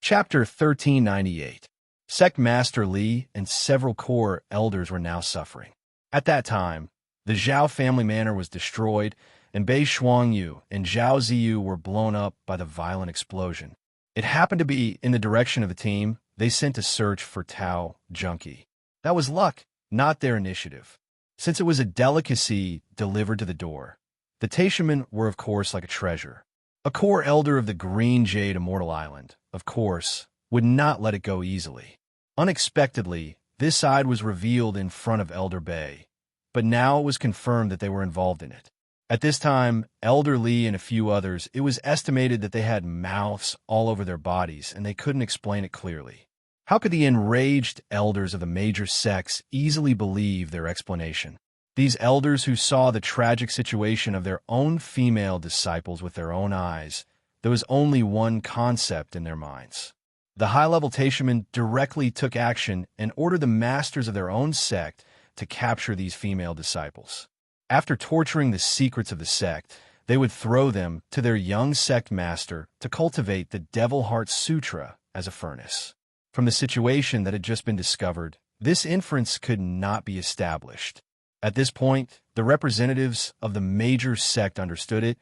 Chapter 1398. Sect Master Li and several core elders were now suffering. At that time, the Zhao family manor was destroyed, and Bei Shuangyu and Zhao Ziyu were blown up by the violent explosion. It happened to be in the direction of the team they sent to search for Tao Junkie. That was luck, not their initiative. Since it was a delicacy delivered to the door, the Taishamen were of course like a treasure. A core elder of the Green Jade Immortal Island, of course, would not let it go easily. Unexpectedly, this side was revealed in front of Elder Bei, but now it was confirmed that they were involved in it. At this time, Elder Li and a few others, it was estimated that they had mouths all over their bodies and they couldn't explain it clearly. How could the enraged elders of the major sects easily believe their explanation? These elders who saw the tragic situation of their own female disciples with their own eyes, there was only one concept in their minds. The high-level Taishamen directly took action and ordered the masters of their own sect to capture these female disciples. After torturing the secrets of the sect, they would throw them to their young sect master to cultivate the Devil Heart Sutra as a furnace. From the situation that had just been discovered, this inference could not be established. At this point, the representatives of the major sect understood it,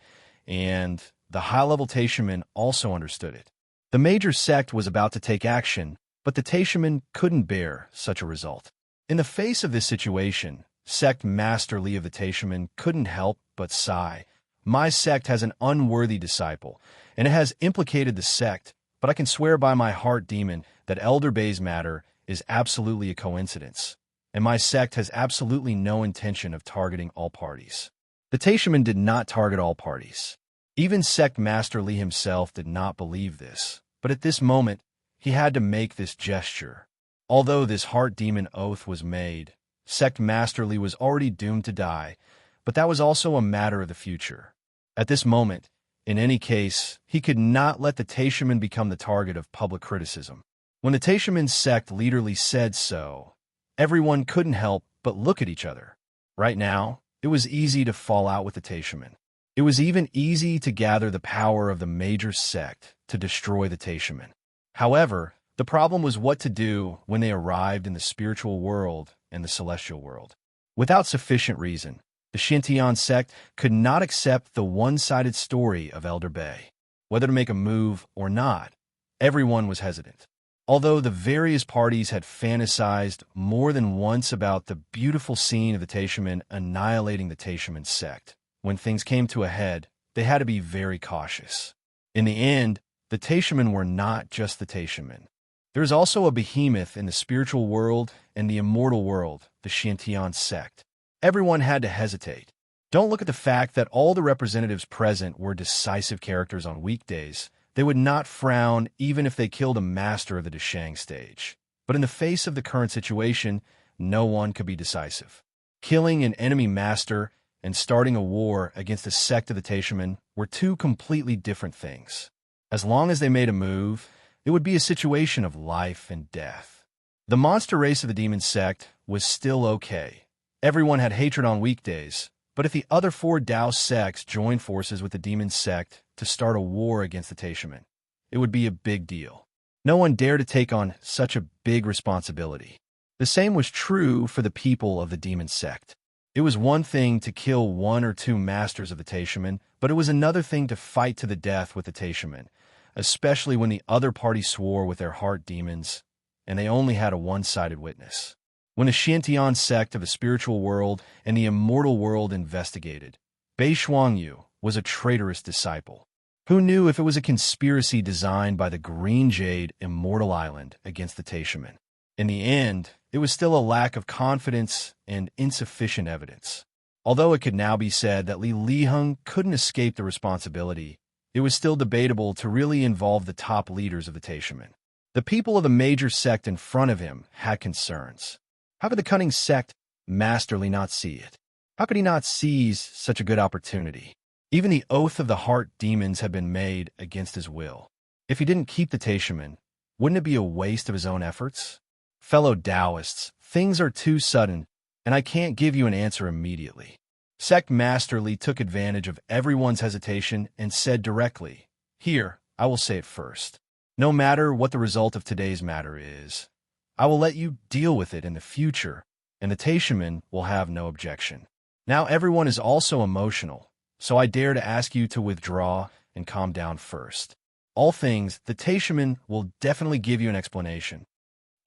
and the high-level Taishamen also understood it. The major sect was about to take action, but the Taishamen couldn't bear such a result. In the face of this situation, Sect Master Li of the Taishamen couldn't help but sigh. My sect has an unworthy disciple, and it has implicated the sect, but I can swear by my heart demon that Elder Bei's matter is absolutely a coincidence, and my sect has absolutely no intention of targeting all parties. The Taishamen did not target all parties. Even Sect Master Li himself did not believe this, but at this moment, he had to make this gesture. Although this heart demon oath was made, Sect Master Li was already doomed to die, but that was also a matter of the future. At this moment, in any case, he could not let the Taishamen become the target of public criticism. When the Taishamen sect leader Li said so, everyone couldn't help but look at each other. Right now, it was easy to fall out with the Taishamen. It was even easy to gather the power of the major sect to destroy the Taishamen. However, the problem was what to do when they arrived in the spiritual world and the celestial world. Without sufficient reason, the Xintian sect could not accept the one-sided story of Elder Bei. Whether to make a move or not, everyone was hesitant. Although the various parties had fantasized more than once about the beautiful scene of the Taishamen annihilating the Taishamen sect, when things came to a head, they had to be very cautious. In the end, the Taishamen were not just the Taishamen. There is also a behemoth in the spiritual world and the immortal world, the Xintian sect. Everyone had to hesitate. Don't look at the fact that all the representatives present were decisive characters on weekdays. They would not frown even if they killed a master of the Deshang stage. But in the face of the current situation, no one could be decisive. Killing an enemy master and starting a war against the sect of the Taishamen were two completely different things. As long as they made a move, it would be a situation of life and death. The monster race of the demon sect was still okay. Everyone had hatred on weekdays, but if the other four Dao sects joined forces with the demon sect to start a war against the Taishamen, it would be a big deal. No one dared to take on such a big responsibility. The same was true for the people of the demon sect. It was one thing to kill one or two masters of the Taishamen, but it was another thing to fight to the death with the Taishamen, especially when the other party swore with their heart demons, and they only had a one-sided witness. When the Xintian sect of the spiritual world and the immortal world investigated, Bei Shuangyu was a traitorous disciple. Who knew if it was a conspiracy designed by the Green Jade Immortal Island against the Taishamen? In the end, it was still a lack of confidence and insufficient evidence. Although it could now be said that Li Liheng couldn't escape the responsibility, it was still debatable to really involve the top leaders of the Taishamen. The people of the major sect in front of him had concerns. How could the cunning sect Master Li not see it? How could he not seize such a good opportunity? Even the oath of the heart demons had been made against his will. If he didn't keep the Taishamen, wouldn't it be a waste of his own efforts? Fellow Taoists, things are too sudden, and I can't give you an answer immediately. Sect Master Li took advantage of everyone's hesitation and said directly, "Here, I will say it first. No matter what the result of today's matter is, I will let you deal with it in the future, and the Taishaman will have no objection. Now everyone is also emotional, so I dare to ask you to withdraw and calm down first. All things, the Taishaman will definitely give you an explanation.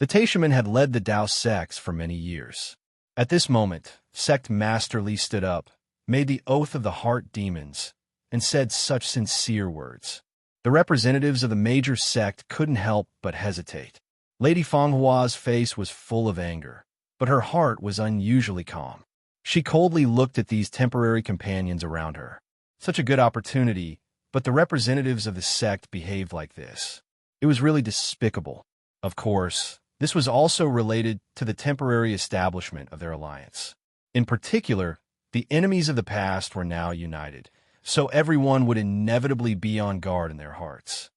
The Taishaman had led the Tao sects for many years. At this moment, Sect Master Li stood up, made the oath of the heart demons, and said such sincere words. The representatives of the major sect couldn't help but hesitate. Lady Fenghua's face was full of anger, but her heart was unusually calm. She coldly looked at these temporary companions around her. Such a good opportunity, but the representatives of the sect behaved like this. It was really despicable. Of course, this was also related to the temporary establishment of their alliance. In particular, the enemies of the past were now united, so everyone would inevitably be on guard in their hearts.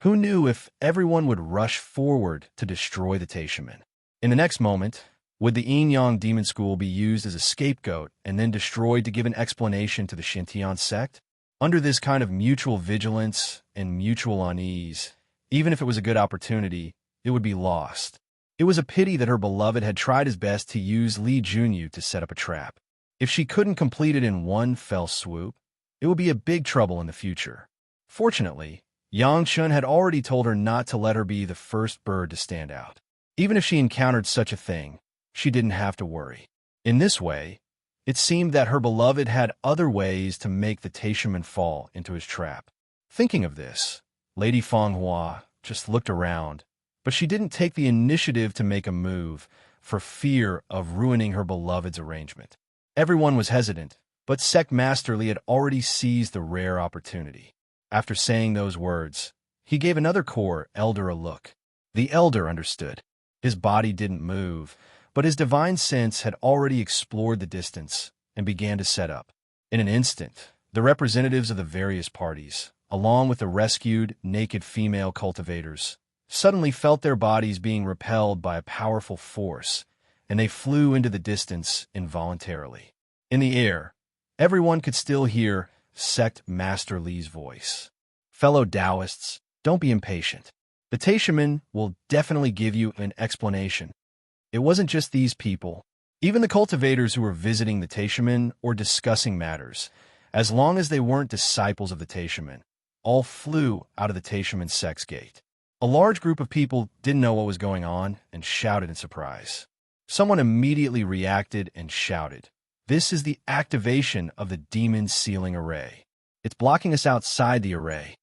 Who knew if everyone would rush forward to destroy the Taishaman? In the next moment, would the Yin-Yang Demon School be used as a scapegoat and then destroyed to give an explanation to the Xintian sect? Under this kind of mutual vigilance and mutual unease, even if it was a good opportunity, it would be lost. It was a pity that her beloved had tried his best to use Li Junyu to set up a trap. If she couldn't complete it in one fell swoop, it would be a big trouble in the future. Fortunately, Yang Chun had already told her not to let her be the first bird to stand out. Even if she encountered such a thing, she didn't have to worry. In this way, it seemed that her beloved had other ways to make the Taishaman fall into his trap. Thinking of this, Lady Fenghua just looked around, but she didn't take the initiative to make a move for fear of ruining her beloved's arrangement. Everyone was hesitant, but Sect Master Li had already seized the rare opportunity. After saying those words, he gave another core elder a look. The elder understood. His body didn't move, but his divine sense had already explored the distance and began to set up. In an instant, the representatives of the various parties, along with the rescued, naked female cultivators, suddenly felt their bodies being repelled by a powerful force, and they flew into the distance involuntarily. In the air, everyone could still hear Sect Master Li's voice. Fellow Taoists, don't be impatient. The Taishaman will definitely give you an explanation. It wasn't just these people. Even the cultivators who were visiting the Taishaman or discussing matters, as long as they weren't disciples of the Taishaman, all flew out of the Taishaman sect's gate. A large group of people didn't know what was going on and shouted in surprise. Someone immediately reacted and shouted, "This is the activation of the demon sealing array. It's blocking us outside the array."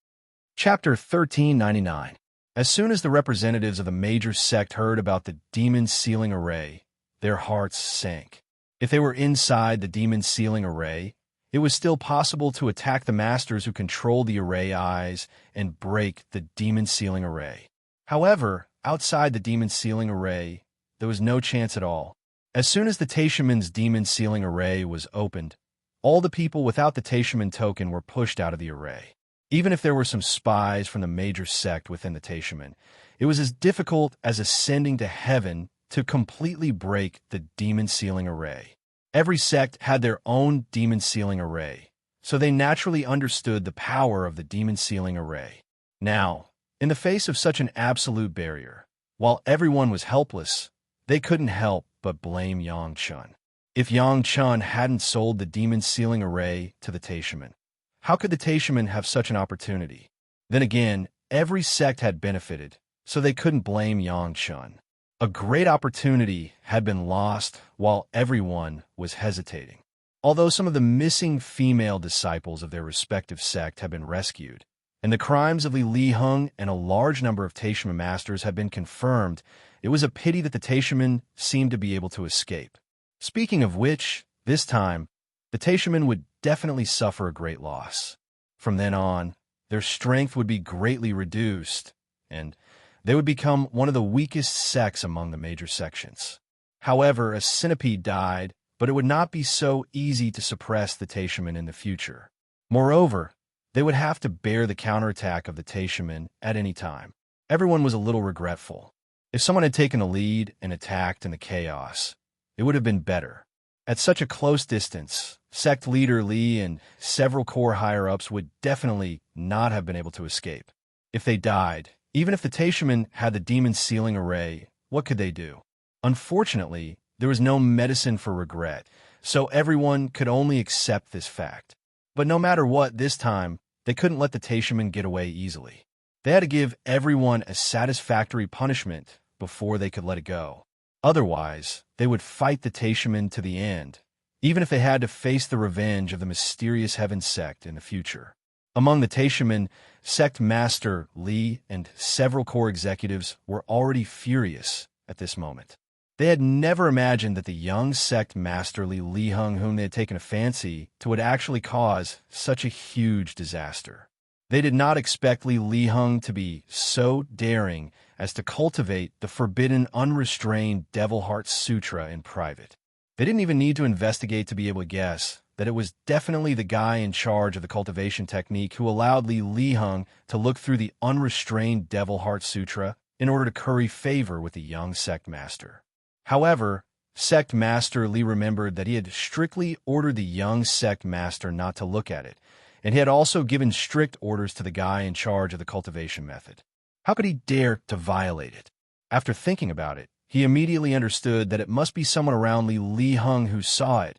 Chapter 1399. As soon as the representatives of the major sect heard about the demon sealing array, their hearts sank. If they were inside the demon sealing array, it was still possible to attack the masters who controlled the array eyes and break the demon sealing array. However, outside the demon sealing array, there was no chance at all. As soon as the Taishaman's demon sealing array was opened, all the people without the Taishaman token were pushed out of the array. Even if there were some spies from the major sect within the Taishaman, it was as difficult as ascending to heaven to completely break the demon sealing array. Every sect had their own demon sealing array, so they naturally understood the power of the demon sealing array. Now, in the face of such an absolute barrier, while everyone was helpless, they couldn't help but blame Yang Chun. If Yang Chun hadn't sold the demon sealing array to the Taishaman, how could the Taishaman have such an opportunity? Then again, every sect had benefited, so they couldn't blame Yang Chun. A great opportunity had been lost while everyone was hesitating. Although some of the missing female disciples of their respective sect had been rescued, and the crimes of Li Hung and a large number of Taishaman masters had been confirmed, it was a pity that the Taishaman seemed to be able to escape. Speaking of which, this time, the Taishaman would definitely suffer a great loss. From then on, their strength would be greatly reduced, and they would become one of the weakest sects among the major sections. However, a centipede died, but it would not be so easy to suppress the Taishaman in the future. Moreover, they would have to bear the counterattack of the Taishaman at any time. Everyone was a little regretful. If someone had taken the lead and attacked in the chaos, it would have been better. At such a close distance, Sect Leader Li and several core higher-ups would definitely not have been able to escape. If they died, Even if the Taishaman had the demon sealing array, what could they do? Unfortunately, there was no medicine for regret, so everyone could only accept this fact. But no matter what, this time, they couldn't let the Taishaman get away easily. They had to give everyone a satisfactory punishment before they could let it go. Otherwise, they would fight the Taishaman to the end, even if they had to face the revenge of the mysterious Heaven sect in the future. Among the Taishaman, Sect Master Li and several core executives were already furious at this moment. They had never imagined that the young Sect Master Li Hung, whom they had taken a fancy to, would actually cause such a huge disaster. They did not expect Li Hung to be so daring as to cultivate the forbidden unrestrained Devil Heart Sutra in private. They didn't even need to investigate to be able to guess that it was definitely the guy in charge of the cultivation technique who allowed Li Hung to look through the unrestrained Devil Heart Sutra in order to curry favor with the young Sect Master. However, Sect Master Li remembered that he had strictly ordered the young Sect Master not to look at it, and he had also given strict orders to the guy in charge of the cultivation method. How could he dare to violate it? After thinking about it, he immediately understood that it must be someone around Li Hung who saw it,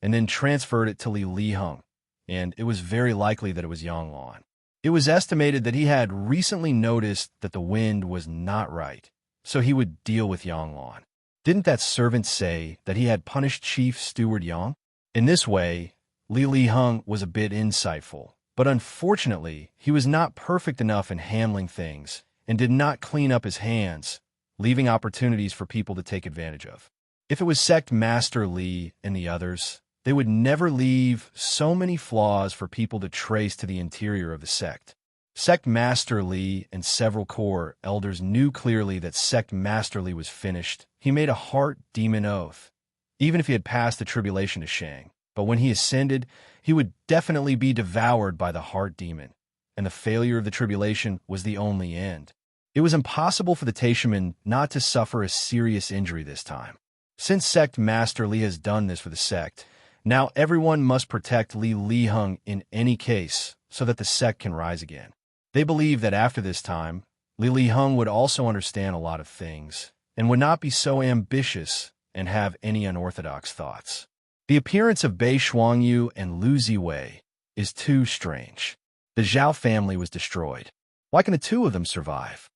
and then transferred it to Li Hung, and it was very likely that it was Yang Lan. It was estimated that he had recently noticed that the wind was not right, so he would deal with Yang Lan. Didn't that servant say that he had punished Chief Steward Yang? In this way, Li Hung was a bit insightful, but unfortunately, he was not perfect enough in handling things and did not clean up his hands, leaving opportunities for people to take advantage of. If it was Sect Master Li and the others, they would never leave so many flaws for people to trace to the interior of the sect. Sect Master Li and several core elders knew clearly that Sect Master Li was finished. He made a heart demon oath, even if he had passed the tribulation to Shang. But when he ascended, he would definitely be devoured by the heart demon, and the failure of the tribulation was the only end. It was impossible for the Taishaman not to suffer a serious injury this time. Since Sect Master Li has done this for the sect, now everyone must protect Li Hung in any case so that the sect can rise again. They believe that after this time, Li Hung would also understand a lot of things and would not be so ambitious and have any unorthodox thoughts. The appearance of Bei Shuangyu and Lu Ziwei is too strange. The Zhao family was destroyed. Why can the two of them survive?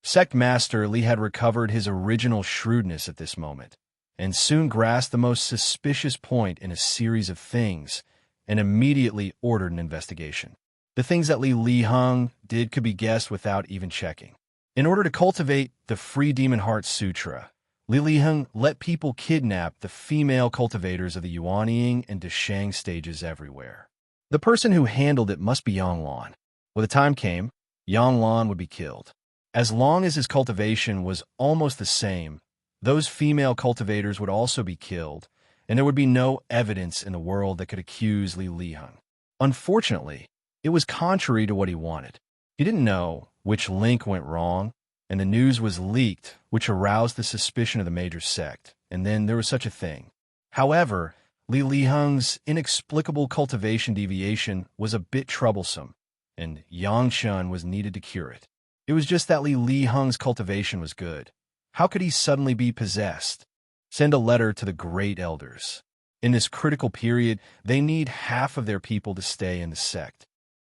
Sect Master Li had recovered his original shrewdness at this moment, and soon grasped the most suspicious point in a series of things, and immediately ordered an investigation. The things that Li Hung did could be guessed without even checking. In order to cultivate the Free Demon Heart Sutra, Li Hung let people kidnap the female cultivators of the Yuanying and Deshang stages everywhere. The person who handled it must be Yang Lan. When the time came, Yang Lan would be killed. As long as his cultivation was almost the same, those female cultivators would also be killed, and there would be no evidence in the world that could accuse Li Hung. Unfortunately, it was contrary to what he wanted. He didn't know which link went wrong, and the news was leaked, which aroused the suspicion of the major sect, and then there was such a thing. However, Li Hung's inexplicable cultivation deviation was a bit troublesome, and Yang Shun was needed to cure it. It was just that Li Hung's cultivation was good. How could he suddenly be possessed? Send a letter to the great elders. In this critical period, they need half of their people to stay in the sect.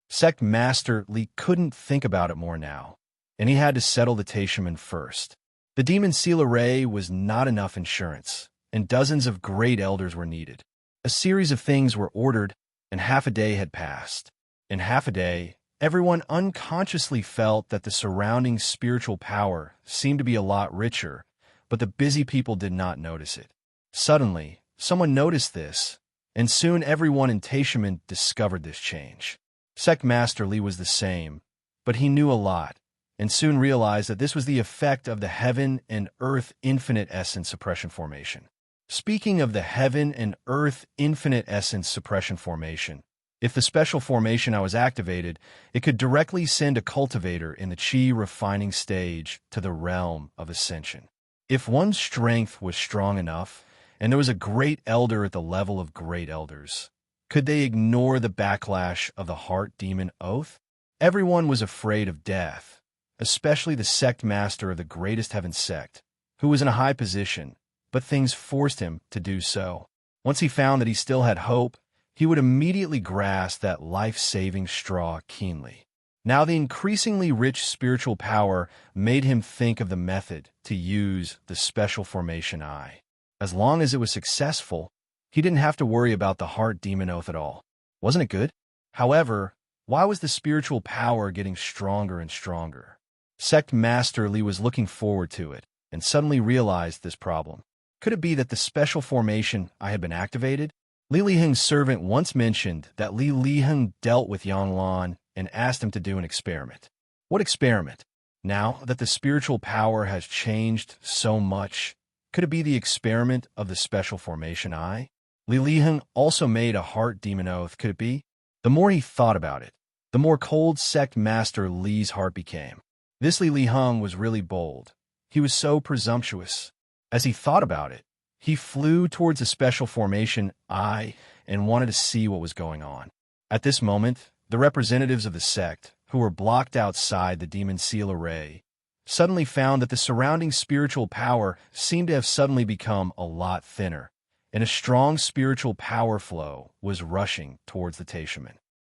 Sect Master Li couldn't think about it more now, and he had to settle the Taishaman first. The Demon Seal Array was not enough insurance, and dozens of great elders were needed. A series of things were ordered, and half a day had passed. In half a day, everyone unconsciously felt that the surrounding spiritual power seemed to be a lot richer, but the busy people did not notice it. Suddenly, someone noticed this, and soon everyone in Taishaman discovered this change. Sect Master Li was the same, but he knew a lot, and soon realized that this was the effect of the Heaven and Earth Infinite Essence Suppression Formation. Speaking of the Heaven and Earth Infinite Essence Suppression Formation, if the special formation I was activated, it could directly send a cultivator in the Qi refining stage to the realm of ascension. If one's strength was strong enough, and there was a great elder at the level of great elders, could they ignore the backlash of the heart demon oath? Everyone was afraid of death, especially the sect master of the greatest heaven sect, who was in a high position, but things forced him to do so. Once he found that he still had hope, he would immediately grasp that life-saving straw keenly. Now the increasingly rich spiritual power made him think of the method to use the special formation eye. As long as it was successful, he didn't have to worry about the heart demon oath at all. Wasn't it good? However, why was the spiritual power getting stronger and stronger? Sect Master Li was looking forward to it, and suddenly realized this problem. Could it be that the special formation eye had been activated? Li Liheng's servant once mentioned that Li Liheng dealt with Yang Lan and asked him to do an experiment. What experiment? Now that the spiritual power has changed so much, could it be the experiment of the special formation eye? Li Liheng also made a heart demon oath. Could it be? The more he thought about it, the more cold sect master Li's heart became. This Li Liheng was really bold. He was so presumptuous. As he thought about it, he flew towards the special formation eye and wanted to see what was going on. At this moment, the representatives of the sect, who were blocked outside the demon seal array, suddenly found that the surrounding spiritual power seemed to have suddenly become a lot thinner, and a strong spiritual power flow was rushing towards the Taishaman.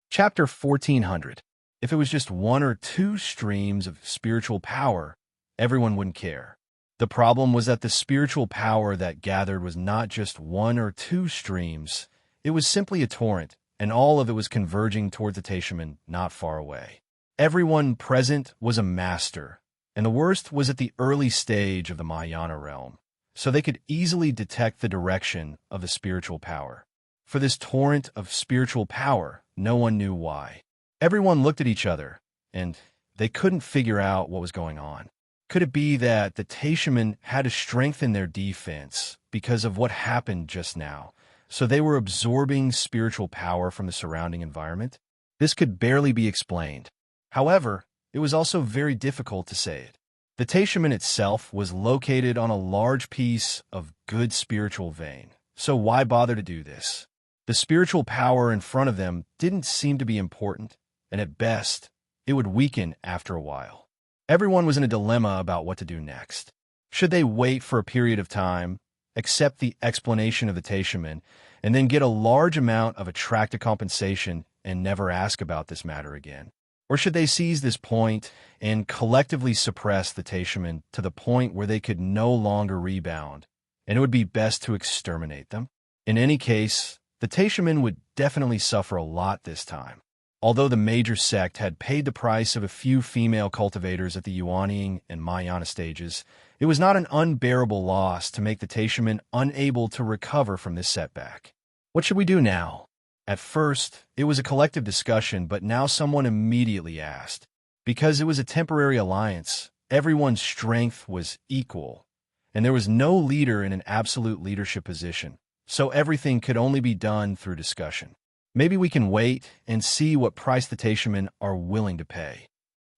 Chapter 1400. If it was just one or two streams of spiritual power, everyone wouldn't care. The problem was that the spiritual power that gathered was not just one or two streams, it was simply a torrent, and all of it was converging toward the Taishaman not far away. Everyone present was a master, and the worst was at the early stage of the Mahayana realm, so they could easily detect the direction of the spiritual power. For this torrent of spiritual power, no one knew why. Everyone looked at each other, and they couldn't figure out what was going on. Could it be that the Taishaman had to strengthen their defense because of what happened just now, so they were absorbing spiritual power from the surrounding environment? This could barely be explained. However, it was also very difficult to say it. The Taishaman itself was located on a large piece of good spiritual vein, so why bother to do this? The spiritual power in front of them didn't seem to be important, and at best, it would weaken after a while. Everyone was in a dilemma about what to do next. Should they wait for a period of time, accept the explanation of the Taishaman, and then get a large amount of attractive compensation and never ask about this matter again? Or should they seize this point and collectively suppress the Taishaman to the point where they could no longer rebound, and it would be best to exterminate them? In any case, the Taishaman would definitely suffer a lot this time. Although the major sect had paid the price of a few female cultivators at the Yuanying and Mahayana stages, it was not an unbearable loss to make the Taishaman unable to recover from this setback. What should we do now? At first, it was a collective discussion, but now someone immediately asked. Because it was a temporary alliance, everyone's strength was equal, and there was no leader in an absolute leadership position, so everything could only be done through discussion. Maybe we can wait and see what price the Taishaman are willing to pay.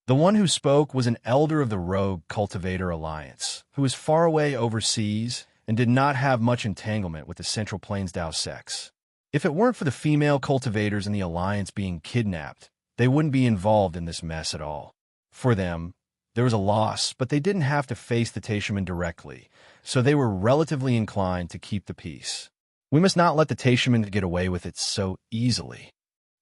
The one who spoke was an elder of the Rogue Cultivator Alliance, who was far away overseas and did not have much entanglement with the Central Plains Dao sects. If it weren't for the female cultivators in the alliance being kidnapped, they wouldn't be involved in this mess at all. For them, there was a loss, but they didn't have to face the Taishaman directly, so they were relatively inclined to keep the peace. We must not let the Taishaman get away with it so easily.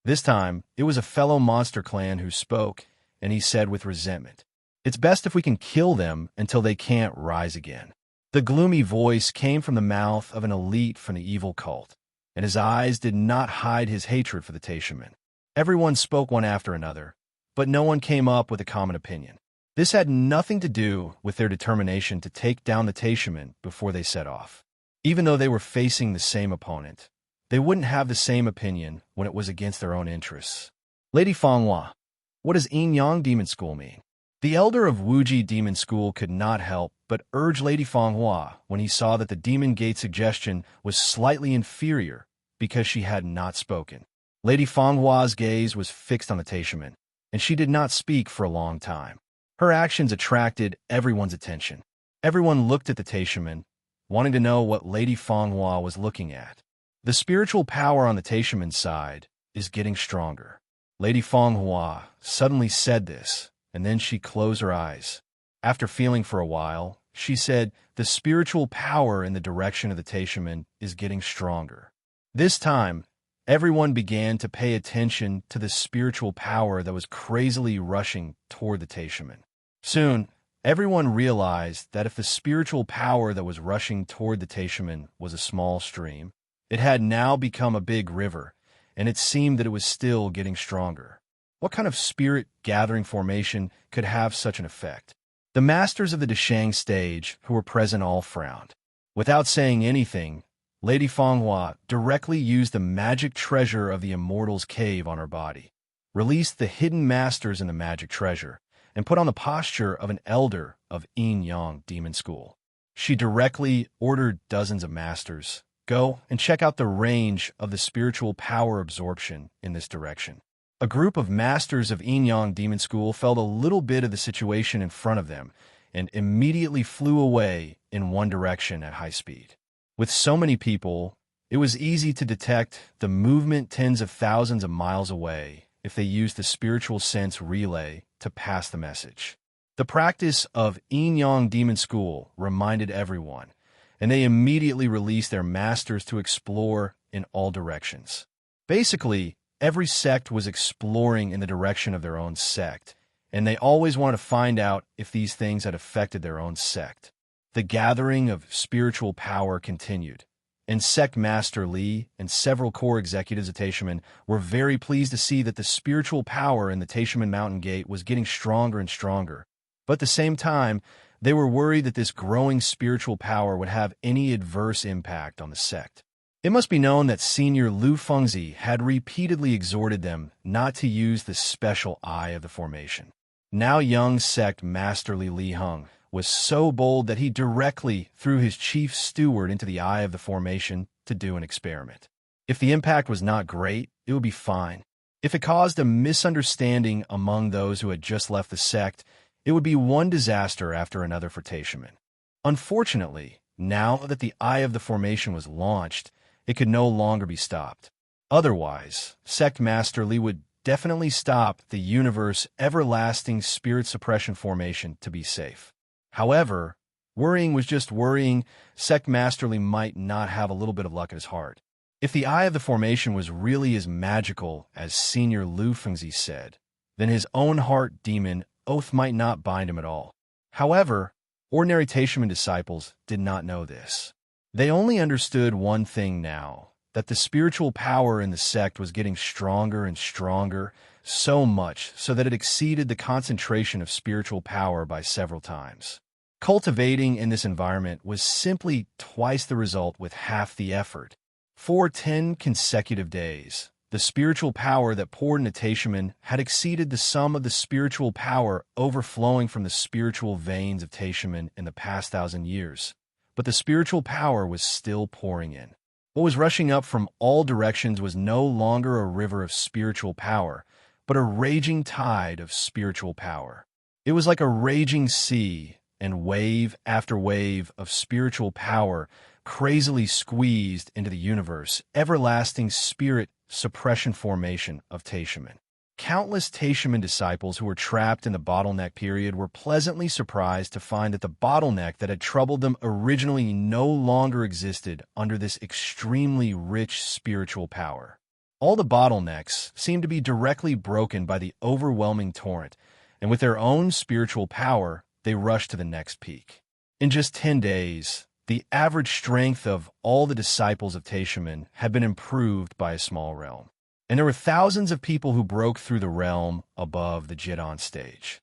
This time, it was a fellow monster clan who spoke, and he said with resentment, "It's best if we can kill them until they can't rise again." The gloomy voice came from the mouth of an elite from the evil cult, and his eyes did not hide his hatred for the Taishaman. Everyone spoke one after another, but no one came up with a common opinion. This had nothing to do with their determination to take down the Taishaman before they set off. Even though they were facing the same opponent, they wouldn't have the same opinion when it was against their own interests. Lady Fanghua, what does Yin Yang Demon School mean? The elder of Wuji Demon School could not help but urge Lady Fanghua when he saw that the Demon Gate suggestion was slightly inferior because she had not spoken. Lady Fanghua's gaze was fixed on the Taishaman, and she did not speak for a long time. Her actions attracted everyone's attention. Everyone looked at the Taishaman, wanting to know what Lady Fanghua was looking at. The spiritual power on the Taishaman's side is getting stronger. Lady Fanghua suddenly said this, and then she closed her eyes. After feeling for a while, she said, "The spiritual power in the direction of the Taishaman is getting stronger." This time, everyone began to pay attention to the spiritual power that was crazily rushing toward the Taishaman. Soon, everyone realized that if the spiritual power that was rushing toward the Taishaman was a small stream, it had now become a big river, and it seemed that it was still getting stronger. What kind of spirit-gathering formation could have such an effect? The masters of the Deshang stage who were present all frowned. Without saying anything, Lady Fanghua directly used the magic treasure of the Immortal's cave on her body, released the hidden masters in the magic treasure, and put on the posture of an elder of Yin-Yang Demon School. She directly ordered dozens of masters, "Go and check out the range of the spiritual power absorption in this direction." A group of masters of Yin-Yang Demon School felt a little bit of the situation in front of them and immediately flew away in one direction at high speed. With so many people, it was easy to detect the movement tens of thousands of miles away if they used the spiritual sense relay to pass the message. The practice of Yin-Yang Demon School reminded everyone, and they immediately released their masters to explore in all directions. Basically, every sect was exploring in the direction of their own sect, and they always wanted to find out if these things had affected their own sect. The gathering of spiritual power continued, and Sect Master Li and several core executives of Taishaman were very pleased to see that the spiritual power in the Taishaman Mountain Gate was getting stronger and stronger. But at the same time, they were worried that this growing spiritual power would have any adverse impact on the sect. It must be known that Senior Lu Fengzi had repeatedly exhorted them not to use the special eye of the formation. Now young sect Master Li Hung was so bold that he directly threw his chief steward into the eye of the formation to do an experiment. If the impact was not great, it would be fine. If it caused a misunderstanding among those who had just left the sect, it would be one disaster after another for Taishaman. Unfortunately, now that the eye of the formation was launched, it could no longer be stopped. Otherwise, Sect Master Li would definitely stop the universe everlasting spirit suppression formation to be safe. However, worrying was just worrying. Sect Master Li might not have a little bit of luck at his heart. If the eye of the formation was really as magical as Senior Lu Fengzi said, then his own heart demon oath might not bind him at all. However, ordinary Taishaman disciples did not know this. They only understood one thing now, that the spiritual power in the sect was getting stronger and stronger, so much so that it exceeded the concentration of spiritual power by several times. Cultivating in this environment was simply twice the result with half the effort. For 10 consecutive days, the spiritual power that poured into Taishaman had exceeded the sum of the spiritual power overflowing from the spiritual veins of Taishaman in the past 1,000 years. But the spiritual power was still pouring in. What was rushing up from all directions was no longer a river of spiritual power, but a raging tide of spiritual power. It was like a raging sea, and wave after wave of spiritual power crazily squeezed into the universe, everlasting spirit suppression formation of Taishaman. Countless Taishaman disciples who were trapped in the bottleneck period were pleasantly surprised to find that the bottleneck that had troubled them originally no longer existed under this extremely rich spiritual power. All the bottlenecks seemed to be directly broken by the overwhelming torrent, and with their own spiritual power, they rushed to the next peak. In just 10 days, the average strength of all the disciples of Taishaman had been improved by a small realm. And there were thousands of people who broke through the realm above the Jidon stage.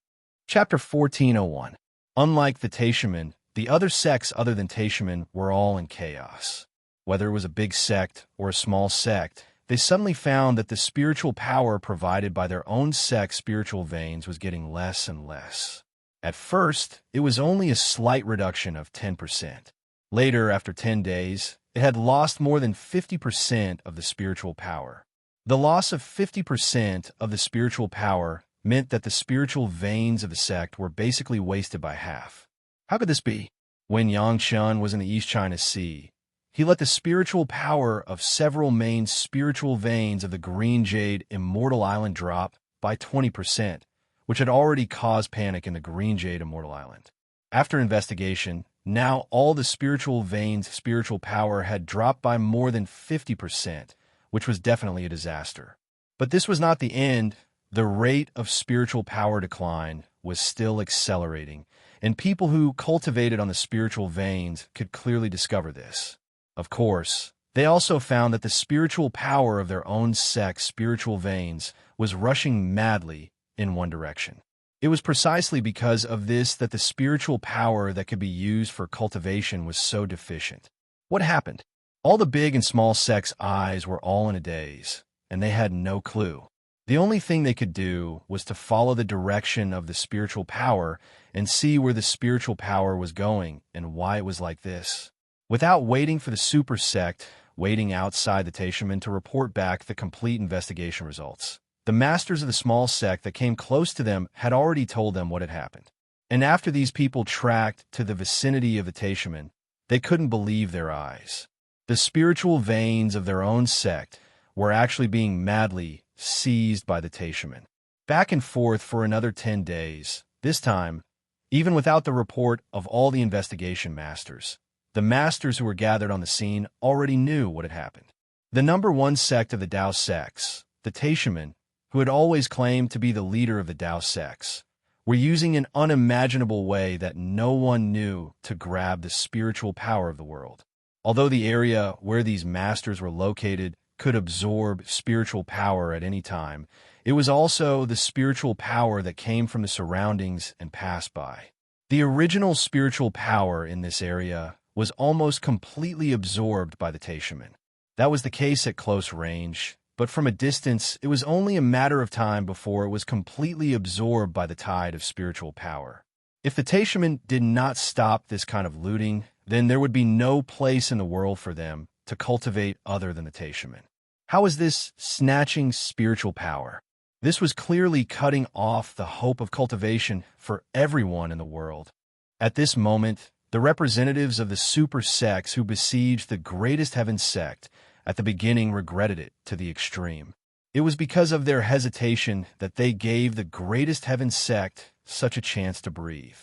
Chapter 1401. Unlike the Taishaman, the other sects other than Taishaman were all in chaos. Whether it was a big sect or a small sect, they suddenly found that the spiritual power provided by their own sect's spiritual veins was getting less and less. At first, it was only a slight reduction of 10%. Later, after 10 days, it had lost more than 50% of the spiritual power. The loss of 50% of the spiritual power meant that the spiritual veins of the sect were basically wasted by half. How could this be? When Yangchun was in the East China Sea, he let the spiritual power of several main spiritual veins of the green jade Immortal Island drop by 20%, which had already caused panic in the Green Jade Immortal Island. After investigation, now all the spiritual veins' spiritual power had dropped by more than 50%, which was definitely a disaster. But this was not the end. The rate of spiritual power decline was still accelerating, and people who cultivated on the spiritual veins could clearly discover this. Of course, they also found that the spiritual power of their own sect's spiritual veins was rushing madly in one direction. It was precisely because of this that the spiritual power that could be used for cultivation was so deficient. What happened? All the big and small sects' eyes were all in a daze, and they had no clue. The only thing they could do was to follow the direction of the spiritual power and see where the spiritual power was going and why it was like this. Without waiting for the super sect waiting outside the Taishaman to report back the complete investigation results, the masters of the small sect that came close to them had already told them what had happened. And after these people tracked to the vicinity of the Taishaman, they couldn't believe their eyes. The spiritual veins of their own sect were actually being madly seized by the Taishaman. Back and forth for another 10 days. This time, even without the report of all the investigation masters, the masters who were gathered on the scene already knew what had happened. The number one sect of the Tao sects, the Taishaman, who had always claimed to be the leader of the Tao sects, were using an unimaginable way that no one knew to grab the spiritual power of the world. Although the area where these masters were located could absorb spiritual power at any time, it was also the spiritual power that came from the surroundings and passed by. The original spiritual power in this area was almost completely absorbed by the Taishaman. That was the case at close range, but from a distance, it was only a matter of time before it was completely absorbed by the tide of spiritual power. If the Taishaman did not stop this kind of looting, then there would be no place in the world for them to cultivate other than the Taishaman. How is this snatching spiritual power? This was clearly cutting off the hope of cultivation for everyone in the world. At this moment, the representatives of the super sects who besieged the greatest heaven sect at the beginning regretted it to the extreme. It was because of their hesitation that they gave the greatest heaven sect such a chance to breathe.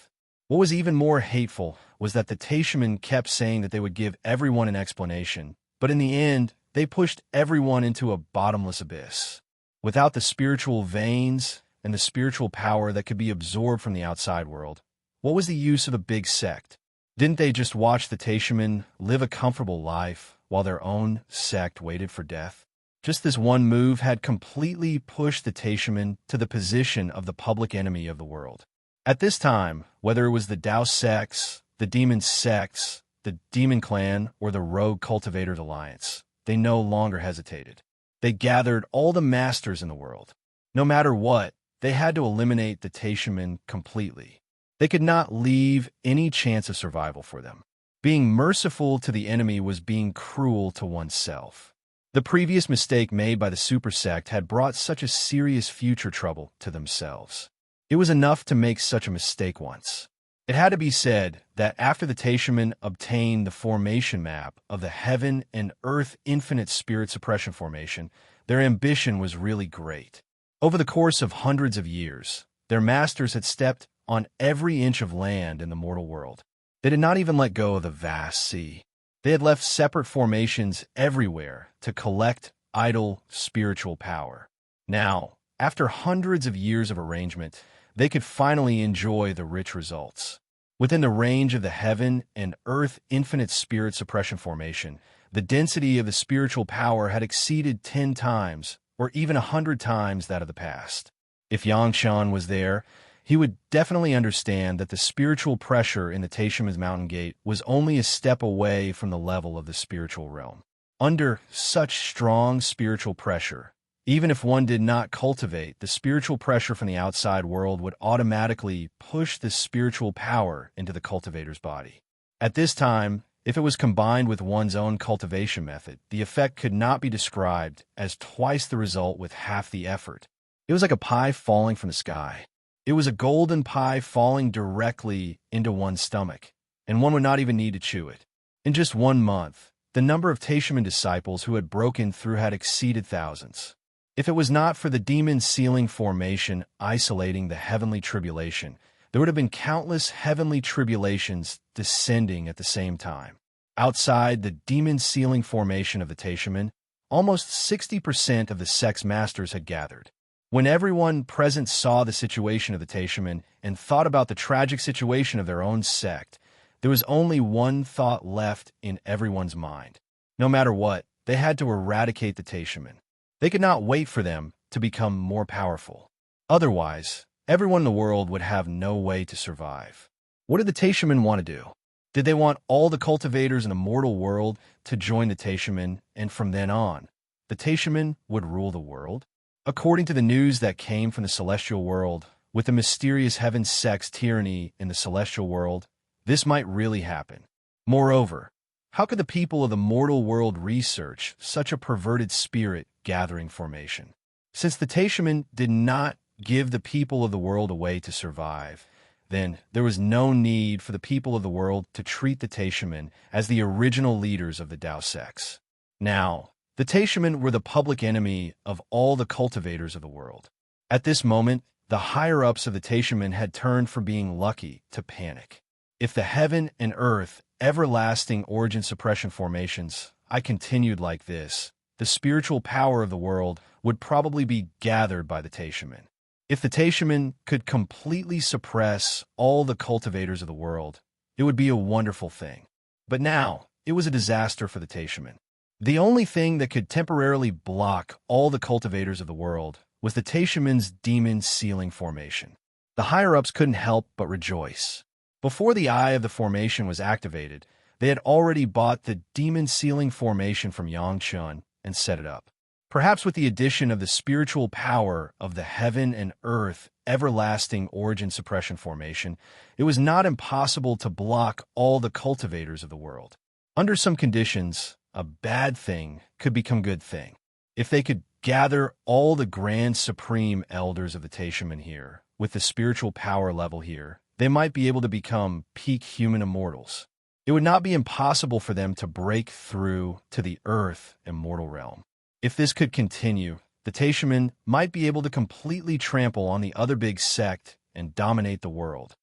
What was even more hateful was that the Taishaman kept saying that they would give everyone an explanation, but in the end, they pushed everyone into a bottomless abyss. Without the spiritual veins and the spiritual power that could be absorbed from the outside world, what was the use of a big sect? Didn't they just watch the Taishaman live a comfortable life while their own sect waited for death? Just this one move had completely pushed the Taishaman to the position of the public enemy of the world. At this time, whether it was the Tao sects, the demon sects, the demon clan, or the rogue cultivators alliance, they no longer hesitated. They gathered all the masters in the world. No matter what, they had to eliminate the Taishaman completely. They could not leave any chance of survival for them. Being merciful to the enemy was being cruel to oneself. The previous mistake made by the super sect had brought such a serious future trouble to themselves. It was enough to make such a mistake once. It had to be said that after the Taishaman obtained the formation map of the Heaven and Earth Infinite Spirit Suppression Formation, their ambition was really great. Over the course of hundreds of years, their masters had stepped on every inch of land in the mortal world. They did not even let go of the vast sea. They had left separate formations everywhere to collect idle spiritual power. Now, after hundreds of years of arrangement, they could finally enjoy the rich results. Within the range of the Heaven and Earth Infinite Spirit Suppression Formation, the density of the spiritual power had exceeded 10 times, or even 100 times that of the past. If Yangshan was there, he would definitely understand that the spiritual pressure in the Taishaman's Mountain Gate was only a step away from the level of the spiritual realm. Under such strong spiritual pressure, even if one did not cultivate, the spiritual pressure from the outside world would automatically push the spiritual power into the cultivator's body. At this time, if it was combined with one's own cultivation method, the effect could not be described as twice the result with half the effort. It was like a pie falling from the sky. It was a golden pie falling directly into one's stomach, and one would not even need to chew it. In just 1 month, the number of Taishaman disciples who had broken through had exceeded thousands. If it was not for the demon sealing formation isolating the heavenly tribulation, there would have been countless heavenly tribulations descending at the same time. Outside the demon sealing formation of the Teshuvah, almost 60% of the sex masters had gathered. When everyone present saw the situation of the Teshuvah and thought about the tragic situation of their own sect, there was only one thought left in everyone's mind. No matter what, they had to eradicate the Teshuvah. They could not wait for them to become more powerful. Otherwise, everyone in the world would have no way to survive. What did the Teshuvah want to do? Did they want all the cultivators in the mortal world to join the Teshuvah, and from then on, the Teshuvah would rule the world? According to the news that came from the celestial world, with the mysterious heaven sex tyranny in the celestial world, this might really happen. Moreover, how could the people of the mortal world research such a perverted spirit gathering formation? Since the Teshuvah did not give the people of the world a way to survive, then there was no need for the people of the world to treat the Teshuvah as the original leaders of the Tao sects. Now, the Teshuvah were the public enemy of all the cultivators of the world. At this moment, the higher-ups of the Teshuvah had turned from being lucky to panic. If the heaven and earth everlasting origin suppression formations I continued like this, the spiritual power of the world would probably be gathered by the Teshuvah. If the Teshuvah could completely suppress all the cultivators of the world, it would be a wonderful thing. But now, it was a disaster for the Teshuvah. The only thing that could temporarily block all the cultivators of the world was the Teshuvah's demon sealing formation. The higher-ups couldn't help but rejoice. Before the eye of the formation was activated, they had already bought the demon sealing formation from Yangchun and set it up. Perhaps with the addition of the spiritual power of the heaven and earth everlasting origin suppression formation, it was not impossible to block all the cultivators of the world. Under some conditions, a bad thing could become good thing. If they could gather all the grand supreme elders of the Teshuvah here, with the spiritual power level here, they might be able to become peak human immortals. It would not be impossible for them to break through to the earth immortal realm. If this could continue, the Teshuvah might be able to completely trample on the other big sect and dominate the world.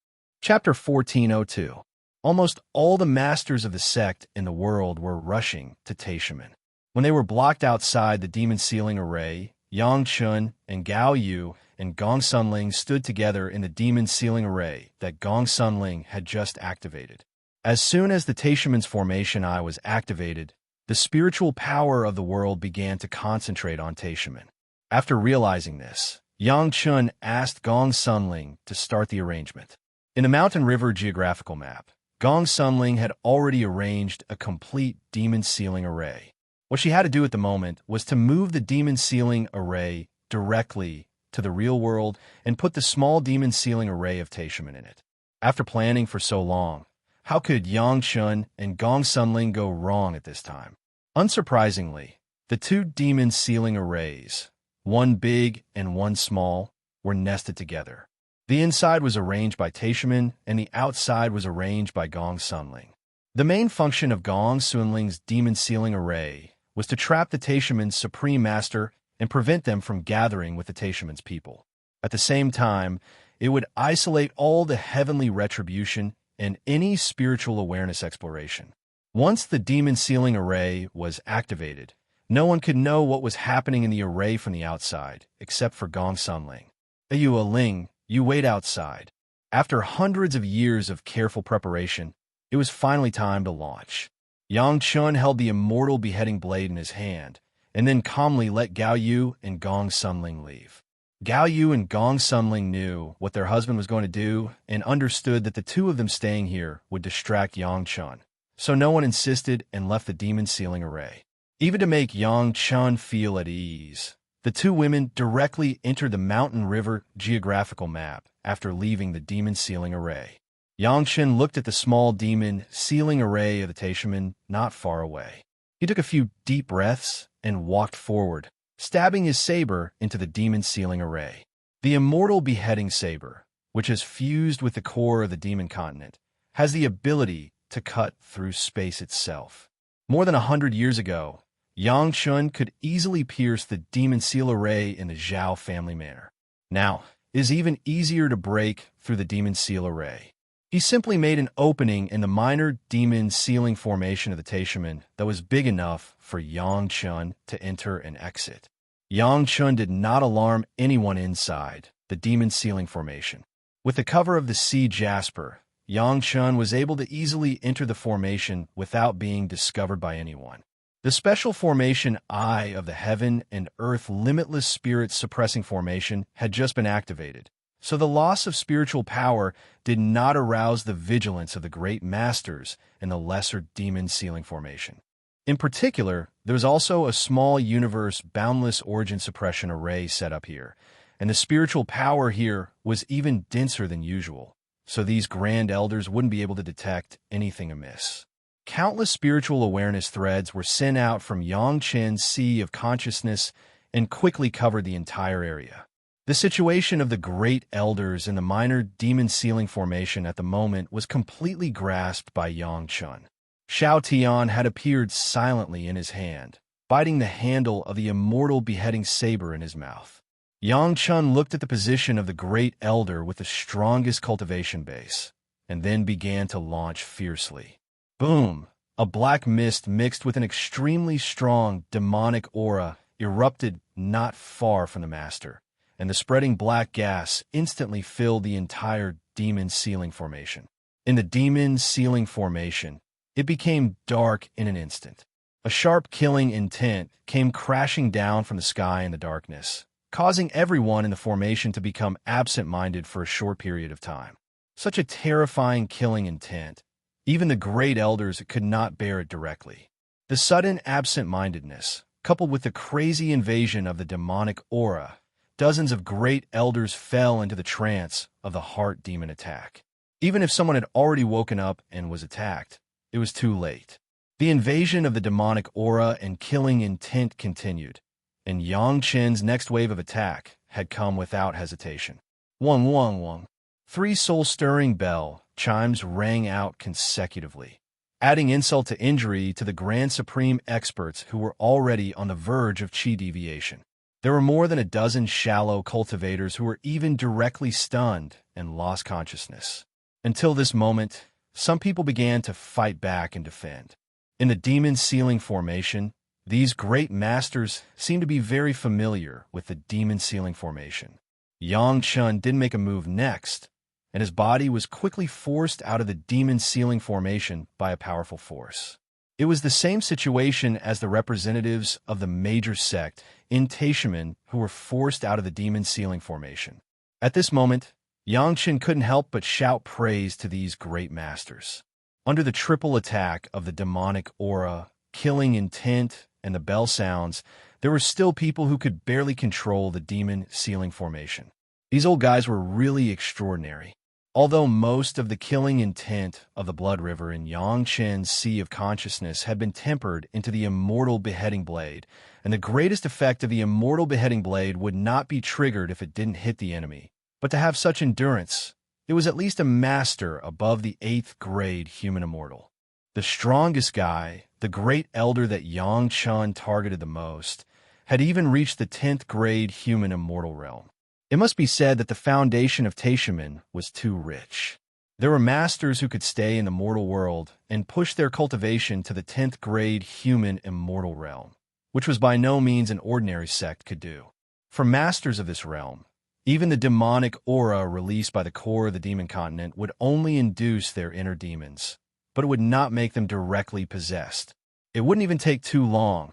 Chapter 1402. Almost all the masters of the sect in the world were rushing to Teshuvah. When they were blocked outside the demon sealing array, Yang Chun and Gao Yu and Gong Sunling stood together in the demon sealing array that Gong Sunling had just activated. As soon as the Teshuvah's formation eye was activated, the spiritual power of the world began to concentrate on Teshuvah. After realizing this, Yang Chun asked Gong Sunling to start the arrangement. In the Mountain River geographical map, Gong Sunling had already arranged a complete demon sealing array. What she had to do at the moment was to move the demon sealing array directly to the real world and put the small demon sealing array of Teshuvah in it. After planning for so long, how could Yang Chun and Gong Sunling go wrong at this time? Unsurprisingly, the two demon sealing arrays, one big and one small, were nested together. The inside was arranged by Teshuvah and the outside was arranged by Gong Sunling. The main function of Gong Sunling's demon sealing array was to trap the Teshuvah's supreme master and prevent them from gathering with the Teshuvah's people. At the same time, it would isolate all the heavenly retribution and any spiritual awareness exploration. Once the demon sealing array was activated, no one could know what was happening in the array from the outside, except for Gong Sunling. Ayu Ling, you wait outside. After hundreds of years of careful preparation, it was finally time to launch. Yang Chun held the immortal beheading blade in his hand, and then calmly let Gao Yu and Gong Sunling leave. Gao Yu and Gong Sunling knew what their husband was going to do and understood that the two of them staying here would distract Yang Chun, so no one insisted and left the demon sealing array. Even to make Yang Chun feel at ease, the two women directly entered the Mountain River geographical map after leaving the demon sealing array. Yang Chun looked at the small demon sealing array of the Teshuvah not far away. He took a few deep breaths and walked forward, stabbing his saber into the demon sealing array. The immortal beheading saber, which has fused with the core of the demon continent, has the ability to cut through space itself. More than 100 years ago, Yang Chun could easily pierce the demon seal array in the Zhao family manner. Now, it is even easier to break through the demon seal array. He simply made an opening in the minor demon sealing formation of the Taishaman that was big enough for Yang Chun to enter and exit. Yang Chun did not alarm anyone inside the demon sealing formation. With the cover of the sea jasper, Yang Chun was able to easily enter the formation without being discovered by anyone. The special formation Eye of the Heaven and Earth Limitless Spirit Suppressing Formation had just been activated, so the loss of spiritual power did not arouse the vigilance of the great masters in the lesser demon sealing formation. In particular, there was also a small universe boundless origin suppression array set up here, and the spiritual power here was even denser than usual, so these grand elders wouldn't be able to detect anything amiss. Countless spiritual awareness threads were sent out from Yang Chen's sea of consciousness and quickly covered the entire area. The situation of the great elders in the minor demon sealing formation at the moment was completely grasped by Yang Chun. Xiao Tian had appeared silently in his hand, biting the handle of the immortal beheading saber in his mouth. Yang Chun looked at the position of the great elder with the strongest cultivation base, and then began to launch fiercely. Boom! A black mist mixed with an extremely strong demonic aura erupted not far from the master, and the spreading black gas instantly filled the entire demon sealing formation. In the demon sealing formation, it became dark in an instant. A sharp killing intent came crashing down from the sky in the darkness, causing everyone in the formation to become absent-minded for a short period of time. Such a terrifying killing intent, even the great elders could not bear it directly. The sudden absent-mindedness, coupled with the crazy invasion of the demonic aura, dozens of great elders fell into the trance of the heart demon attack. Even if someone had already woken up and was attacked, it was too late. The invasion of the demonic aura and killing intent continued, and Yang Chen's next wave of attack had come without hesitation. Wong wong wong. 3 soul-stirring bell chimes rang out consecutively, adding insult to injury to the Grand Supreme experts who were already on the verge of chi deviation. There were more than a dozen shallow cultivators who were even directly stunned and lost consciousness. Until this moment, some people began to fight back and defend. In the demon sealing formation, these great masters seemed to be very familiar with the demon sealing formation. Yang Chun didn't make a move next, and his body was quickly forced out of the demon sealing formation by a powerful force. It was the same situation as the representatives of the major sect in Taishaman who were forced out of the demon sealing formation. At this moment, Yang Chun couldn't help but shout praise to these great masters. Under the triple attack of the demonic aura, killing intent, and the bell sounds, there were still people who could barely control the demon sealing formation. These old guys were really extraordinary. Although most of the killing intent of the Blood River in Yang Chen's Sea of Consciousness had been tempered into the Immortal Beheading Blade, and the greatest effect of the Immortal Beheading Blade would not be triggered if it didn't hit the enemy. But to have such endurance, it was at least a master above the 8th grade human immortal. The strongest guy, the great elder that Yang Chun targeted the most, had even reached the 10th grade human immortal realm. It must be said that the foundation of Taishaman was too rich. There were masters who could stay in the mortal world and push their cultivation to the 10th grade human immortal realm, which was by no means an ordinary sect could do. For masters of this realm, even the demonic aura released by the core of the demon continent would only induce their inner demons, but it would not make them directly possessed. It wouldn't even take too long.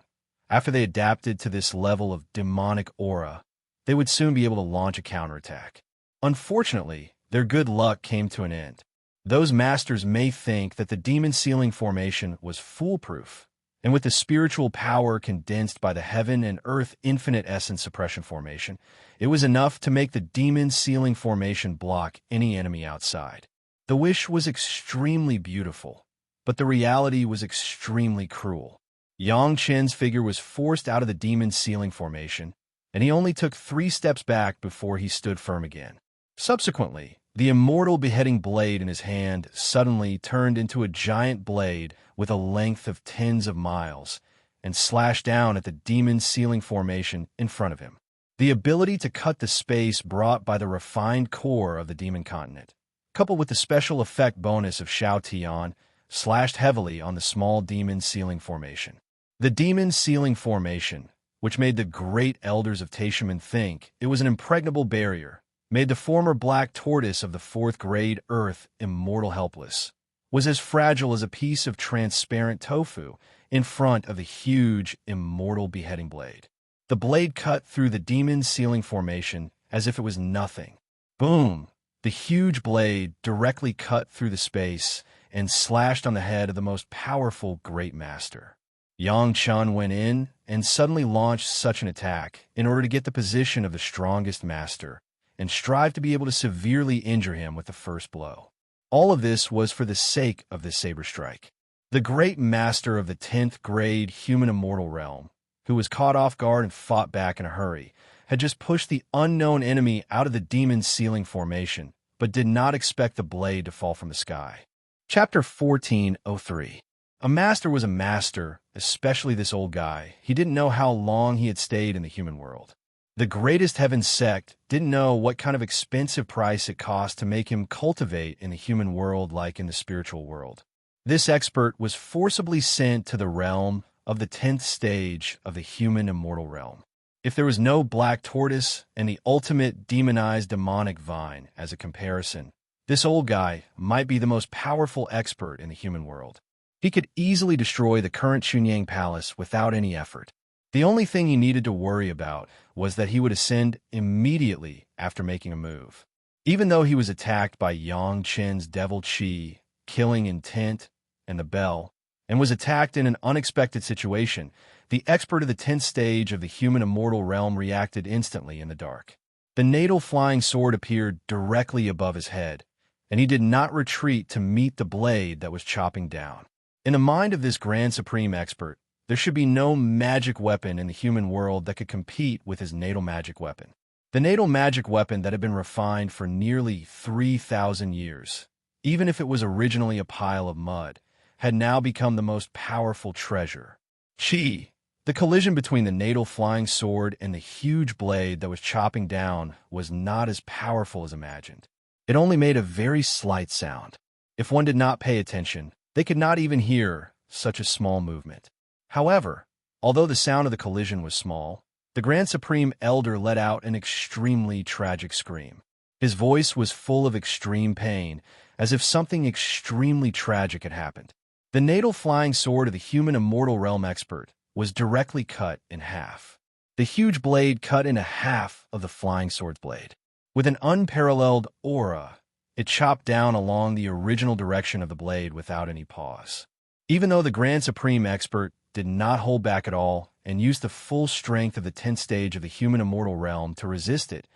After they adapted to this level of demonic aura, they would soon be able to launch a counterattack. Unfortunately, their good luck came to an end. Those masters may think that the demon sealing formation was foolproof, and with the spiritual power condensed by the heaven and earth infinite essence suppression formation, it was enough to make the demon sealing formation block any enemy outside. The wish was extremely beautiful, but the reality was extremely cruel. Yang Chen's figure was forced out of the demon sealing formation, and he only took 3 steps back before he stood firm again. Subsequently, the immortal beheading blade in his hand suddenly turned into a giant blade with a length of tens of miles, and slashed down at the demon's ceiling formation in front of him. The ability to cut the space brought by the refined core of the demon continent, coupled with the special effect bonus of Shao Tian, slashed heavily on the small demon ceiling formation. The demon ceiling formation, which made the great elders of Taishaman think it was an impregnable barrier, made the former black tortoise of the fourth grade Earth Immortal helpless, was as fragile as a piece of transparent tofu in front of the huge Immortal beheading blade. The blade cut through the demon's ceiling formation as if it was nothing. Boom! The huge blade directly cut through the space and slashed on the head of the most powerful Great Master. Yang Chun went in and suddenly launched such an attack in order to get the position of the strongest master and strive to be able to severely injure him with the first blow. All of this was for the sake of this saber strike. The Great Master of the 10th grade human immortal realm, who was caught off guard and fought back in a hurry, had just pushed the unknown enemy out of the demon's ceiling formation, but did not expect the blade to fall from the sky. Chapter 1403. A master was a master, especially this old guy. He didn't know how long he had stayed in the human world. The greatest heaven sect didn't know what kind of expensive price it cost to make him cultivate in the human world like in the spiritual world. This expert was forcibly sent to the realm of the 10th stage of the human immortal realm. If there was no black tortoise and the ultimate demonized demonic vine as a comparison, this old guy might be the most powerful expert in the human world. He could easily destroy the current Chunyang Palace without any effort. The only thing he needed to worry about was that he would ascend immediately after making a move. Even though he was attacked by Yang Chen's devil chi, killing intent, and the bell, and was attacked in an unexpected situation, the expert of the 10th stage of the human immortal realm reacted instantly in the dark. The natal flying sword appeared directly above his head, and he did not retreat to meet the blade that was chopping down. In the mind of this Grand Supreme Expert, there should be no magic weapon in the human world that could compete with his natal magic weapon. The natal magic weapon that had been refined for nearly 3,000 years, even if it was originally a pile of mud, had now become the most powerful treasure. Chi. The collision between the natal flying sword and the huge blade that was chopping down was not as powerful as imagined. It only made a very slight sound. If one did not pay attention, they could not even hear such a small movement. However, although the sound of the collision was small, the Grand Supreme Elder let out an extremely tragic scream. His voice was full of extreme pain, as if something extremely tragic had happened. The natal flying sword of the human immortal realm expert was directly cut in half. The huge blade cut in half of the flying sword's blade. With an unparalleled aura, it chopped down along the original direction of the blade without any pause. Even though the Grand Supreme Expert did not hold back at all and used the full strength of the 10th stage of the human immortal realm to resist it,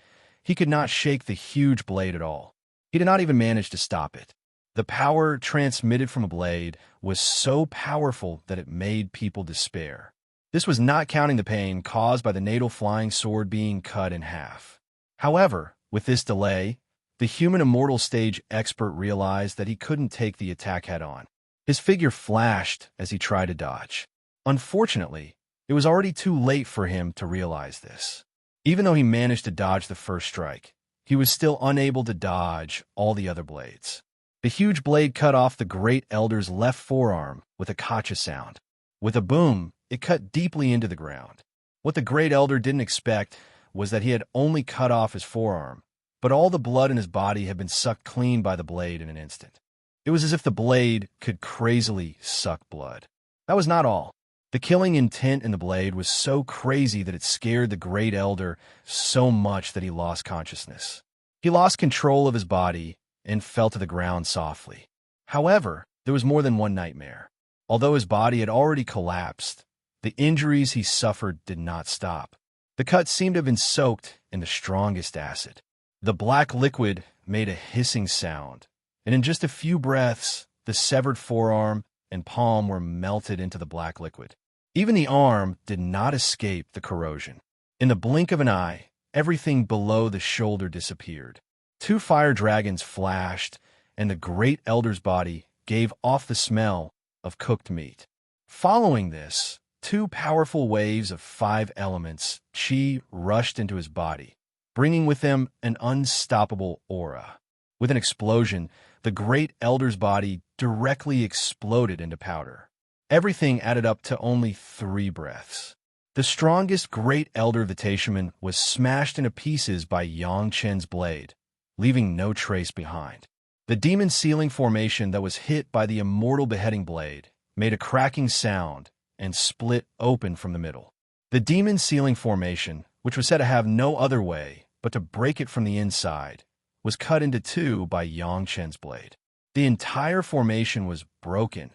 he could not shake the huge blade at all. He did not even manage to stop it. The power transmitted from a blade was so powerful that it made people despair. This was not counting the pain caused by the natal flying sword being cut in half. However, with this delay, the human immortal stage expert realized that he couldn't take the attack head-on. His figure flashed as he tried to dodge. Unfortunately, it was already too late for him to realize this. Even though he managed to dodge the first strike, he was still unable to dodge all the other blades. The huge blade cut off the Great Elder's left forearm with a kacha sound. With a boom, it cut deeply into the ground. What the Great Elder didn't expect was that he had only cut off his forearm, but all the blood in his body had been sucked clean by the blade in an instant. It was as if the blade could crazily suck blood. That was not all. The killing intent in the blade was so crazy that it scared the Great Elder so much that he lost consciousness. He lost control of his body and fell to the ground softly. However, there was more than one nightmare. Although his body had already collapsed, the injuries he suffered did not stop. The cut seemed to have been soaked in the strongest acid. The black liquid made a hissing sound, and in just a few breaths, the severed forearm and palm were melted into the black liquid. Even the arm did not escape the corrosion. In the blink of an eye, everything below the shoulder disappeared. 2 fire dragons flashed, and the Great Elder's body gave off the smell of cooked meat. Following this, Two powerful waves of 5 elements, chi, rushed into his body, bringing with them an unstoppable aura. With an explosion, the Great Elder's body directly exploded into powder. Everything added up to only 3 breaths. The strongest Great Elder of the Taishaman was smashed into pieces by Yang Chen's blade, leaving no trace behind. The demon sealing formation that was hit by the Immortal beheading blade made a cracking sound and split open from the middle. The demon sealing formation, which was said to have no other way but to break it from the inside, was cut into 2 by Yang Chen's blade. The entire formation was broken,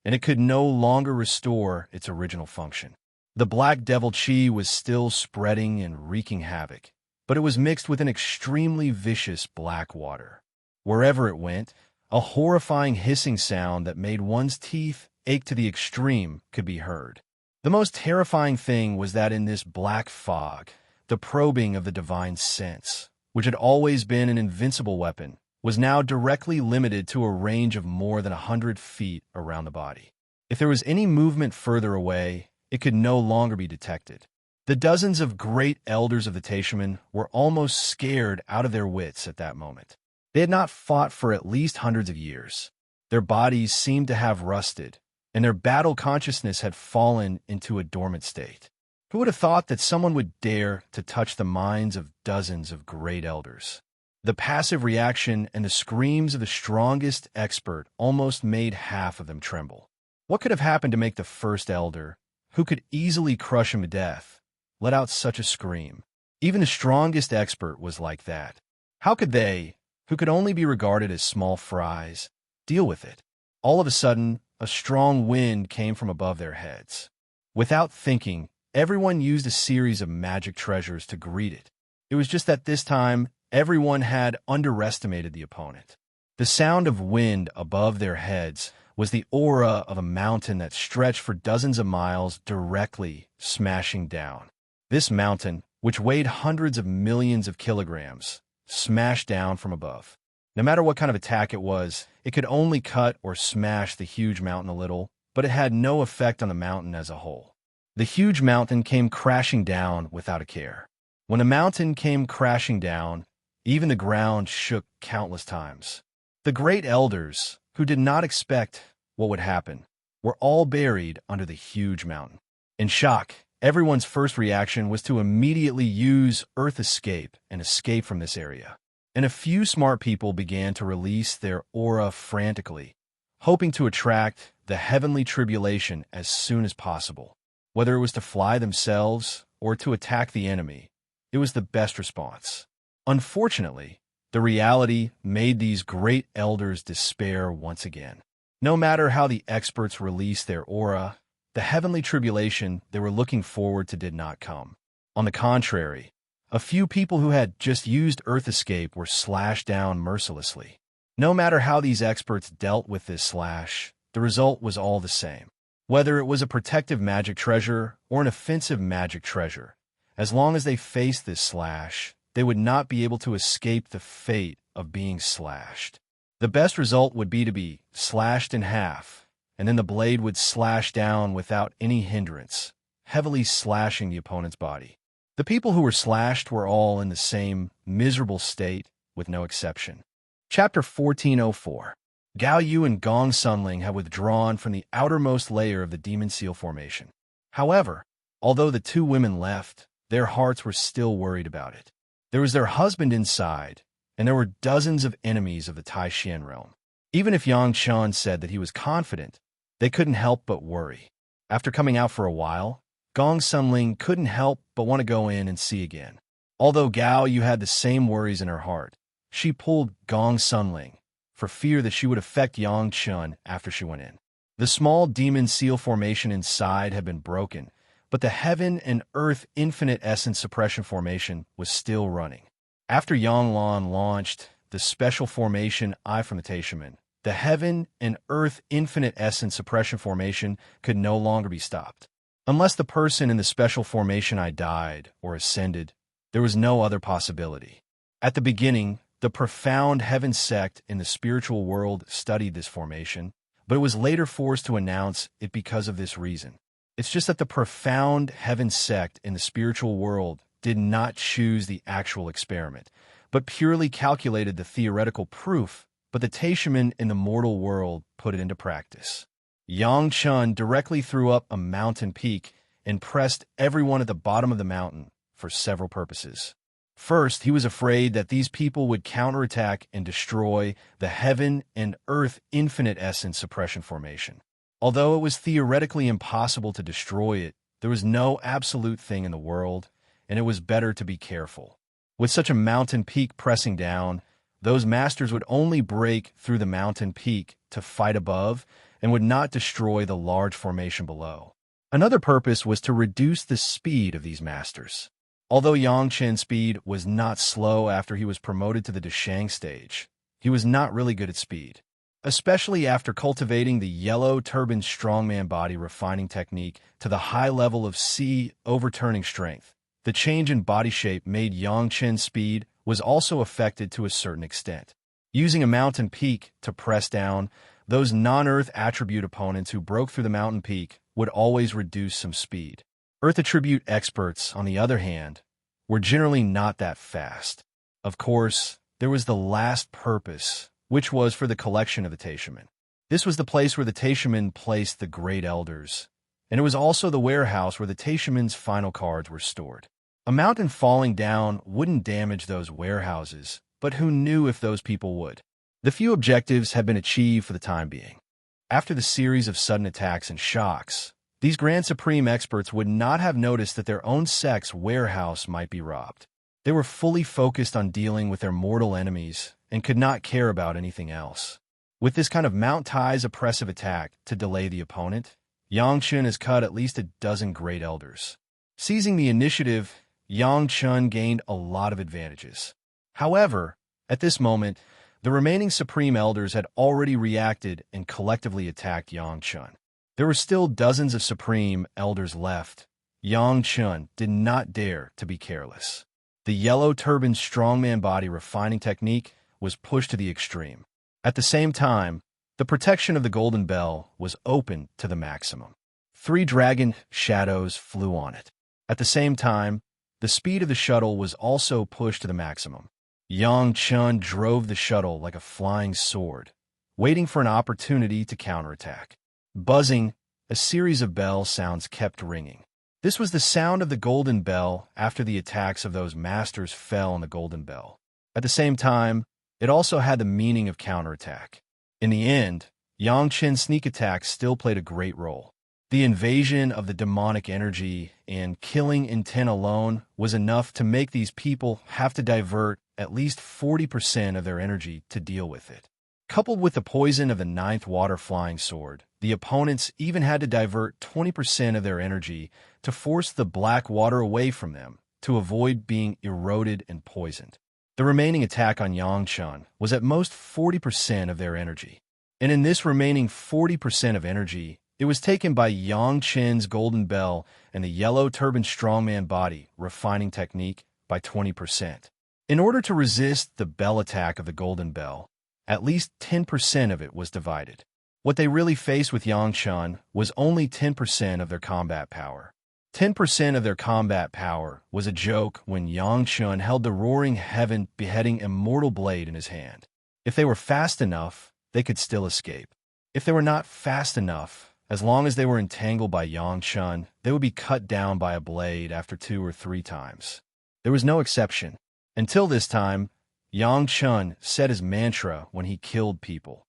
and it could no longer restore its original function. The Black Devil Chi was still spreading and wreaking havoc, but it was mixed with an extremely vicious black water. Wherever it went, a horrifying hissing sound that made one's teeth ache to the extreme could be heard. The most terrifying thing was that in this black fog, the probing of the divine sense, which had always been an invincible weapon, was now directly limited to a range of more than 100 feet around the body. If there was any movement further away, it could no longer be detected. The dozens of Great Elders of the Taishaman were almost scared out of their wits at that moment. They had not fought for at least hundreds of years. Their bodies seemed to have rusted, and their battle consciousness had fallen into a dormant state. Who would have thought that someone would dare to touch the minds of dozens of Great Elders? The passive reaction and the screams of the strongest expert almost made half of them tremble. What could have happened to make the first Elder, who could easily crush him to death, let out such a scream? Even the strongest expert was like that. How could they, who could only be regarded as small fries, deal with it? All of a sudden, a strong wind came from above their heads. Without thinking, everyone used a series of magic treasures to greet it. It was just that this time, everyone had underestimated the opponent. The sound of wind above their heads was the aura of a mountain that stretched for dozens of miles directly smashing down. This mountain, which weighed hundreds of millions of kilograms, smashed down from above. No matter what kind of attack it was, it could only cut or smash the huge mountain a little, but it had no effect on the mountain as a whole. The huge mountain came crashing down without a care. When a mountain came crashing down, even the ground shook countless times. The Great Elders, who did not expect what would happen, were all buried under the huge mountain. In shock, everyone's first reaction was to immediately use Earth Escape and escape from this area. And a few smart people began to release their aura frantically, hoping to attract the heavenly tribulation as soon as possible. Whether it was to fly themselves or to attack the enemy, it was the best response. Unfortunately, the reality made these Great Elders despair once again. No matter how the experts released their aura, the heavenly tribulation they were looking forward to did not come. On the contrary, a few people who had just used Earth Escape were slashed down mercilessly. No matter how these experts dealt with this slash, the result was all the same. Whether it was a protective magic treasure or an offensive magic treasure, as long as they faced this slash, they would not be able to escape the fate of being slashed. The best result would be to be slashed in half, and then the blade would slash down without any hindrance, heavily slashing the opponent's body. The people who were slashed were all in the same miserable state, with no exception. Chapter 1404. Gao Yu and Gong Sunling had withdrawn from the outermost layer of the Demon Seal formation. However, although the 2 women left, their hearts were still worried about it. There was their husband inside, and there were dozens of enemies of the Taishan realm. Even if Yang Chen said that he was confident, they couldn't help but worry. After coming out for a while, Gong Sunling couldn't help but want to go in and see again. Although Gao Yu had the same worries in her heart, she pulled Gong Sunling for fear that she would affect Yang Chen after she went in. The small demon seal formation inside had been broken, but the Heaven and Earth Infinite Essence Suppression formation was still running. After Yang Lan launched the special formation I from the Taishaman, the Heaven and Earth Infinite Essence Suppression formation could no longer be stopped. Unless the person in the special formation I died or ascended, there was no other possibility. At the beginning, the profound Heaven sect in the spiritual world studied this formation, but it was later forced to announce it because of this reason. It's just that the profound heaven sect in the spiritual world did not choose the actual experiment, but purely calculated the theoretical proof, but the Taishaman in the mortal world put it into practice. Yang Chun directly threw up a mountain peak and pressed everyone at the bottom of the mountain for several purposes. First, he was afraid that these people would counterattack and destroy the heaven and earth infinite essence suppression formation. Although it was theoretically impossible to destroy it, there was no absolute thing in the world, and it was better to be careful. With such a mountain peak pressing down, those masters would only break through the mountain peak to fight above and would not destroy the large formation below. Another purpose was to reduce the speed of these masters. Although Yang Chen's speed was not slow after he was promoted to the Deshang stage, he was not really good at speed. Especially after cultivating the yellow turban strongman body refining technique to the high level of C overturning strength, the change in body shape made Yang Chen's speed was also affected to a certain extent. Using a mountain peak to press down, those non-Earth attribute opponents who broke through the mountain peak would always reduce some speed. Earth attribute experts, on the other hand, were generally not that fast. Of course, there was the last purpose, which was for the collection of the Taishaman. This was the place where the Taishaman placed the great elders, and it was also the warehouse where the Taishaman's final cards were stored. A mountain falling down wouldn't damage those warehouses, but who knew if those people would? The few objectives had been achieved for the time being. After the series of sudden attacks and shocks, these Grand Supreme experts would not have noticed that their own sect's warehouse might be robbed. They were fully focused on dealing with their mortal enemies and could not care about anything else. With this kind of Mount Tai's oppressive attack to delay the opponent, Yang Chun has cut at least a dozen great elders. Seizing the initiative, Yang Chun gained a lot of advantages. However, at this moment, the remaining Supreme Elders had already reacted and collectively attacked Yang Chun. There were still dozens of Supreme Elders left. Yang Chun did not dare to be careless. The yellow turban strongman body refining technique was pushed to the extreme. At the same time, the protection of the Golden Bell was opened to the maximum. 3 dragon shadows flew on it. At the same time, the speed of the shuttle was also pushed to the maximum. Yang Chun drove the shuttle like a flying sword, waiting for an opportunity to counterattack. Buzzing, a series of bell sounds kept ringing. This was the sound of the Golden Bell after the attacks of those masters fell on the Golden Bell. At the same time, it also had the meaning of counterattack. In the end, Yang Chen's sneak attack still played a great role. The invasion of the demonic energy and killing intent alone was enough to make these people have to divert at least 40% of their energy to deal with it. Coupled with the poison of the 9th water flying sword, the opponents even had to divert 20% of their energy to force the black water away from them to avoid being eroded and poisoned. The remaining attack on Yang Chun was at most 40% of their energy. And in this remaining 40% of energy, it was taken by Yang Chen's Golden Bell and the yellow turban strongman body refining technique by 20%. In order to resist the bell attack of the Golden Bell, at least 10% of it was divided. What they really faced with Yang Chun was only 10% of their combat power. 10% of their combat power was a joke when Yang Chun held the roaring heaven beheading immortal blade in his hand. If they were fast enough, they could still escape. If they were not fast enough, as long as they were entangled by Yang Chun, they would be cut down by a blade after 2 or 3 times. There was no exception. Until this time, Yang Chun said his mantra when he killed people.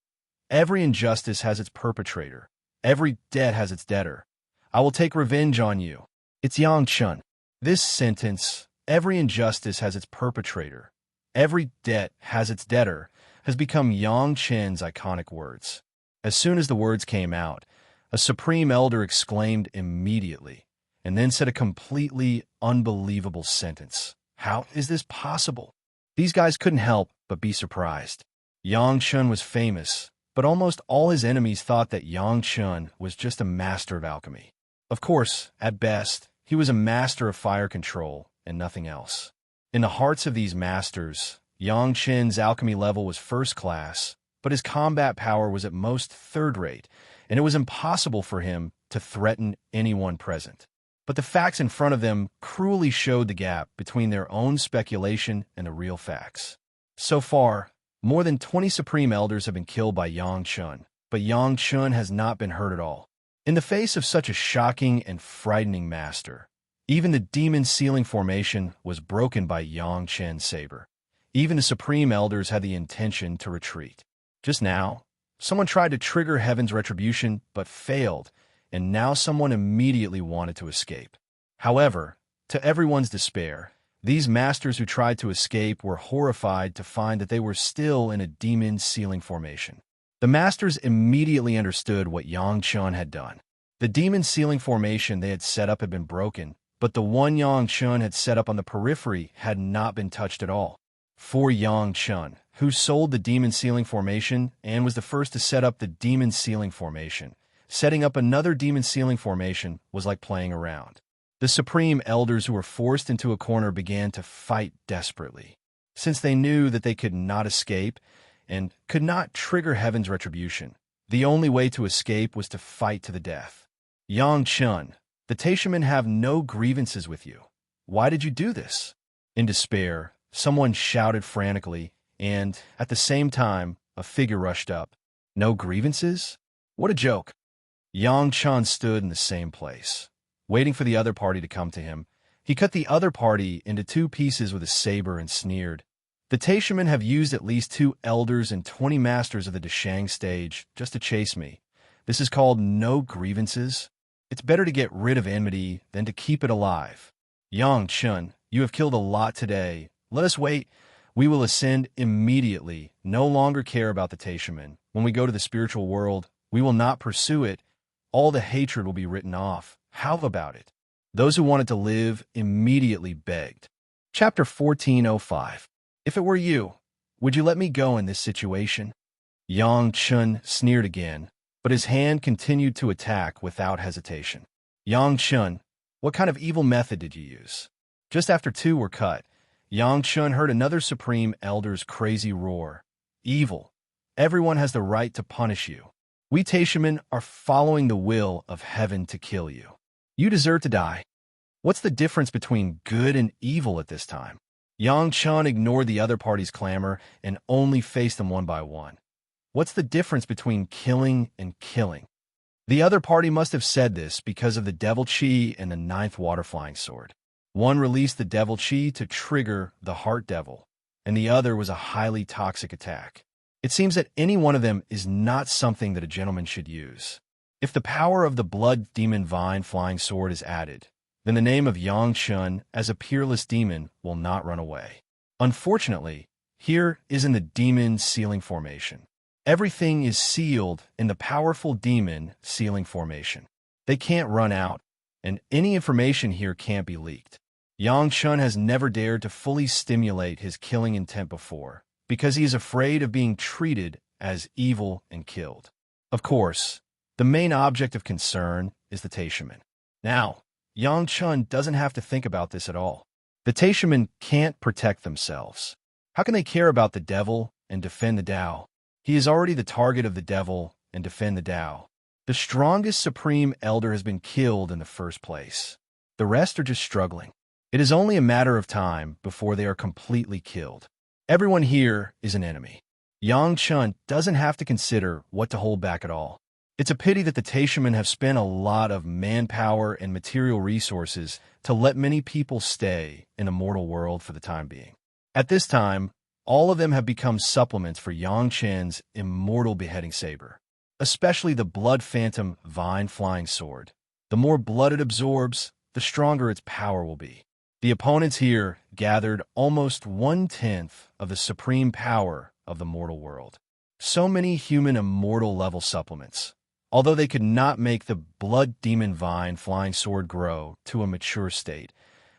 Every injustice has its perpetrator. Every debt has its debtor. I will take revenge on you. It's Yang Chun. This sentence, every injustice has its perpetrator, every debt has its debtor, has become Yang Chen's iconic words. As soon as the words came out, a Supreme Elder exclaimed immediately, and then said a completely unbelievable sentence. How is this possible? These guys couldn't help but be surprised. Yang Chun was famous, but almost all his enemies thought that Yang Chun was just a master of alchemy. Of course, at best, he was a master of fire control and nothing else. In the hearts of these masters, Yang Chen's alchemy level was first class, but his combat power was at most third rate, and it was impossible for him to threaten anyone present. But the facts in front of them cruelly showed the gap between their own speculation and the real facts. So far, more than 20 Supreme Elders have been killed by Yang Chun, but Yang Chun has not been hurt at all. In the face of such a shocking and frightening master, even the demon sealing formation was broken by Yang Chen's saber. Even the Supreme Elders had the intention to retreat. Just now, someone tried to trigger Heaven's retribution but failed, and now someone immediately wanted to escape. However, to everyone's despair, these masters who tried to escape were horrified to find that they were still in a demon sealing formation. The masters immediately understood what Yang Chun had done. The demon sealing formation they had set up had been broken, but the one Yang Chun had set up on the periphery had not been touched at all. For Yang Chun, who sold the demon sealing formation and was the first to set up the demon sealing formation, setting up another demon sealing formation was like playing around. The Supreme Elders who were forced into a corner began to fight desperately. Since they knew that they could not escape and could not trigger Heaven's retribution, the only way to escape was to fight to the death. Yang Chun, the Taishamen have no grievances with you. Why did you do this? In despair, someone shouted frantically, and, at the same time, a figure rushed up. No grievances? What a joke. Yang Chun stood in the same place, waiting for the other party to come to him. He cut the other party into two pieces with a saber and sneered. The Taishamen have used at least 2 elders and 20 masters of the Dashang stage just to chase me. This is called no grievances. It's better to get rid of enmity than to keep it alive. Yang Chun, you have killed a lot today. Let us wait. We will ascend immediately, no longer care about the Taishamen. When we go to the spiritual world, we will not pursue it. All the hatred will be written off. How about it? Those who wanted to live immediately begged. Chapter 1405. If it were you, would you let me go in this situation? Yang Chun sneered again, but his hand continued to attack without hesitation. Yang Chun, what kind of evil method did you use? Just after 2 were cut, Yang Chun heard another Supreme Elder's crazy roar. Evil. Everyone has the right to punish you. We Taishamen are following the will of Heaven to kill you. You deserve to die. What's the difference between good and evil at this time? Yang Chun ignored the other party's clamor and only faced them one by one. What's the difference between killing and killing? The other party must have said this because of the Devil Chi and the 9th Water Flying Sword. One released the Devil Chi to trigger the Heart Devil, and the other was a highly toxic attack. It seems that any one of them is not something that a gentleman should use. If the power of the Blood Demon Vine Flying Sword is added, then the name of Yang Chun as a peerless demon will not run away. Unfortunately, here is in the demon sealing formation. Everything is sealed in the powerful demon sealing formation. They can't run out, and any information here can't be leaked. Yang Chun has never dared to fully stimulate his killing intent before, because he is afraid of being treated as evil and killed. Of course, the main object of concern is the Taishamen. Now, Yang Chun doesn't have to think about this at all. The Taishamen can't protect themselves. How can they care about the devil and defend the Tao? He is already the target of the devil and defend the Tao. The strongest Supreme Elder has been killed in the first place. The rest are just struggling. It is only a matter of time before they are completely killed. Everyone here is an enemy. Yang Chun doesn't have to consider what to hold back at all. It's a pity that the Taishamen have spent a lot of manpower and material resources to let many people stay in the mortal world for the time being. At this time, all of them have become supplements for Yang Chen's immortal beheading saber, especially the Blood Phantom Vine Flying Sword. The more blood it absorbs, the stronger its power will be. The opponents here gathered almost 1/10 of the supreme power of the mortal world. So many human immortal level supplements. Although they could not make the Blood Demon Vine Flying Sword grow to a mature state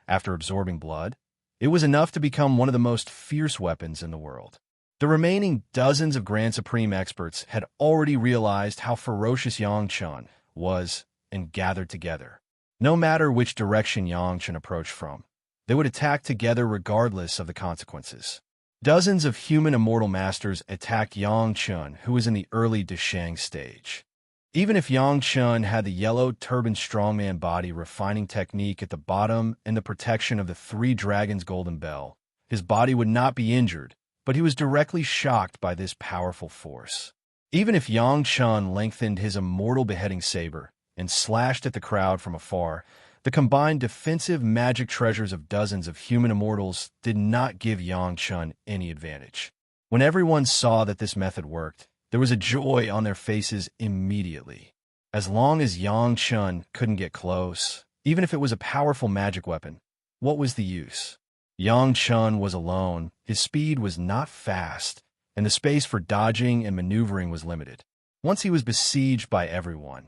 after absorbing blood, it was enough to become one of the most fierce weapons in the world. The remaining dozens of Grand Supreme experts had already realized how ferocious Yang Chun was and gathered together. No matter which direction Yang Chun approached from, they would attack together regardless of the consequences. Dozens of human immortal masters attacked Yang Chun, who was in the early Dashang stage. Even if Yang Chun had the yellow turban strongman body, refining technique at the bottom, and the protection of the three dragons' golden bell, his body would not be injured, but he was directly shocked by this powerful force. Even if Yang Chun lengthened his immortal beheading saber and slashed at the crowd from afar, the combined defensive magic treasures of dozens of human immortals did not give Yang Chun any advantage. When everyone saw that this method worked, there was a joy on their faces immediately. As long as Yang Chun couldn't get close, even if it was a powerful magic weapon, what was the use? Yang Chun was alone, his speed was not fast, and the space for dodging and maneuvering was limited. Once he was besieged by everyone,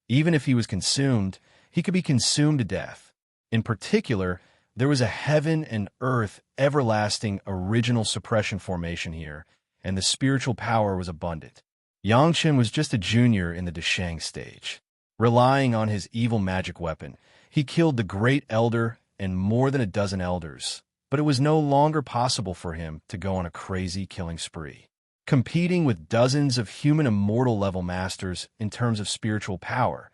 even if he was consumed, he could be consumed to death. In particular, there was a heaven and earth everlasting original suppression formation here, and the spiritual power was abundant. Yang Chen was just a junior in the Deshang stage. Relying on his evil magic weapon, he killed the Great Elder and more than a dozen elders, but it was no longer possible for him to go on a crazy killing spree. Competing with dozens of human immortal level masters in terms of spiritual power,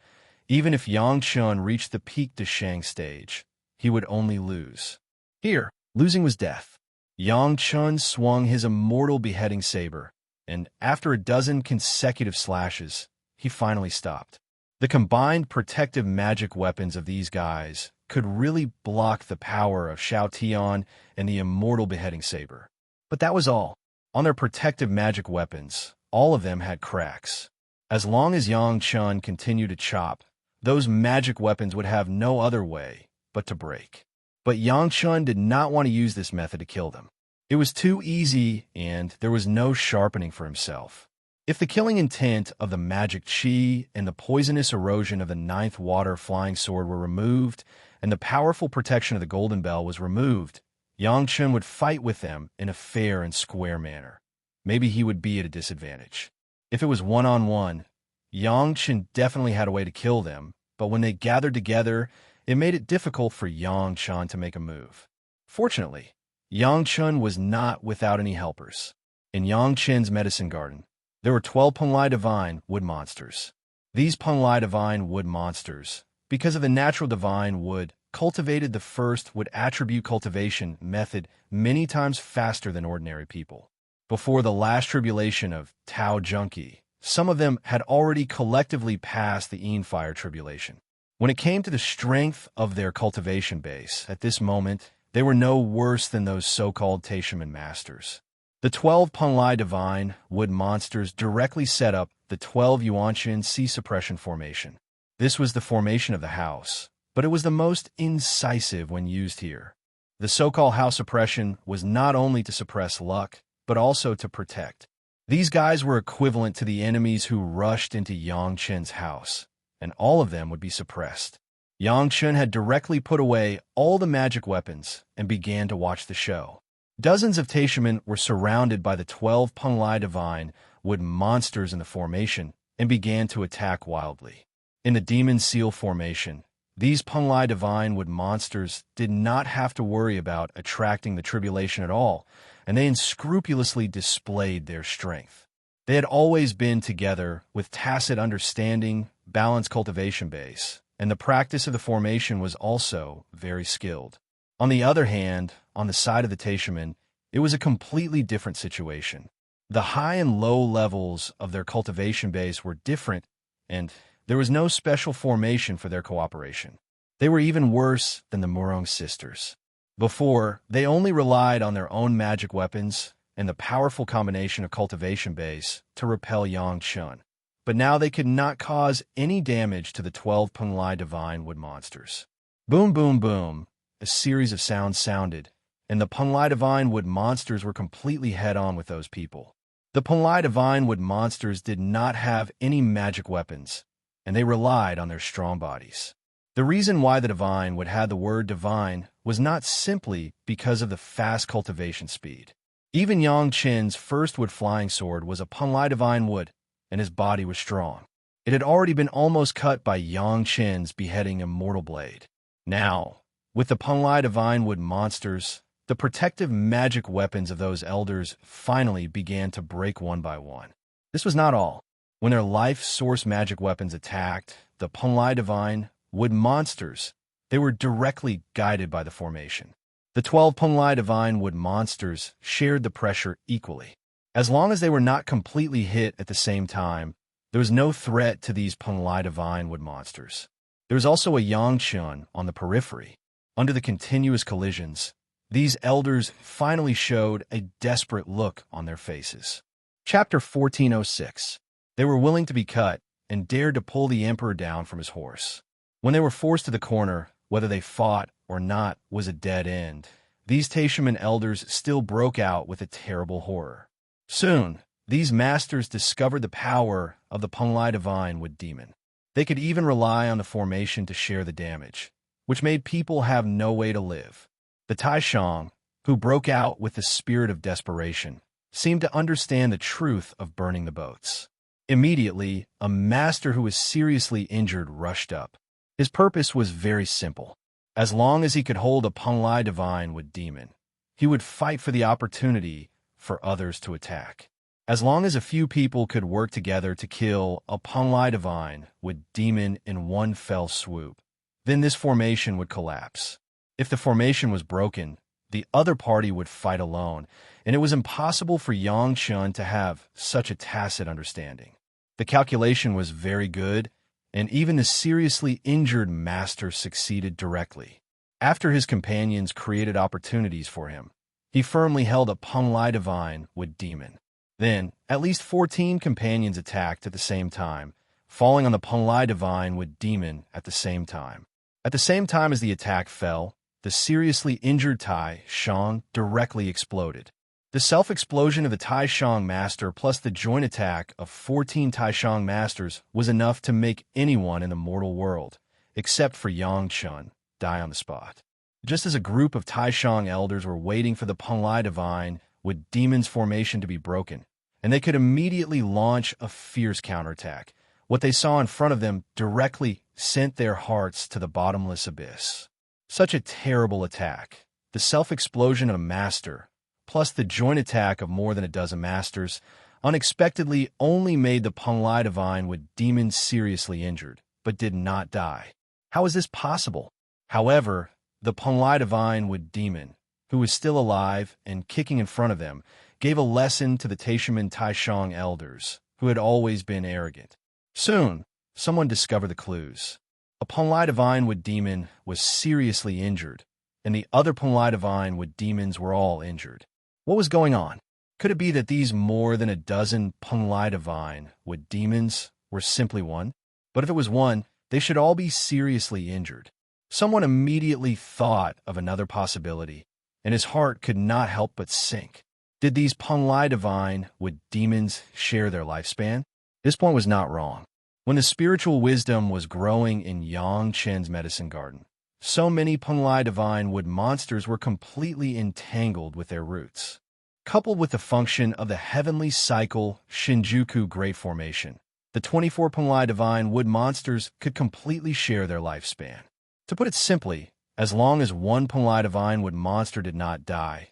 even if Yang Chun reached the peak Deshang stage, he would only lose. Here, losing was death. Yang Chun swung his immortal beheading saber, and after a dozen consecutive slashes, he finally stopped. The combined protective magic weapons of these guys could really block the power of Shao Tian and the immortal beheading saber. But that was all. On their protective magic weapons, all of them had cracks. As long as Yang Chun continued to chop, those magic weapons would have no other way but to break. But Yang Chun did not want to use this method to kill them. It was too easy, and there was no sharpening for himself. If the killing intent of the magic chi and the poisonous erosion of the ninth water flying sword were removed, and the powerful protection of the golden bell was removed, Yang Chun would fight with them in a fair and square manner. Maybe he would be at a disadvantage. If it was one-on-one, Yang Chun definitely had a way to kill them, but when they gathered together, it made it difficult for Yang Chun to make a move. Fortunately, Yang Chun was not without any helpers. In Yang Chun's medicine garden, there were 12 Penglai divine wood monsters. These Penglai divine wood monsters, because of the natural divine wood, cultivated the first wood attribute cultivation method many times faster than ordinary people. Before the last tribulation of Tao Junkie, some of them had already collectively passed the Yin Fire tribulation. When it came to the strength of their cultivation base, at this moment, they were no worse than those so-called Taishaman masters. The 12 Penglai divine wood monsters directly set up the 12 Yuanshan sea suppression formation. This was the formation of the house, but it was the most incisive when used here. The so-called house suppression was not only to suppress luck, but also to protect. These guys were equivalent to the enemies who rushed into Yang Chen's house, and all of them would be suppressed. Yang Chun had directly put away all the magic weapons and began to watch the show. Dozens of Taishaman were surrounded by the 12 Penglai divine wood monsters in the formation and began to attack wildly. In the Demon Seal formation, these Penglai divine wood monsters did not have to worry about attracting the tribulation at all, and they unscrupulously displayed their strength. They had always been together with tacit understanding, balanced cultivation base, and the practice of the formation was also very skilled. On the other hand, on the side of the Taishaman, it was a completely different situation. The high and low levels of their cultivation base were different, and there was no special formation for their cooperation. They were even worse than the Murong sisters. Before, they only relied on their own magic weapons and the powerful combination of cultivation base to repel Yang Chun. But now they could not cause any damage to the 12 Penglai divine wood monsters. Boom, boom, boom, a series of sounds sounded, and the Penglai divine wood monsters were completely head-on with those people. The Penglai divine wood monsters did not have any magic weapons, and they relied on their strong bodies. The reason why the divine would have the word divine was not simply because of the fast cultivation speed. Even Yang Chen's first wood flying sword was a Penglai divine wood, and his body was strong. It had already been almost cut by Yang Chen's beheading immortal blade. Now, with the Penglai divine wood monsters, the protective magic weapons of those elders finally began to break one by one. This was not all. When their life source magic weapons attacked the Punlai Divine Wood monsters, they were directly guided by the formation. The 12 Punlai Divine Wood monsters shared the pressure equally. As long as they were not completely hit at the same time, there was no threat to these Punlai Divine Wood monsters. There was also a Yangchun on the periphery. Under the continuous collisions, these elders finally showed a desperate look on their faces. Chapter 1406. They were willing to be cut and dared to pull the emperor down from his horse. When they were forced to the corner, whether they fought or not was a dead end. These Taishaman elders still broke out with a terrible horror. Soon, these masters discovered the power of the Punlai Divine Wood Demon. They could even rely on the formation to share the damage, which made people have no way to live. The Taishang, who broke out with the spirit of desperation, seemed to understand the truth of burning the boats. Immediately, a master who was seriously injured rushed up. His purpose was very simple. As long as he could hold a Punlai Divine Wood Demon, he would fight for the opportunity for others to attack. As long as a few people could work together to kill a Punlai Divine Wood Demon in one fell swoop, then this formation would collapse. If the formation was broken, the other party would fight alone, and it was impossible for Yangchun to have such a tacit understanding. The calculation was very good, and even the seriously injured master succeeded directly. After his companions created opportunities for him, he firmly held a Punlai Divine Wood Demon. Then, at least 14 companions attacked at the same time, falling on the Punlai Divine Wood Demon at the same time. At the same time as the attack fell, the seriously injured Tai Shang directly exploded. The self-explosion of the Tai Shang Master plus the joint attack of 14 Tai Shang Masters was enough to make anyone in the mortal world, except for Yangchun, die on the spot. Just as a group of Tai Shang elders were waiting for the Punlai Divine Wood Demon's formation to be broken, and they could immediately launch a fierce counterattack, what they saw in front of them directly sent their hearts to the bottomless abyss. Such a terrible attack, the self-explosion of a master, plus the joint attack of more than a dozen masters, unexpectedly only made the Punlai Divine Wood Demon seriously injured, but did not die. How is this possible? However, the Punlai Divine Wood Demon, who was still alive and kicking in front of them, gave a lesson to the Taishaman Taishang elders, who had always been arrogant. Soon, someone discovered the clues. A Punlai Divine Wood Demon was seriously injured, and the other Punlai Divine Wood Demons were all injured. What was going on? Could it be that these more than a dozen Punlai Divine Wood Demons were simply one? But if it was one, they should all be seriously injured. Someone immediately thought of another possibility, and his heart could not help but sink. Did these Punlai Divine Wood Demons share their lifespan? This point was not wrong. When the spiritual wisdom was growing in Yang Chen's medicine garden, so many Punlai Divine Wood monsters were completely entangled with their roots. Coupled with the function of the heavenly cycle Shinjuku Great Formation, the 24 Punlai Divine Wood monsters could completely share their lifespan. To put it simply, as long as one Punlai Divine Wood monster did not die,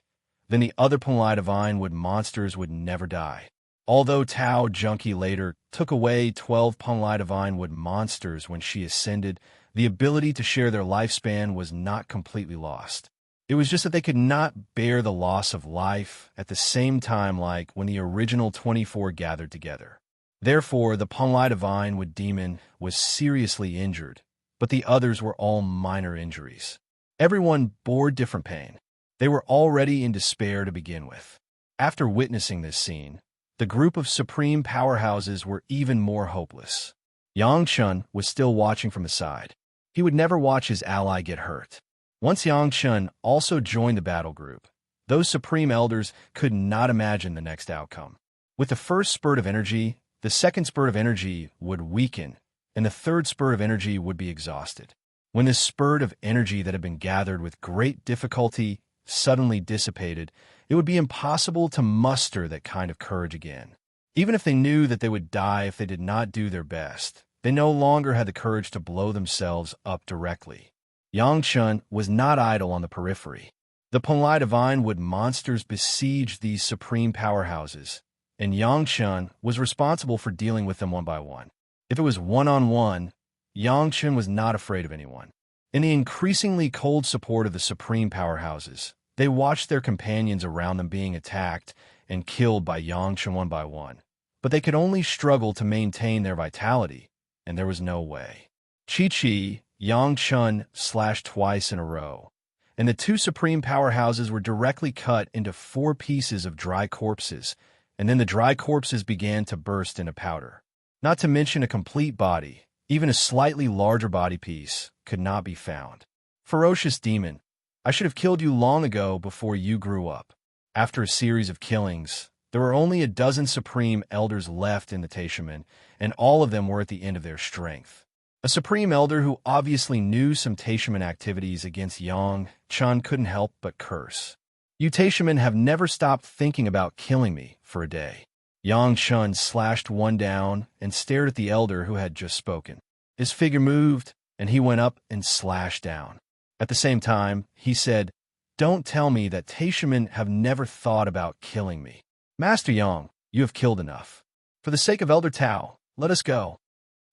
then the other Punlai Divine Wood monsters would never die. Although Tao Junkie later took away 12 Punlai Divine Wood monsters when she ascended, the ability to share their lifespan was not completely lost. It was just that they could not bear the loss of life at the same time like when the original 24 gathered together. Therefore, the Punlai Divine Wood Demon was seriously injured, but the others were all minor injuries. Everyone bore different pain. They were already in despair to begin with. After witnessing this scene, the group of supreme powerhouses were even more hopeless. Yangchun was still watching from the side. He would never watch his ally get hurt. Once Yangchun also joined the battle group, those supreme elders could not imagine the next outcome. With the first spurt of energy, the second spurt of energy would weaken, and the third spurt of energy would be exhausted. When this spurt of energy that had been gathered with great difficulty suddenly dissipated, it would be impossible to muster that kind of courage again. Even if they knew that they would die if they did not do their best, they no longer had the courage to blow themselves up directly. Yangchun was not idle on the periphery. The Punlai Divine Wood monsters besieged these supreme powerhouses, and Yang Chun was responsible for dealing with them one by one. If it was one-on-one, Yang Chun was not afraid of anyone. In the increasingly cold support of the supreme powerhouses, they watched their companions around them being attacked and killed by Yang Chun one by one. But they could only struggle to maintain their vitality, and there was no way. Chi-Chi, Yang Chun slashed twice in a row, and the two supreme powerhouses were directly cut into 4 pieces of dry corpses, and then the dry corpses began to burst into powder. Not to mention a complete body, even a slightly larger body piece, could not be found. Ferocious demon, I should have killed you long ago before you grew up. After a series of killings, there were only a dozen supreme elders left in the Taishaman, and all of them were at the end of their strength. A supreme elder who obviously knew some Taishaman activities against Yang Chun couldn't help but curse. You Taishaman have never stopped thinking about killing me for a day. Yang Chun slashed one down and stared at the elder who had just spoken. His figure moved, and he went up and slashed down. At the same time, he said, "Don't tell me that Taishaman have never thought about killing me. Master Yang, you have killed enough. For the sake of Elder Tao, let us go."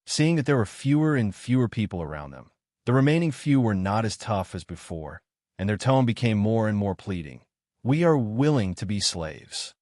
Seeing that there were fewer and fewer people around them, the remaining few were not as tough as before, and their tone became more and more pleading. "We are willing to be slaves."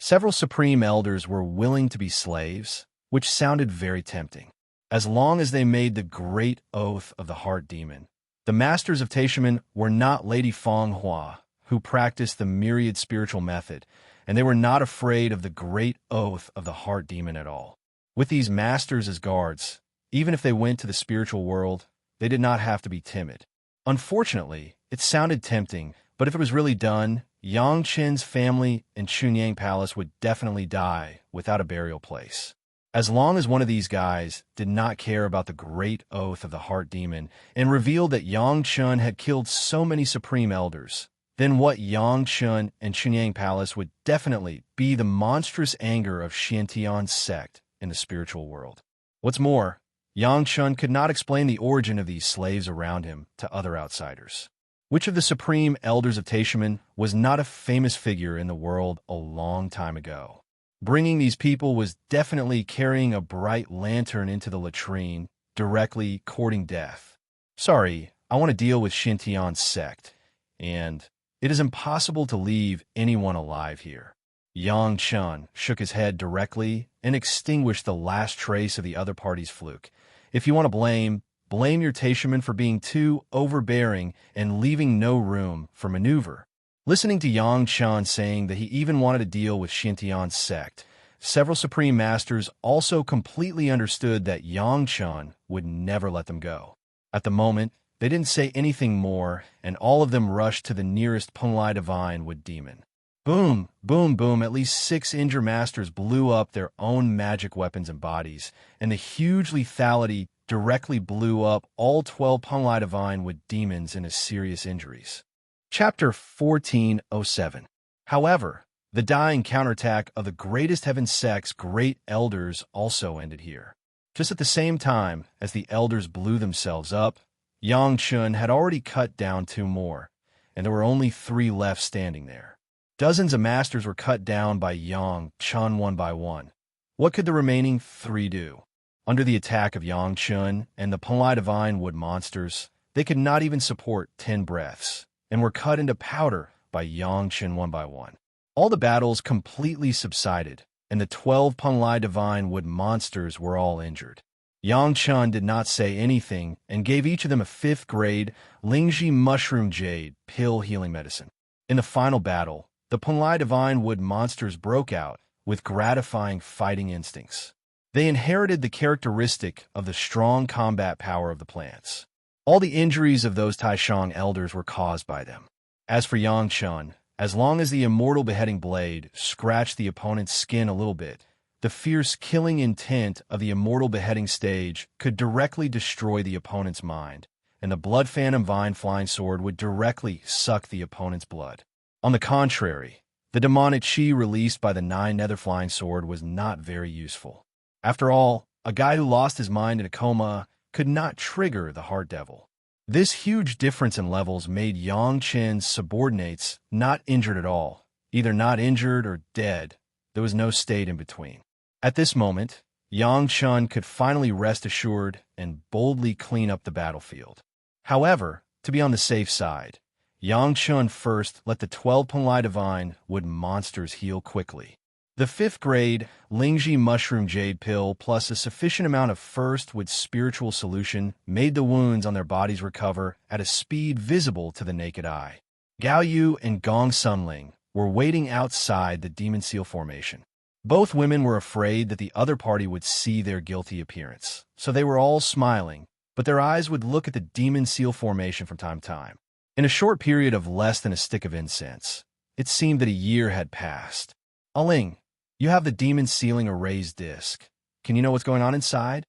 Several supreme elders were willing to be slaves, which sounded very tempting. As long as they made the great oath of the heart demon. The masters of Taishaman were not Lady Feng Hua, who practiced the myriad spiritual method, and they were not afraid of the great oath of the heart demon at all. With these masters as guards, even if they went to the spiritual world, they did not have to be timid. Unfortunately, it sounded tempting, but if it was really done, Yang Chen's family in Chunyang Palace would definitely die without a burial place. As long as one of these guys did not care about the great oath of the heart demon and revealed that Yang Chun had killed so many supreme elders, then what Yang Chun and Chunyang Palace would definitely be the monstrous anger of Xiantian's sect in the spiritual world. What's more, Yang Chun could not explain the origin of these slaves around him to other outsiders. Which of the supreme elders of Taishaman was not a famous figure in the world a long time ago? Bringing these people was definitely carrying a bright lantern into the latrine, directly courting death. Sorry, I want to deal with Xiantian's sect, and it is impossible to leave anyone alive here. Yang Chun shook his head directly and extinguished the last trace of the other party's fluke. If you want to blame your Taishaman for being too overbearing and leaving no room for maneuver. Listening to Yang Chun saying that he even wanted to deal with Xiantian's sect, several supreme masters also completely understood that Yang Chun would never let them go. At the moment, they didn't say anything more, and all of them rushed to the nearest Penglai Divine Wood Demon. Boom, boom, boom, at least 6 Injure Masters blew up their own magic weapons and bodies, and the huge lethality directly blew up all 12 Penglai Divine Wood Demons into serious injuries. Chapter 1407. However, the dying counterattack of the greatest heaven sect's great elders also ended here. Just at the same time as the elders blew themselves up, Yang Chun had already cut down 2 more, and there were only 3 left standing there. Dozens of masters were cut down by Yang Chun one by one. What could the remaining 3 do? Under the attack of Yang Chun and the Penglai Divine Wood monsters, they could not even support 10 breaths, and were cut into powder by Yang Chun one by one. All the battles completely subsided, and the 12 Penglai Divine Wood monsters were all injured. Yang Chun did not say anything and gave each of them a 5th grade Lingji Mushroom Jade pill healing medicine. In the final battle, the Penglai Divine Wood monsters broke out with gratifying fighting instincts. They inherited the characteristic of the strong combat power of the plants. All the injuries of those Taishang elders were caused by them. As for Yang Chun, as long as the immortal beheading blade scratched the opponent's skin a little bit, the fierce killing intent of the immortal beheading stage could directly destroy the opponent's mind, and the Blood Phantom Vine Flying Sword would directly suck the opponent's blood. On the contrary, the demonic chi released by the 9 Nether Flying Sword was not very useful. After all, a guy who lost his mind in a coma could not trigger the Heart Devil. This huge difference in levels made Yang Chen's subordinates not injured at all, either not injured or dead, There was no state in between. At this moment, Yang Chun could finally rest assured and boldly clean up the battlefield. However, to be on the safe side, Yang Chun first let the 12 Punlai Divine Wood monsters heal quickly. The 5th grade Lingji Mushroom Jade Pill plus a sufficient amount of First Wood Spiritual Solution made the wounds on their bodies recover at a speed visible to the naked eye. Gao Yu and Gong Sunling were waiting outside the Demon Seal formation. Both women were afraid that the other party would see their guilty appearance, so they were all smiling, but their eyes would look at the Demon Seal formation from time to time. In a short period of less than a stick of incense, it seemed that a year had passed. Aling, you have the Demon Sealing a raised disc. Can you know what's going on inside?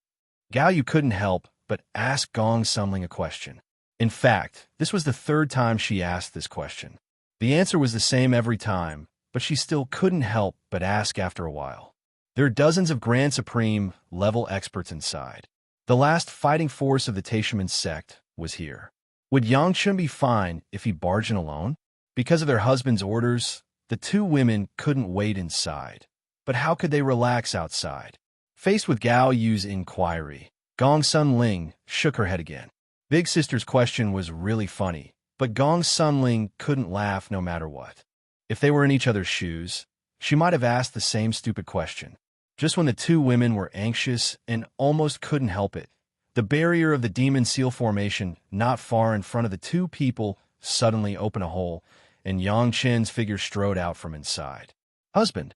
Gao Yu couldn't help but ask Gong Sunling a question. In fact, this was the 3rd time she asked this question. The answer was the same every time, but she still couldn't help but ask after a while. There are dozens of Grand Supreme level experts inside. The last fighting force of the Taishaman sect was here. Would Yang Chun be fine if he barged in alone? Because of their husband's orders, the 2 women couldn't wait inside. But how could they relax outside? Faced with Gao Yu's inquiry, Gong Sunling shook her head again. Big Sister's question was really funny, but Gong Sunling couldn't laugh no matter what. If they were in each other's shoes, she might have asked the same stupid question. Just when the 2 women were anxious and almost couldn't help it, the barrier of the Demon Seal formation not far in front of the 2 people suddenly opened a hole, and Yang Chen's figure strode out from inside. Husband.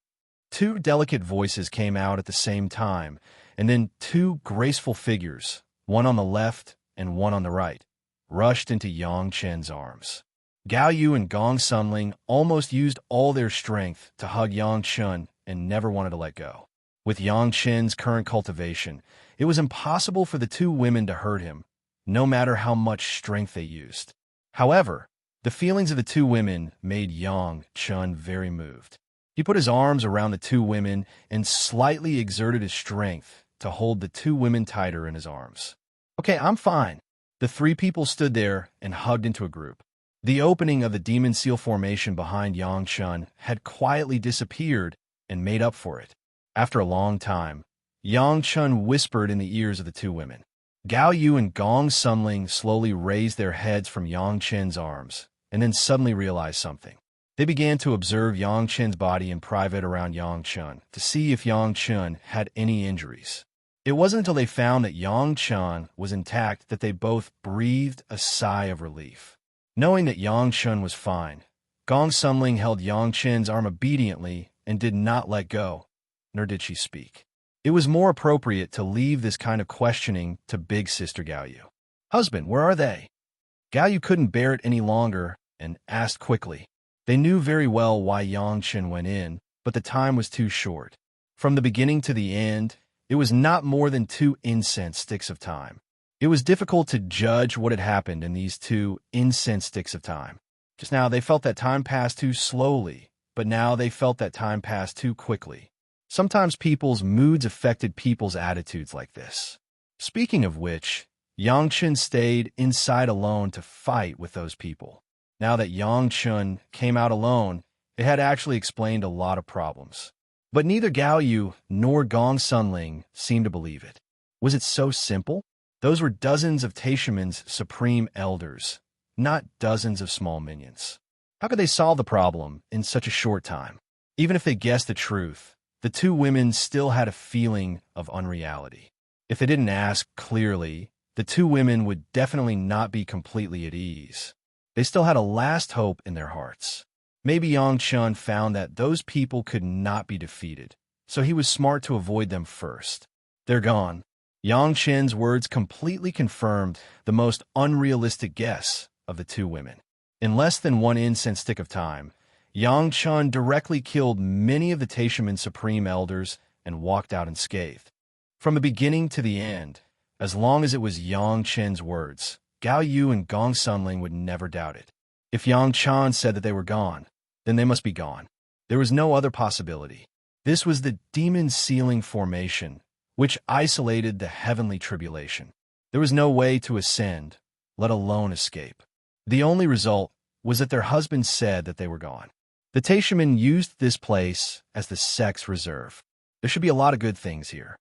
2 delicate voices came out at the same time, and then 2 graceful figures, one on the left and one on the right, rushed into Yang Chen's arms. Gao Yu and Gong Sunling almost used all their strength to hug Yang Chun and never wanted to let go. With Yang Chen's current cultivation, it was impossible for the 2 women to hurt him, no matter how much strength they used. However, the feelings of the 2 women made Yang Chun very moved. He put his arms around the 2 women and slightly exerted his strength to hold the 2 women tighter in his arms. Okay, I'm fine. The 3 people stood there and hugged into a group. The opening of the Demon Seal formation behind Yang Chun had quietly disappeared and made up for it. After a long time, Yang Chun whispered in the ears of the 2 women. Gao Yu and Gong Sunling slowly raised their heads from Yang Chen's arms, and then suddenly realized something. They began to observe Yang Chen's body in private around Yang Chun to see if Yang Chun had any injuries. It wasn't until they found that Yang Chun was intact that they both breathed a sigh of relief. Knowing that Yang Chun was fine, Gong Sunling held Yang Chen's arm obediently and did not let go, nor did she speak. It was more appropriate to leave this kind of questioning to Big Sister Gao Yu. Husband, where are they? Gao Yu couldn't bear it any longer and asked quickly. They knew very well why Yang Chun went in, but the time was too short. From the beginning to the end, it was not more than 2 incense sticks of time. It was difficult to judge what had happened in these 2 incense sticks of time. Just now they felt that time passed too slowly, but now they felt that time passed too quickly. Sometimes people's moods affected people's attitudes like this. Speaking of which, Yang Chun stayed inside alone to fight with those people. Now that Yang Chun came out alone, it had actually explained a lot of problems. But neither Gao Yu nor Gong Sunling seemed to believe it. Was it so simple? Those were dozens of Taishaman's supreme elders, not dozens of small minions. How could they solve the problem in such a short time? Even if they guessed the truth, the 2 women still had a feeling of unreality. If they didn't ask clearly, the 2 women would definitely not be completely at ease. They still had a last hope in their hearts. Maybe Yang Chun found that those people could not be defeated, so he was smart to avoid them first. They're gone. Yang Chen's words completely confirmed the most unrealistic guess of the 2 women. In less than 1 incense stick of time, Yang Chun directly killed many of the Taishaman Supreme Elders and walked out unscathed. From the beginning to the end, as long as it was Yang Chen's words, Gao Yu and Gong Sunling would never doubt it. If Yang Chun said that they were gone, then they must be gone. There was no other possibility. This was the Demon Sealing formation, which isolated the heavenly tribulation. There was no way to ascend, let alone escape. The only result was that their husbands said that they were gone. The Taishaman used this place as the sex reserve. There should be a lot of good things here.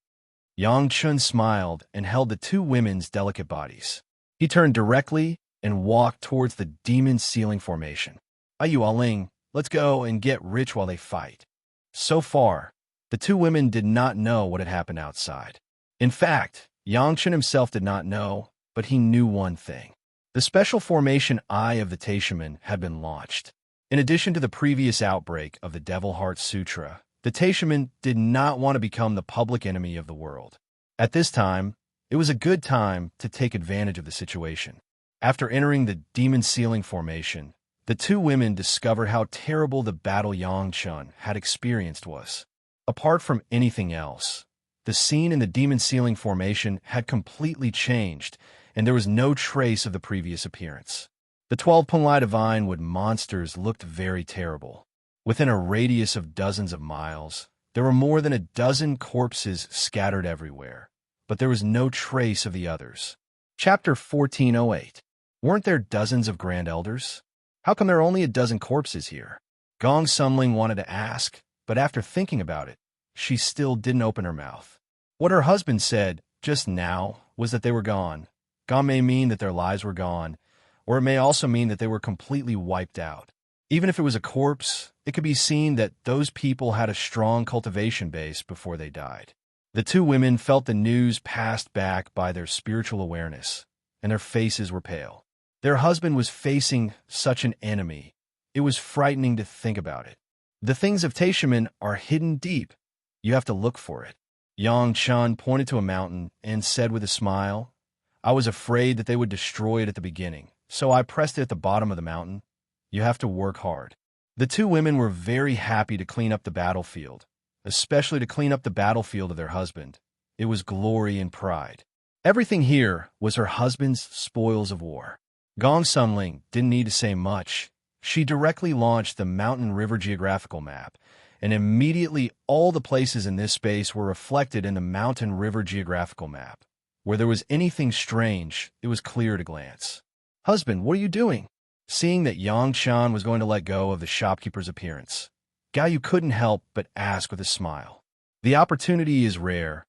Yang Chun smiled and held the two women's delicate bodies. He turned directly and walked towards the demon ceiling formation. Ayu Aling, let's go and get rich while they fight. So far, the two women did not know what had happened outside. In fact, Yang Chun himself did not know, but he knew one thing. The special formation Eye of the Taishaman had been launched. In addition to the previous outbreak of the Devil Heart Sutra, the Taishaman did not want to become the public enemy of the world. At this time, it was a good time to take advantage of the situation. After entering the demon ceiling formation, the two women discovered how terrible the battle Yang Chun had experienced was. Apart from anything else, the scene in the demon ceiling formation had completely changed, and there was no trace of the previous appearance. The 12 Punlai Divine Wood monsters looked very terrible. Within a radius of dozens of miles, there were more than a dozen corpses scattered everywhere, but there was no trace of the others. Chapter 1408. Weren't there dozens of Grand Elders? How come there are only a dozen corpses here? Gong Sumling wanted to ask, but after thinking about it, she still didn't open her mouth. What her husband said just now was that they were gone. Gone may mean that their lives were gone, or it may also mean that they were completely wiped out. Even if it was a corpse, it could be seen that those people had a strong cultivation base before they died. The two women felt the news passed back by their spiritual awareness, and their faces were pale. Their husband was facing such an enemy. It was frightening to think about it. The things of Taishaman are hidden deep. You have to look for it. Yang Chun pointed to a mountain and said with a smile, I was afraid that they would destroy it at the beginning, so I pressed it at the bottom of the mountain. You have to work hard. The two women were very happy to clean up the battlefield, especially to clean up the battlefield of their husband. It was glory and pride. Everything here was her husband's spoils of war. Gong Sunling didn't need to say much. She directly launched the Mountain River geographical map, and immediately all the places in this space were reflected in the Mountain River geographical map. Where there was anything strange, it was clear at a glance. Husband, what are you doing? Seeing that Yang Chan was going to let go of the shopkeeper's appearance, Gayu couldn't help but ask with a smile. The opportunity is rare.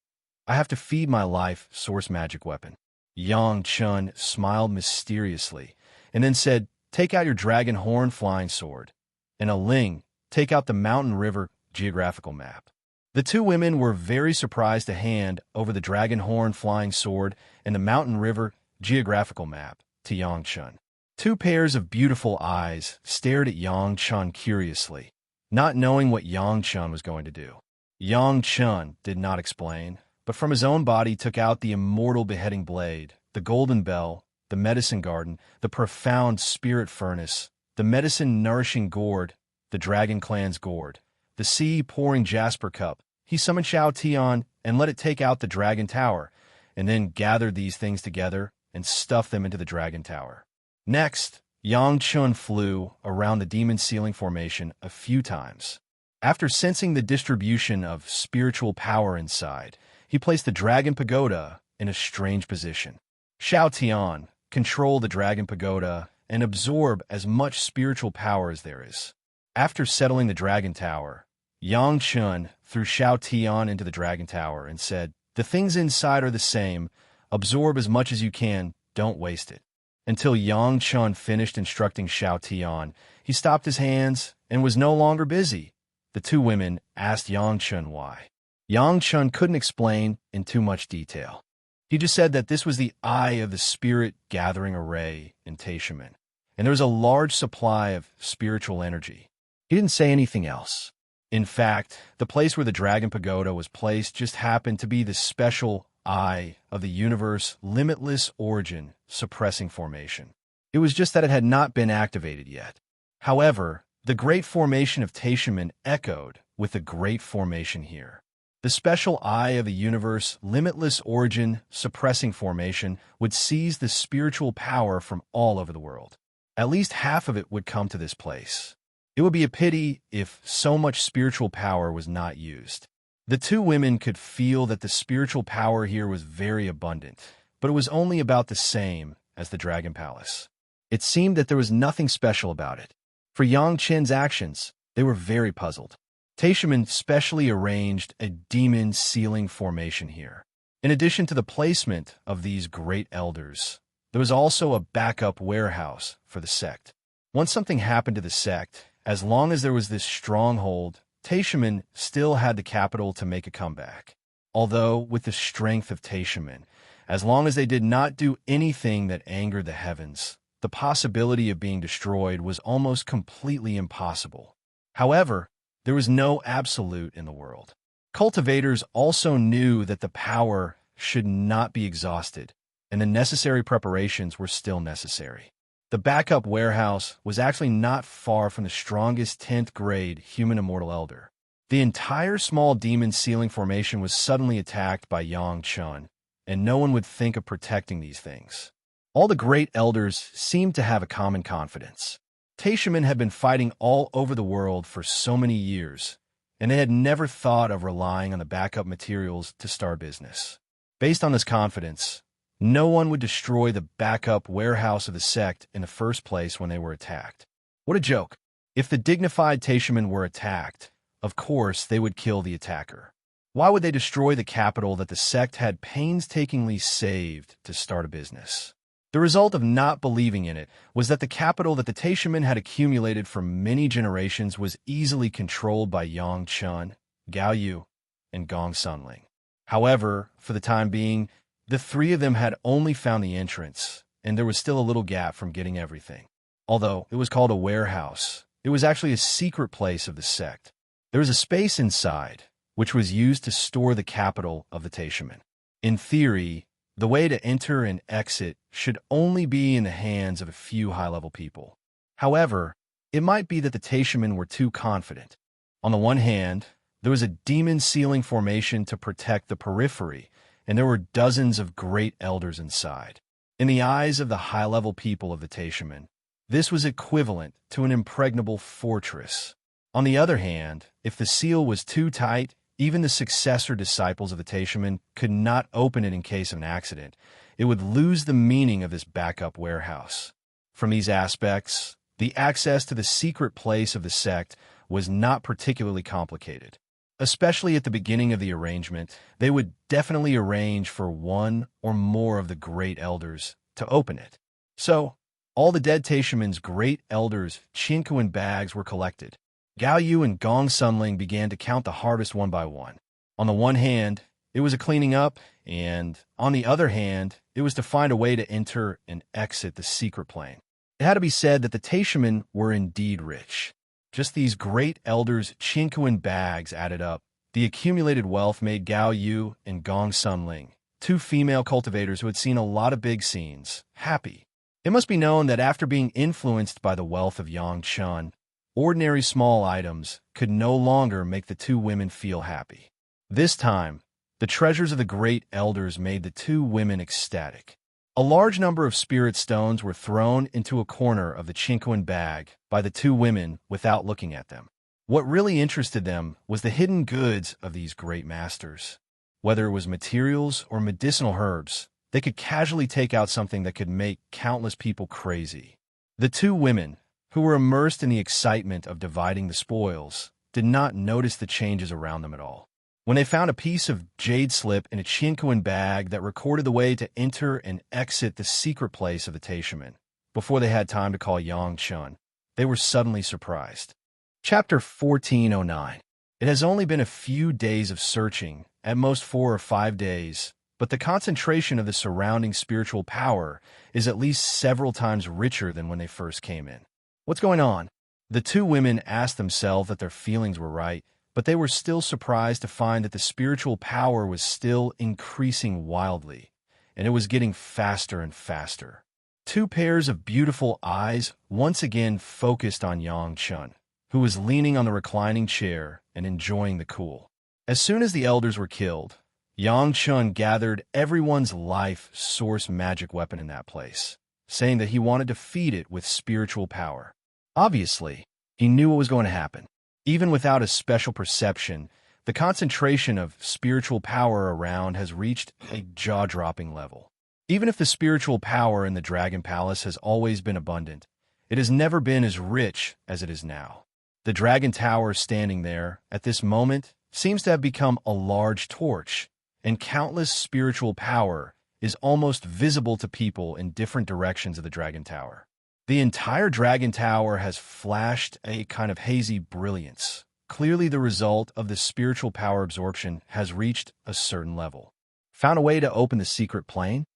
I have to feed my life source magic weapon. Yang Chun smiled mysteriously and then said, take out your dragon horn flying sword. And Ling, take out the Mountain River geographical map. The two women were very surprised to hand over the dragon horn flying sword and the Mountain River geographical map to Yang Chun. Two pairs of beautiful eyes stared at Yang Chun curiously, not knowing what Yang Chun was going to do. Yang Chun did not explain, but from his own body took out the immortal beheading blade, the golden bell, the medicine garden, the profound spirit furnace, the medicine nourishing gourd, the dragon clan's gourd, the sea pouring jasper cup. He summoned Xiao Tian and let it take out the dragon tower, and then gathered these things together and stuffed them into the dragon tower. Next, Yang Chun flew around the demon ceiling formation a few times. After sensing the distribution of spiritual power inside, he placed the dragon pagoda in a strange position. Xiao Tian, control the dragon pagoda and absorb as much spiritual power as there is. After settling the dragon tower, Yang Chun threw Xiao Tian into the dragon tower and said, the things inside are the same. Absorb as much as you can. Don't waste it. Until Yang Chun finished instructing Xiao Tian, he stopped his hands and was no longer busy. The two women asked Yang Chun why. Yang Chun couldn't explain in too much detail. He just said that this was the eye of the spirit gathering array in Taishaman, and there was a large supply of spiritual energy. He didn't say anything else. In fact, the place where the dragon pagoda was placed just happened to be the special eye of the universe limitless origin suppressing formation. It was just that it had not been activated yet. However, the great formation of Taishaman echoed with the great formation here. The special eye of the universe limitless origin suppressing formation would seize the spiritual power from all over the world. At least half of it would come to this place. It would be a pity if so much spiritual power was not used. The two women could feel that the spiritual power here was very abundant, but it was only about the same as the Dragon Palace. It seemed that there was nothing special about it. For Yang Chen's actions, They were very puzzled. Teichmann specially arranged a demon sealing formation here. In addition to the placement of these great elders, there was also a backup warehouse for the sect. Once something happened to the sect, as long as there was this stronghold, Teichmann still had the capital to make a comeback. Although, with the strength of Teichmann, as long as they did not do anything that angered the heavens, the possibility of being destroyed was almost completely impossible. However, there was no absolute in the world. Cultivators also knew that the power should not be exhausted, and the necessary preparations were still necessary. The backup warehouse was actually not far from the strongest 10th grade human immortal elder. The entire small demon sealing formation was suddenly attacked by Yang Chun, and no one would think of protecting these things. All the great elders seemed to have a common confidence. Teichmann had been fighting all over the world for so many years, and they had never thought of relying on the backup materials to start business. Based on this confidence, no one would destroy the backup warehouse of the sect in the first place when they were attacked. What a joke. If the dignified Teichmann were attacked, of course they would kill the attacker. Why would they destroy the capital that the sect had painstakingly saved to start a business? The result of not believing in it was that the capital that the Teichmann had accumulated for many generations was easily controlled by Yang Chun, Gao Yu, and Gong Sunling. However, for the time being, the three of them had only found the entrance, and there was still a little gap from getting everything. Although it was called a warehouse, it was actually a secret place of the sect. There was a space inside, which was used to store the capital of the Teichmann. In theory, the way to enter and exit should only be in the hands of a few high-level people. However, it might be that the Teichmann were too confident. On the one hand, there was a demon sealing formation to protect the periphery, and there were dozens of great elders inside. In the eyes of the high-level people of the Teichmann, this was equivalent to an impregnable fortress. On the other hand, if the seal was too tight, even the successor disciples of the Teichmann could not open it in case of an accident. It would lose the meaning of this backup warehouse. From these aspects, the access to the secret place of the sect was not particularly complicated. Especially at the beginning of the arrangement, they would definitely arrange for one or more of the great elders to open it. So, all the dead Teichmann's great elders' Chinquin bags were collected. Gao Yu and Gong Sunling began to count the harvest one by one. On the one hand, it was a cleaning up, and on the other hand, it was to find a way to enter and exit the secret plane. It had to be said that the Teichmann were indeed rich. Just these great elders' Chinquin bags added up. The accumulated wealth made Gao Yu and Gong Sunling, two female cultivators who had seen a lot of big scenes, happy. It must be known that after being influenced by the wealth of Yang Chun, ordinary small items could no longer make the two women feel happy. This time, the treasures of the great elders made the two women ecstatic. A large number of spirit stones were thrown into a corner of the Chinquin bag by the two women without looking at them. What really interested them was the hidden goods of these great masters. Whether it was materials or medicinal herbs, they could casually take out something that could make countless people crazy. The two women, who were immersed in the excitement of dividing the spoils, did not notice the changes around them at all. When they found a piece of jade slip in a Chinquin bag that recorded the way to enter and exit the secret place of the Teichmann, before they had time to call Yang Chun, they were suddenly surprised. Chapter 1409. It has only been a few days of searching, at most 4 or 5 days, but the concentration of the surrounding spiritual power is at least several times richer than when they first came in. What's going on? The two women asked themselves that their feelings were right, but they were still surprised to find that the spiritual power was still increasing wildly, and it was getting faster and faster. Two pairs of beautiful eyes once again focused on Yang Chun, who was leaning on the reclining chair and enjoying the cool. As soon as the elders were killed, Yang Chun gathered everyone's life source magic weapon in that place, saying that he wanted to feed it with spiritual power. Obviously, he knew what was going to happen. Even without a special perception, the concentration of spiritual power around has reached a jaw-dropping level. Even if the spiritual power in the Dragon Palace has always been abundant, it has never been as rich as it is now. The dragon tower standing there, at this moment, seems to have become a large torch, and countless spiritual power is almost visible to people in different directions of the dragon tower. The entire dragon tower has flashed a kind of hazy brilliance. Clearly the result of the spiritual power absorption has reached a certain level. Found a way to open the secret plane?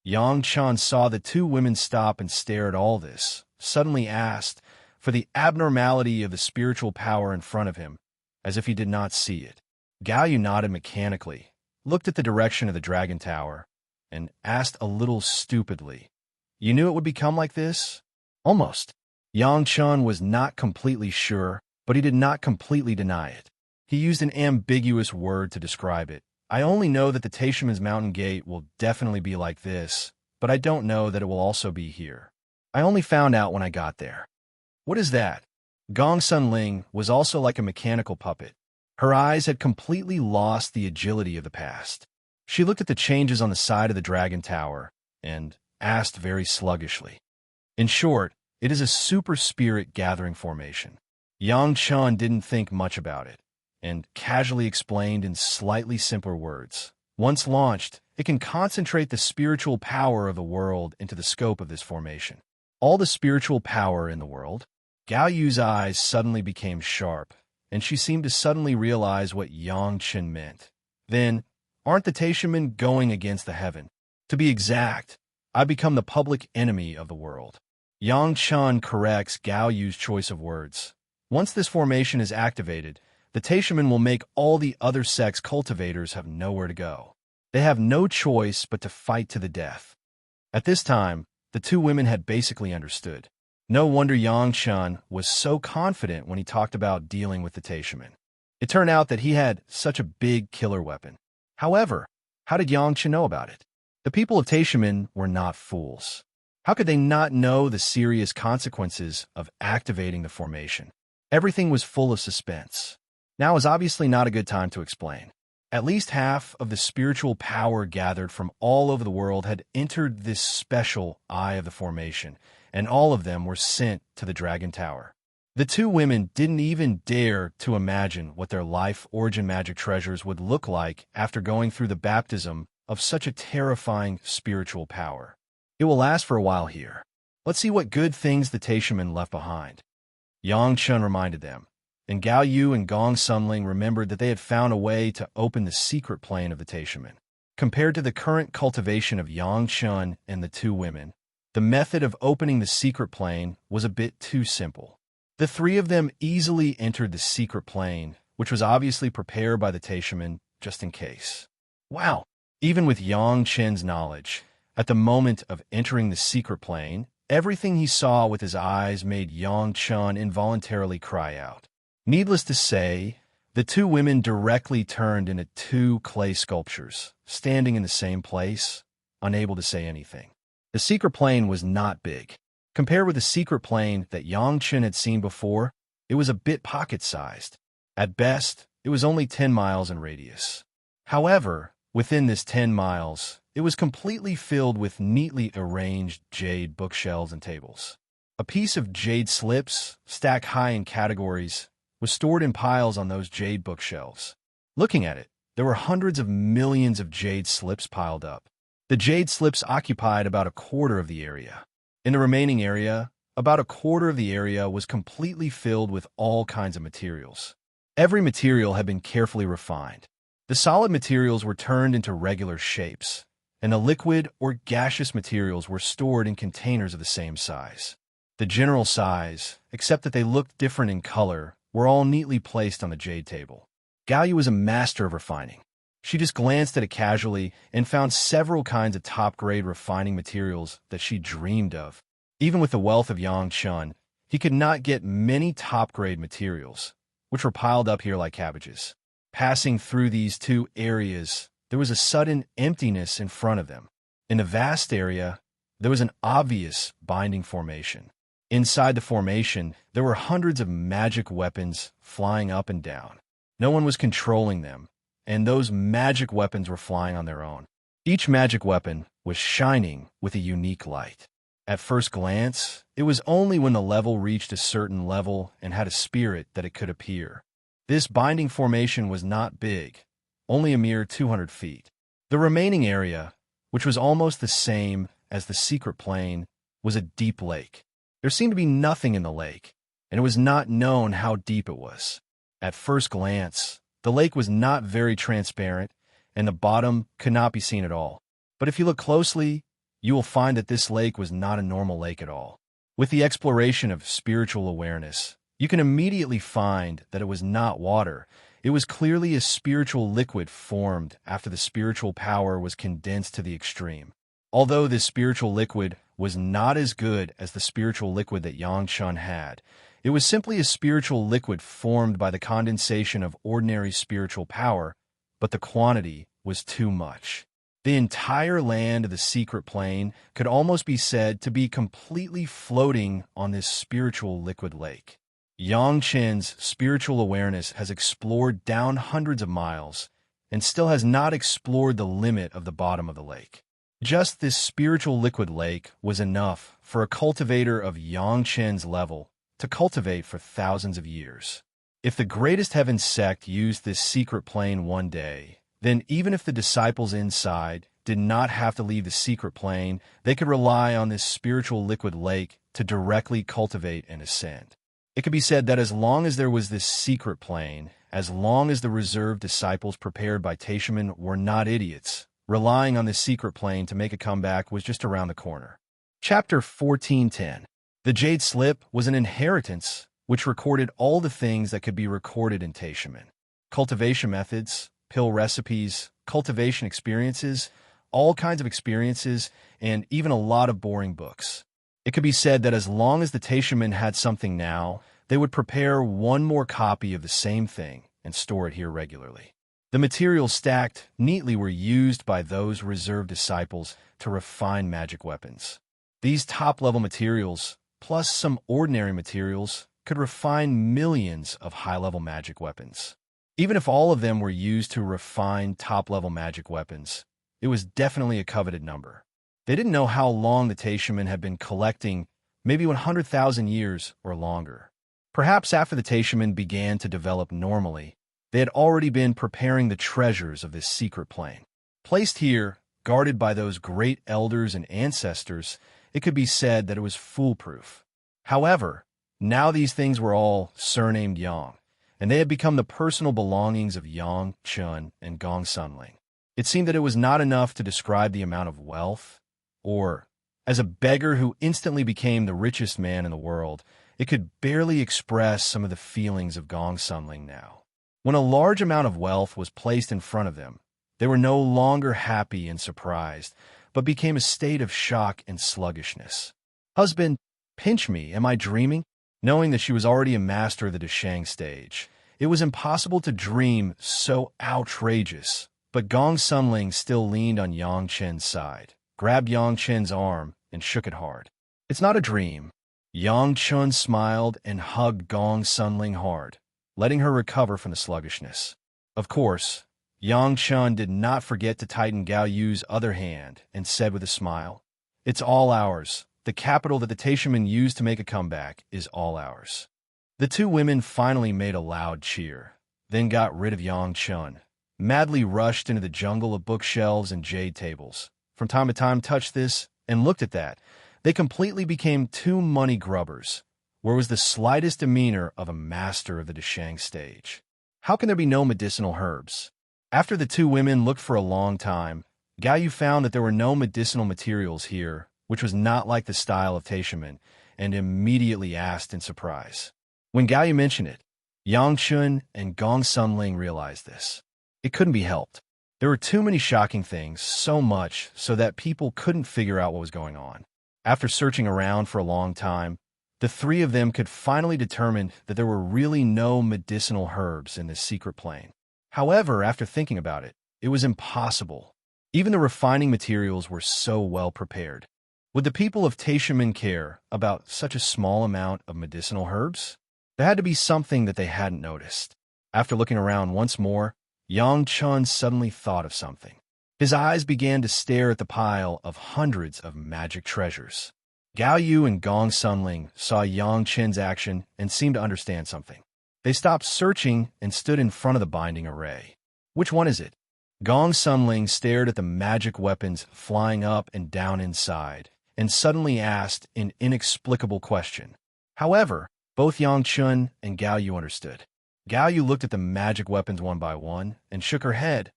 Yang Chan saw the two women stop and stare at all this, suddenly asked for the abnormality of the spiritual power in front of him, as if he did not see it. Gao Yu nodded mechanically, looked at the direction of the dragon tower, and asked a little stupidly, "You knew it would become like this?" "Almost." Yang Chan was not completely sure, but he did not completely deny it. He used an ambiguous word to describe it. "I only know that the Taishaman's Mountain Gate will definitely be like this, but I don't know that it will also be here. I only found out when I got there." "What is that?" Gong Sun Ling was also like a mechanical puppet. Her eyes had completely lost the agility of the past. She looked at the changes on the side of the dragon tower and asked very sluggishly. "In short, it is a super spirit gathering formation." Yang Chan didn't think much about it, and casually explained in slightly simpler words. Once launched, it can concentrate the spiritual power of the world into the scope of this formation. All the spiritual power in the world? Gao Yu's eyes suddenly became sharp, and she seemed to suddenly realize what Yang Chen meant. Then, aren't the Taishamen going against the heaven? To be exact, I become the public enemy of the world. Yang Chen corrects Gao Yu's choice of words. Once this formation is activated, the Taishamen will make all the other sects cultivators have nowhere to go. They have no choice but to fight to the death. At this time, the two women had basically understood. No wonder Yang Chen was so confident when he talked about dealing with the Taishamen. It turned out that he had such a big killer weapon. However, how did Yang Chen know about it? The people of Taishamen were not fools. How could they not know the serious consequences of activating the formation? Everything was full of suspense. Now is obviously not a good time to explain. At least half of the spiritual power gathered from all over the world had entered this special eye of the formation, and all of them were sent to the Dragon Tower. The two women didn't even dare to imagine what their life origin magic treasures would look like after going through the baptism of such a terrifying spiritual power. It will last for a while here. Let's see what good things the Taishamen left behind. Yang Chen reminded them, and Gao Yu and Gong Sunling remembered that they had found a way to open the secret plane of the Taishamen. Compared to the current cultivation of Yang Chen and the two women, the method of opening the secret plane was a bit too simple. The three of them easily entered the secret plane, which was obviously prepared by the Taishamen just in case. Wow! Even with Yang Chen's knowledge, at the moment of entering the secret plane, everything he saw with his eyes made Yang Chen involuntarily cry out. Needless to say, the two women directly turned into two clay sculptures, standing in the same place, unable to say anything. The secret plane was not big. Compared with the secret plane that Yang Chen had seen before, it was a bit pocket-sized. At best, it was only 10 miles in radius. However, within this 10 miles, it was completely filled with neatly arranged jade bookshelves and tables. A piece of jade slips, stacked high in categories, was stored in piles on those jade bookshelves. Looking at it, there were hundreds of millions of jade slips piled up. The jade slips occupied about a quarter of the area. In the remaining area, about a quarter of the area was completely filled with all kinds of materials. Every material had been carefully refined. The solid materials were turned into regular shapes, and the liquid or gaseous materials were stored in containers of the same size. The general size, except that they looked different in color, were all neatly placed on the jade table. Gao Yu was a master of refining. She just glanced at it casually and found several kinds of top-grade refining materials that she dreamed of. Even with the wealth of Yang Chen, he could not get many top-grade materials, which were piled up here like cabbages. Passing through these two areas, there was a sudden emptiness in front of them. In the vast area, there was an obvious binding formation. Inside the formation, there were hundreds of magic weapons flying up and down. No one was controlling them, and those magic weapons were flying on their own. Each magic weapon was shining with a unique light. At first glance, it was only when the level reached a certain level and had a spirit that it could appear. This binding formation was not big, only a mere 200 feet. The remaining area, which was almost the same as the secret plane, was a deep lake. There seemed to be nothing in the lake, and it was not known how deep it was. At first glance, the lake was not very transparent, and the bottom could not be seen at all. But if you look closely, you will find that this lake was not a normal lake at all. With the exploration of spiritual awareness, you can immediately find that it was not water. It was clearly a spiritual liquid formed after the spiritual power was condensed to the extreme. Although this spiritual liquid was not as good as the spiritual liquid that Yang Chun had, it was simply a spiritual liquid formed by the condensation of ordinary spiritual power, but the quantity was too much. The entire land of the secret plane could almost be said to be completely floating on this spiritual liquid lake. Yang Chen's spiritual awareness has explored down hundreds of miles and still has not explored the limit of the bottom of the lake. Just this spiritual liquid lake was enough for a cultivator of Yang Chen's level to cultivate for thousands of years. If the greatest heaven sect used this secret plane one day, then even if the disciples inside did not have to leave the secret plane, they could rely on this spiritual liquid lake to directly cultivate and ascend. It could be said that as long as there was this secret plane, as long as the reserved disciples prepared by Taishaman were not idiots, relying on this secret plane to make a comeback was just around the corner. Chapter 1410. The Jade Slip was an inheritance which recorded all the things that could be recorded in Taishaman. Cultivation methods, pill recipes, cultivation experiences, all kinds of experiences, and even a lot of boring books. It could be said that as long as the Taishaman had something now, they would prepare one more copy of the same thing and store it here regularly. The materials stacked neatly were used by those reserved disciples to refine magic weapons. These top-level materials, plus some ordinary materials, could refine millions of high-level magic weapons. Even if all of them were used to refine top-level magic weapons, it was definitely a coveted number. They didn't know how long the Taishaman had been collecting, maybe 100,000 years or longer. Perhaps after the Taishaman began to develop normally, they had already been preparing the treasures of this secret plane. Placed here, guarded by those great elders and ancestors, it could be said that it was foolproof. However, now these things were all surnamed Yang, and they had become the personal belongings of Yang Chun and Gong Sunling. It seemed that it was not enough to describe the amount of wealth, or, as a beggar who instantly became the richest man in the world, it could barely express some of the feelings of Gong Sunling now. When a large amount of wealth was placed in front of them, they were no longer happy and surprised, but became a state of shock and sluggishness. "Husband, pinch me, am I dreaming?" Knowing that she was already a master of the Deshang stage, it was impossible to dream so outrageous, but Gong Sunling still leaned on Yang Chen's side, grabbed Yang Chen's arm, and shook it hard. "It's not a dream." Yang Chun smiled and hugged Gong Sunling hard, letting her recover from the sluggishness. Of course, Yang Chun did not forget to tighten Gao Yu's other hand and said with a smile, "It's all ours. The capital that the Taishaman used to make a comeback is all ours." The two women finally made a loud cheer, then got rid of Yang Chun, madly rushed into the jungle of bookshelves and jade tables. From time to time touched this and looked at that. They completely became two money grubbers, where was the slightest demeanor of a master of the Deshang stage. How can there be no medicinal herbs? After the two women looked for a long time, Gao Yu found that there were no medicinal materials here, which was not like the style of Taishaman, and immediately asked in surprise. When Gao Yu mentioned it, Yang Chun and Gong Sunling realized this. It couldn't be helped. There were too many shocking things, so much so that people couldn't figure out what was going on. After searching around for a long time, the three of them could finally determine that there were really no medicinal herbs in this secret plane. However, after thinking about it, it was impossible. Even the refining materials were so well prepared. Would the people of Taishaman care about such a small amount of medicinal herbs? There had to be something that they hadn't noticed. After looking around once more, Yang Chun suddenly thought of something. His eyes began to stare at the pile of hundreds of magic treasures. Gao Yu and Gong Sunling saw Yang Qin's action and seemed to understand something. They stopped searching and stood in front of the binding array. Which one is it? Gong Sunling stared at the magic weapons flying up and down inside, and suddenly asked an inexplicable question. However, both Yang Qin and Gao Yu understood. Gao Yu looked at the magic weapons one by one and shook her head.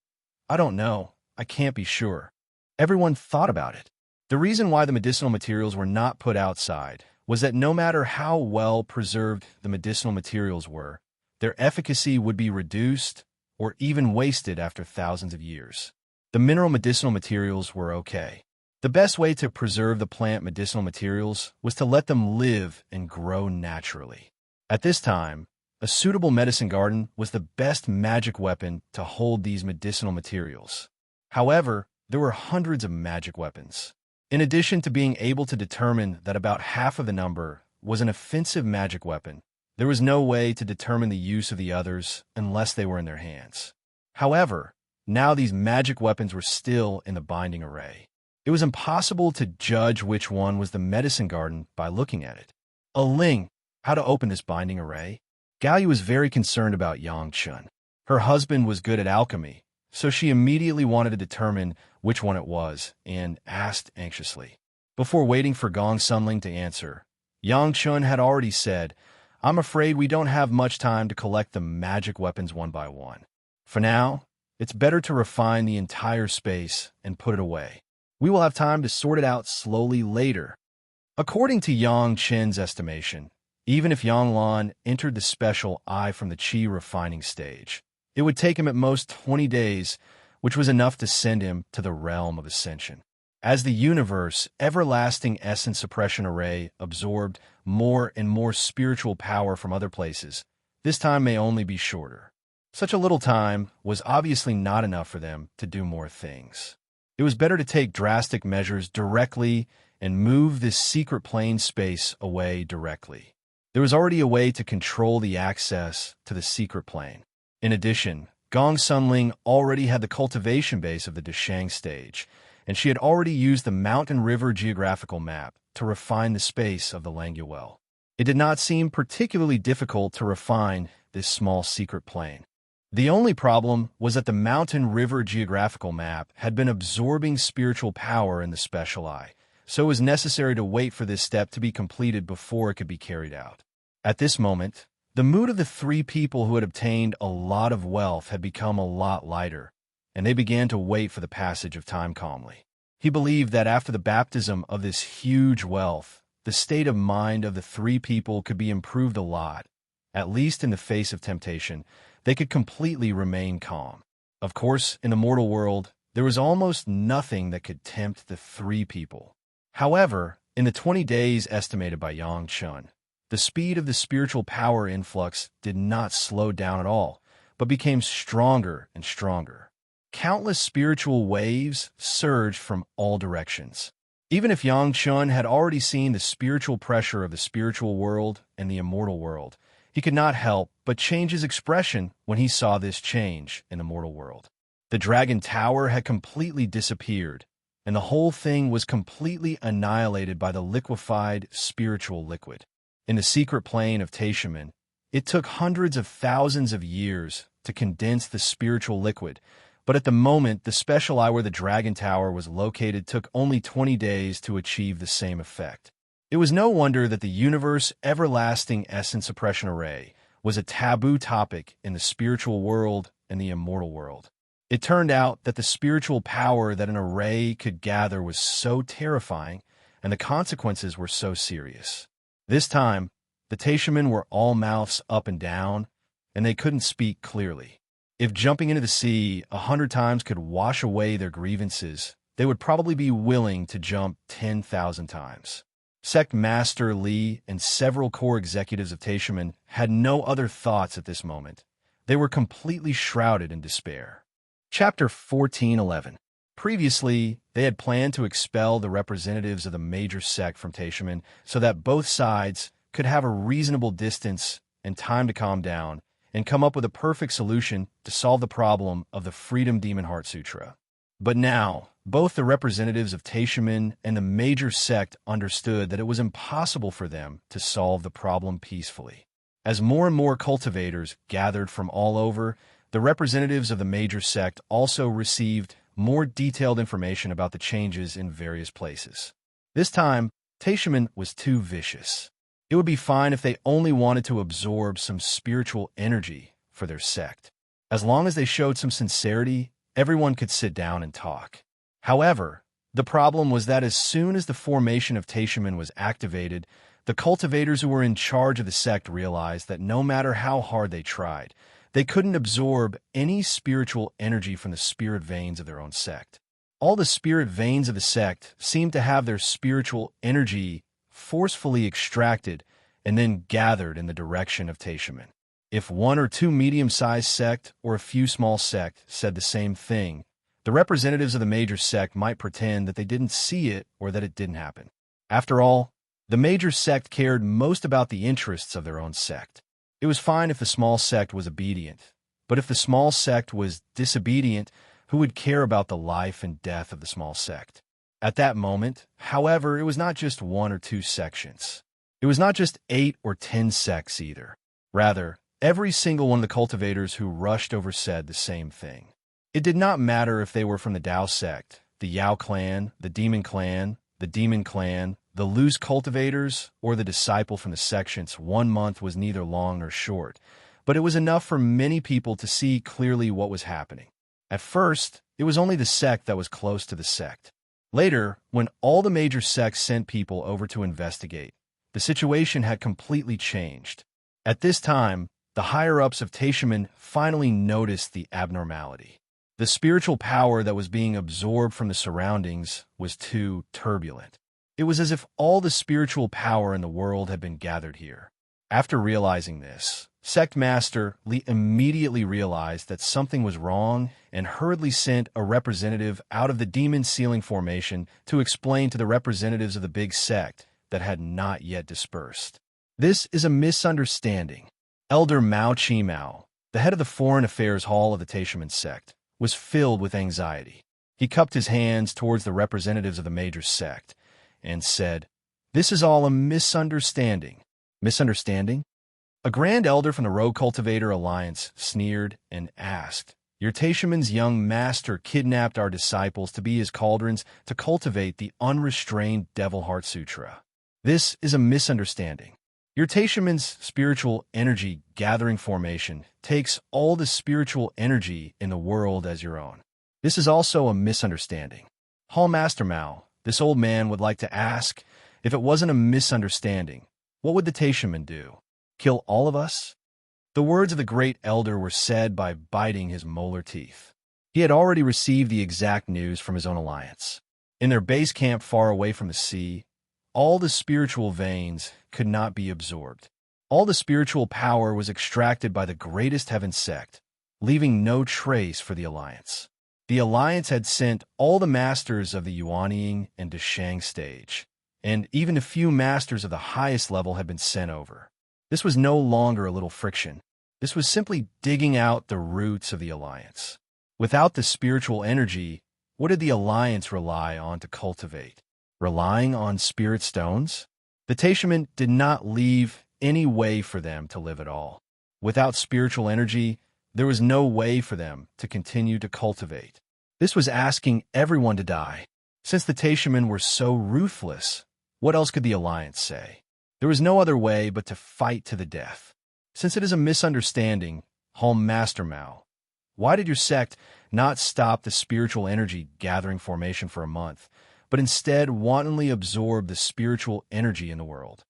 I don't know. I can't be sure. Everyone thought about it. The reason why the medicinal materials were not put outside was that no matter how well preserved the medicinal materials were, their efficacy would be reduced or even wasted after thousands of years. The mineral medicinal materials were okay. The best way to preserve the plant medicinal materials was to let them live and grow naturally. At this time, a suitable medicine garden was the best magic weapon to hold these medicinal materials. However, there were hundreds of magic weapons. In addition to being able to determine that about half of the number was an offensive magic weapon, there was no way to determine the use of the others unless they were in their hands. However, now these magic weapons were still in the binding array. It was impossible to judge which one was the medicine garden by looking at it. Ling, how to open this binding array? Gao Yu was very concerned about Yang Qin. Her husband was good at alchemy, so she immediately wanted to determine which one it was and asked anxiously. Before waiting for Gong Sunling to answer, Yang Qin had already said, I'm afraid we don't have much time to collect the magic weapons one by one. For now, it's better to refine the entire space and put it away. We will have time to sort it out slowly later. According to Yang Qin's estimation, even if Yang Lan entered the special eye from the Qi refining stage, it would take him at most 20 days, which was enough to send him to the realm of ascension. As the universe everlasting essence suppression array absorbed more and more spiritual power from other places, this time may only be shorter. Such a little time was obviously not enough for them to do more things. It was better to take drastic measures directly and move this secret plane space away directly. There was already a way to control the access to the secret plane. In addition, Gong Sunling already had the cultivation base of the Deshang stage, and she had already used the mountain river geographical map to refine the space of the Languel. It did not seem particularly difficult to refine this small secret plane. The only problem was that the mountain river geographical map had been absorbing spiritual power in the special eye, so it was necessary to wait for this step to be completed before it could be carried out. At this moment, the mood of the three people who had obtained a lot of wealth had become a lot lighter, and they began to wait for the passage of time calmly. He believed that after the baptism of this huge wealth, the state of mind of the three people could be improved a lot. At least in the face of temptation, they could completely remain calm. Of course, in the mortal world, there was almost nothing that could tempt the three people. However, in the 20 days estimated by Yang Qin, the speed of the spiritual power influx did not slow down at all, but became stronger and stronger. Countless spiritual waves surged from all directions. Even if Yang Qin had already seen the spiritual pressure of the spiritual world and the immortal world, he could not help but change his expression when he saw this change in the mortal world. The Dragon Tower had completely disappeared, and the whole thing was completely annihilated by the liquefied spiritual liquid. In the secret plane of Taishaman, it took hundreds of thousands of years to condense the spiritual liquid, but at the moment the special eye where the Dragon Tower was located took only 20 days to achieve the same effect. It was no wonder that the universe everlasting essence suppression array was a taboo topic in the spiritual world and the immortal world. It turned out that the spiritual power that an array could gather was so terrifying, and the consequences were so serious. This time, the Taishamen were all mouths up and down, and they couldn't speak clearly. If jumping into the sea 100 times could wash away their grievances, they would probably be willing to jump 10,000 times. Sect Master Li and several core executives of Taishaman had no other thoughts at this moment. They were completely shrouded in despair. Chapter 1411. Previously, they had planned to expel the representatives of the major sect from Taishaman so that both sides could have a reasonable distance and time to calm down and come up with a perfect solution to solve the problem of the Freedom Demon Heart Sutra. But now, both the representatives of Taishaman and the major sect understood that it was impossible for them to solve the problem peacefully. As more and more cultivators gathered from all over, the representatives of the major sect also received more detailed information about the changes in various places. This time, Taishaman was too vicious. It would be fine if they only wanted to absorb some spiritual energy for their sect. As long as they showed some sincerity, everyone could sit down and talk. However, the problem was that as soon as the formation of Taishaman was activated, the cultivators who were in charge of the sect realized that no matter how hard they tried, they couldn't absorb any spiritual energy from the spirit veins of their own sect. All the spirit veins of the sect seemed to have their spiritual energy forcefully extracted and then gathered in the direction of Taishaman. If one or two medium-sized sect or a few small sect said the same thing, the representatives of the major sect might pretend that they didn't see it or that it didn't happen. After all, the major sect cared most about the interests of their own sect. It was fine if the small sect was obedient, but if the small sect was disobedient, who would care about the life and death of the small sect? At that moment, however, it was not just one or two sections. It was not just 8 or 10 sects either. Rather, every single one of the cultivators who rushed over said the same thing. It did not matter if they were from the Tao sect, the Yao clan, the Demon clan, the loose cultivators, or the disciple from the sections. 1 month was neither long nor short, but it was enough for many people to see clearly what was happening. At first, it was only the sect that was close to the sect. Later, when all the major sects sent people over to investigate, the situation had completely changed. At this time, the higher-ups of Taishaman finally noticed the abnormality. The spiritual power that was being absorbed from the surroundings was too turbulent. It was as if all the spiritual power in the world had been gathered here. After realizing this, Sect Master Li immediately realized that something was wrong and hurriedly sent a representative out of the demon ceiling formation to explain to the representatives of the big sect that had not yet dispersed. This is a misunderstanding. Elder Mao Chi Mao, the head of the Foreign Affairs Hall of the Taishaman sect, was filled with anxiety. He cupped his hands towards the representatives of the major sect and said, "This is all a misunderstanding." Misunderstanding? A grand elder from the Rogue Cultivator Alliance sneered and asked, "Your Taishaman's young master kidnapped our disciples to be his cauldrons to cultivate the unrestrained Devil Heart Sutra. This is a misunderstanding. Your Taishaman's spiritual energy gathering formation takes all the spiritual energy in the world as your own. This is also a misunderstanding." Hall Master Mao, this old man would like to ask, if it wasn't a misunderstanding, what would the Taishaman do? Kill all of us? The words of the great elder were said by biting his molar teeth. He had already received the exact news from his own alliance. In their base camp far away from the sea, all the spiritual veins could not be absorbed. All the spiritual power was extracted by the greatest heaven sect, leaving no trace for the alliance. The alliance had sent all the masters of the Yuanying and Deshang stage, and even a few masters of the highest level had been sent over. This was no longer a little friction. This was simply digging out the roots of the alliance. Without the spiritual energy, what did the alliance rely on to cultivate? Relying on spirit stones? The Taishaman did not leave any way for them to live at all. Without spiritual energy, there was no way for them to continue to cultivate. This was asking everyone to die. Since the Taishaman were so ruthless, what else could the alliance say? There was no other way but to fight to the death. Since it is a misunderstanding, Home Master Mao, why did your sect not stop the spiritual energy gathering formation for a month, but instead wantonly absorb the spiritual energy in the world?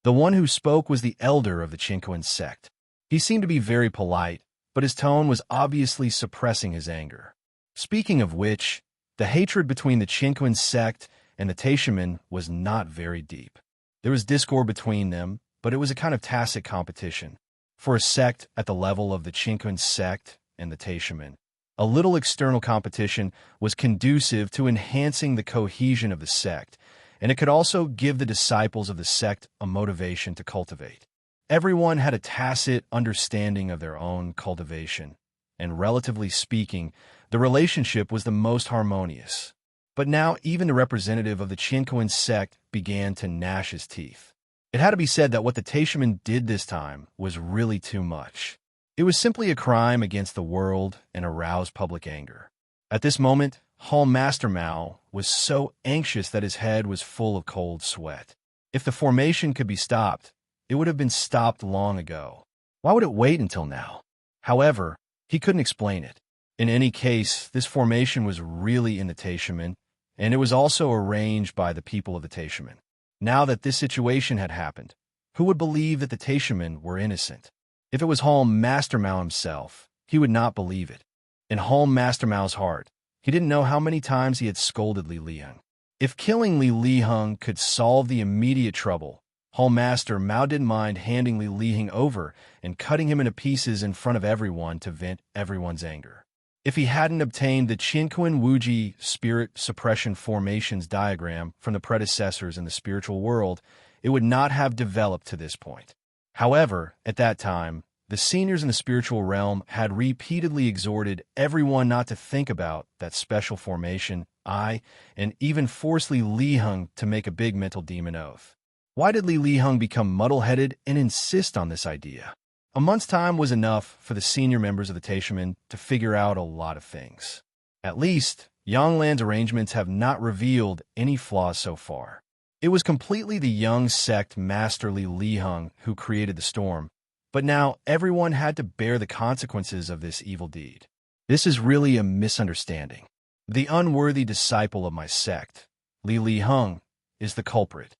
The one who spoke was the elder of the Qinquan sect. He seemed to be very polite, but his tone was obviously suppressing his anger. Speaking of which, the hatred between the Qinquan sect and the Taishaman was not very deep. There was discord between them, but it was a kind of tacit competition. For a sect at the level of the Qinquan sect and the Taishaman, a little external competition was conducive to enhancing the cohesion of the sect, and it could also give the disciples of the sect a motivation to cultivate. Everyone had a tacit understanding of their own cultivation, and relatively speaking, the relationship was the most harmonious. But now even the representative of the Chinquin sect began to gnash his teeth. It had to be said that what the Taishaman did this time was really too much. It was simply a crime against the world and aroused public anger. At this moment, Hall Master Mao was so anxious that his head was full of cold sweat. If the formation could be stopped, it would have been stopped long ago. Why would it wait until now? However, he couldn't explain it. In any case, this formation was really in the Taishaman, and it was also arranged by the people of the Taishaman. Now that this situation had happened, who would believe that the Taishaman were innocent? If it was Hall Master Mao himself, he would not believe it. In Hall Master Mao's heart, he didn't know how many times he had scolded Li Liheng. If killing Li Liheng could solve the immediate trouble, Hall Master Mao didn't mind handing Li Liheng over and cutting him into pieces in front of everyone to vent everyone's anger. If he hadn't obtained the Chinquin Wuji spirit suppression formations diagram from the predecessors in the spiritual world, it would not have developed to this point. However, at that time, the seniors in the spiritual realm had repeatedly exhorted everyone not to think about that special formation, and even forced Li Liheng to make a big mental demon oath. Why did Li Liheng become muddle-headed and insist on this idea? A month's time was enough for the senior members of the Taishaman to figure out a lot of things. At least, Yanglan's arrangements have not revealed any flaws so far. It was completely the young sect Master Li Liheng who created the storm, but now everyone had to bear the consequences of this evil deed. This is really a misunderstanding. The unworthy disciple of my sect, Li Liheng, is the culprit.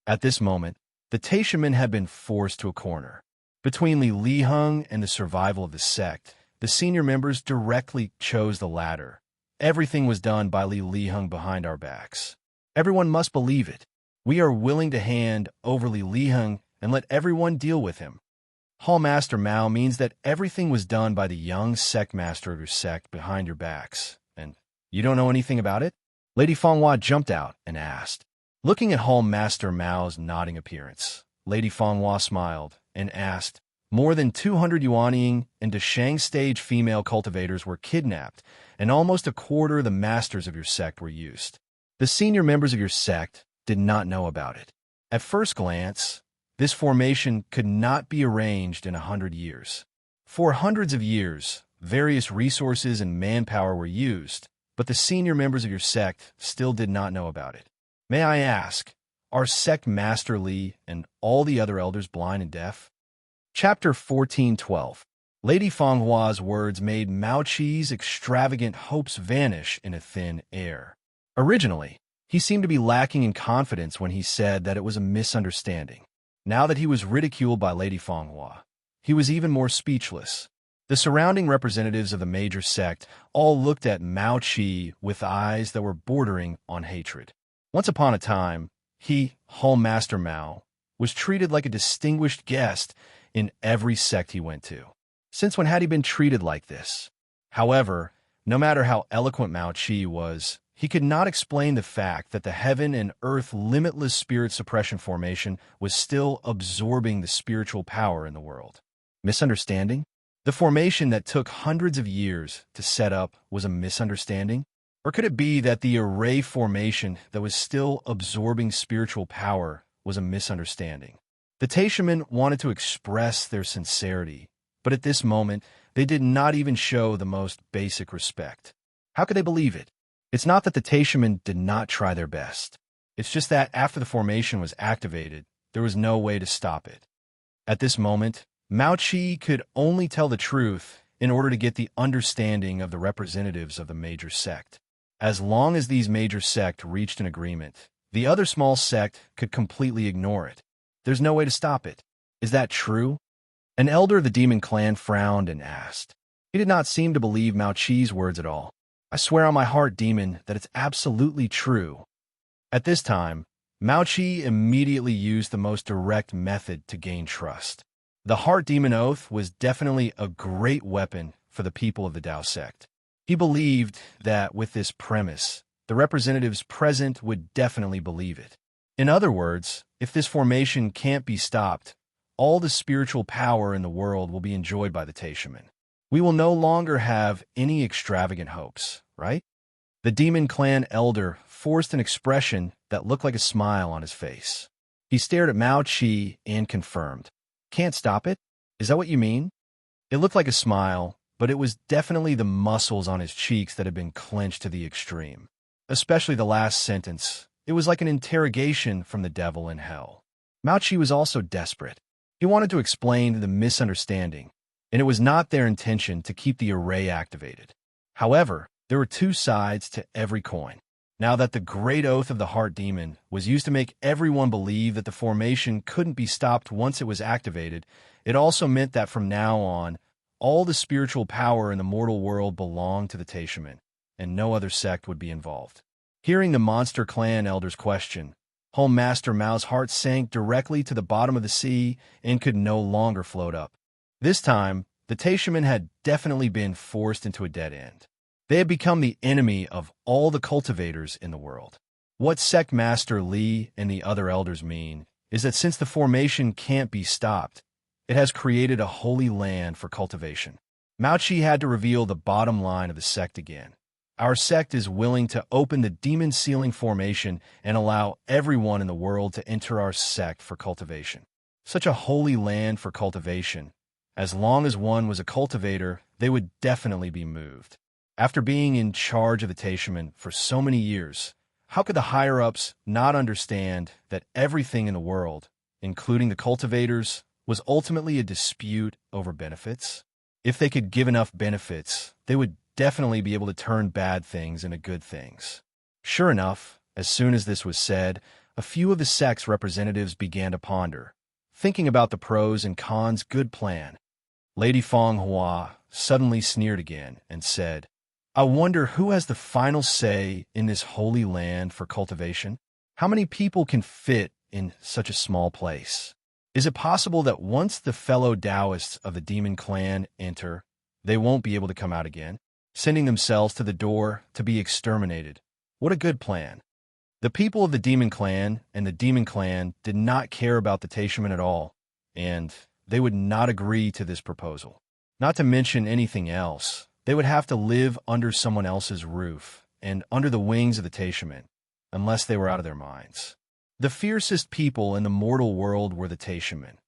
At this moment, the Taishaman had been forced to a corner. Between Li Liheng and the survival of the sect, the senior members directly chose the latter. Everything was done by Li Liheng behind our backs. Everyone must believe it. We are willing to hand over Li Liheng and let everyone deal with him. Hall Master Mao means that everything was done by the young sect master of your sect behind your backs, and you don't know anything about it? Lady Fanghua jumped out and asked. Looking at Hall Master Mao's nodding appearance, Lady Fanghua smiled and asked, more than 200 Yuanying and Deshang stage female cultivators were kidnapped, and almost a quarter of the masters of your sect were used. The senior members of your sect did not know about it. At first glance, this formation could not be arranged in 100 years. For hundreds of years, various resources and manpower were used, but the senior members of your sect still did not know about it. May I ask, are Sect Master Li and all the other elders blind and deaf? Chapter 14:12. Lady Fanghua's words made Mao Qi's extravagant hopes vanish in a thin air. Originally, he seemed to be lacking in confidence when he said that it was a misunderstanding. Now that he was ridiculed by Lady Fanghua, he was even more speechless. The surrounding representatives of the major sect all looked at Mao Qi with eyes that were bordering on hatred. Once upon a time, he, Hall Master Mao, was treated like a distinguished guest in every sect he went to. Since when had he been treated like this? However, no matter how eloquent Mao Qi was, he could not explain the fact that the heaven and earth limitless spirit suppression formation was still absorbing the spiritual power in the world. Misunderstanding? The formation that took hundreds of years to set up was a misunderstanding? Or could it be that the array formation that was still absorbing spiritual power was a misunderstanding? The Taishaman wanted to express their sincerity, but at this moment, they did not even show the most basic respect. How could they believe it? It's not that the Taishaman did not try their best. It's just that after the formation was activated, there was no way to stop it. At this moment, Mao Qi could only tell the truth in order to get the understanding of the representatives of the major sect. As long as these major sect reached an agreement, the other small sect could completely ignore it. There's no way to stop it. Is that true? An elder of the demon clan frowned and asked. He did not seem to believe Mao Qi's words at all. I swear on my heart, demon, that it's absolutely true. At this time, Mao Qi immediately used the most direct method to gain trust. The heart demon oath was definitely a great weapon for the people of the Dao sect. He believed that with this premise, the representatives present would definitely believe it. In other words, if this formation can't be stopped, all the spiritual power in the world will be enjoyed by the Taishaman. We will no longer have any extravagant hopes, right? The Demon Clan elder forced an expression that looked like a smile on his face. He stared at Mao Qi and confirmed, "Can't stop it? Is that what you mean?" It looked like a smile, but it was definitely the muscles on his cheeks that had been clenched to the extreme. Especially the last sentence. It was like an interrogation from the devil in hell. Mao Qi was also desperate. He wanted to explain the misunderstanding, and it was not their intention to keep the array activated. However, there were two sides to every coin. Now that the Great Oath of the Heart Demon was used to make everyone believe that the formation couldn't be stopped once it was activated, it also meant that from now on, all the spiritual power in the mortal world belonged to the Taishaman, and no other sect would be involved. Hearing the Monster Clan elder's question, Home Master Mao's heart sank directly to the bottom of the sea and could no longer float up. This time, the Taishaman had definitely been forced into a dead end. They had become the enemy of all the cultivators in the world. What Sect Master Li and the other elders mean is that since the formation can't be stopped, it has created a holy land for cultivation. Mao Qi had to reveal the bottom line of the sect again. Our sect is willing to open the demon sealing formation and allow everyone in the world to enter our sect for cultivation. Such a holy land for cultivation. As long as one was a cultivator, they would definitely be moved. After being in charge of the Taishaman for so many years, how could the higher-ups not understand that everything in the world, including the cultivators, was ultimately a dispute over benefits? If they could give enough benefits, they would definitely be able to turn bad things into good things. Sure enough, as soon as this was said, a few of the sect's representatives began to ponder, thinking about the pros and cons' good plan. Lady Feng Hua suddenly sneered again and said, "I wonder who has the final say in this holy land for cultivation? How many people can fit in such a small place? Is it possible that once the fellow Taoists of the Demon Clan enter, they won't be able to come out again, sending themselves to the door to be exterminated? What a good plan." The people of the Demon Clan and the Demon Clan did not care about the Taishaman at all, and they would not agree to this proposal. Not to mention anything else, they would have to live under someone else's roof and under the wings of the Taishaman, unless they were out of their minds. The fiercest people in the mortal world were the Taishaman,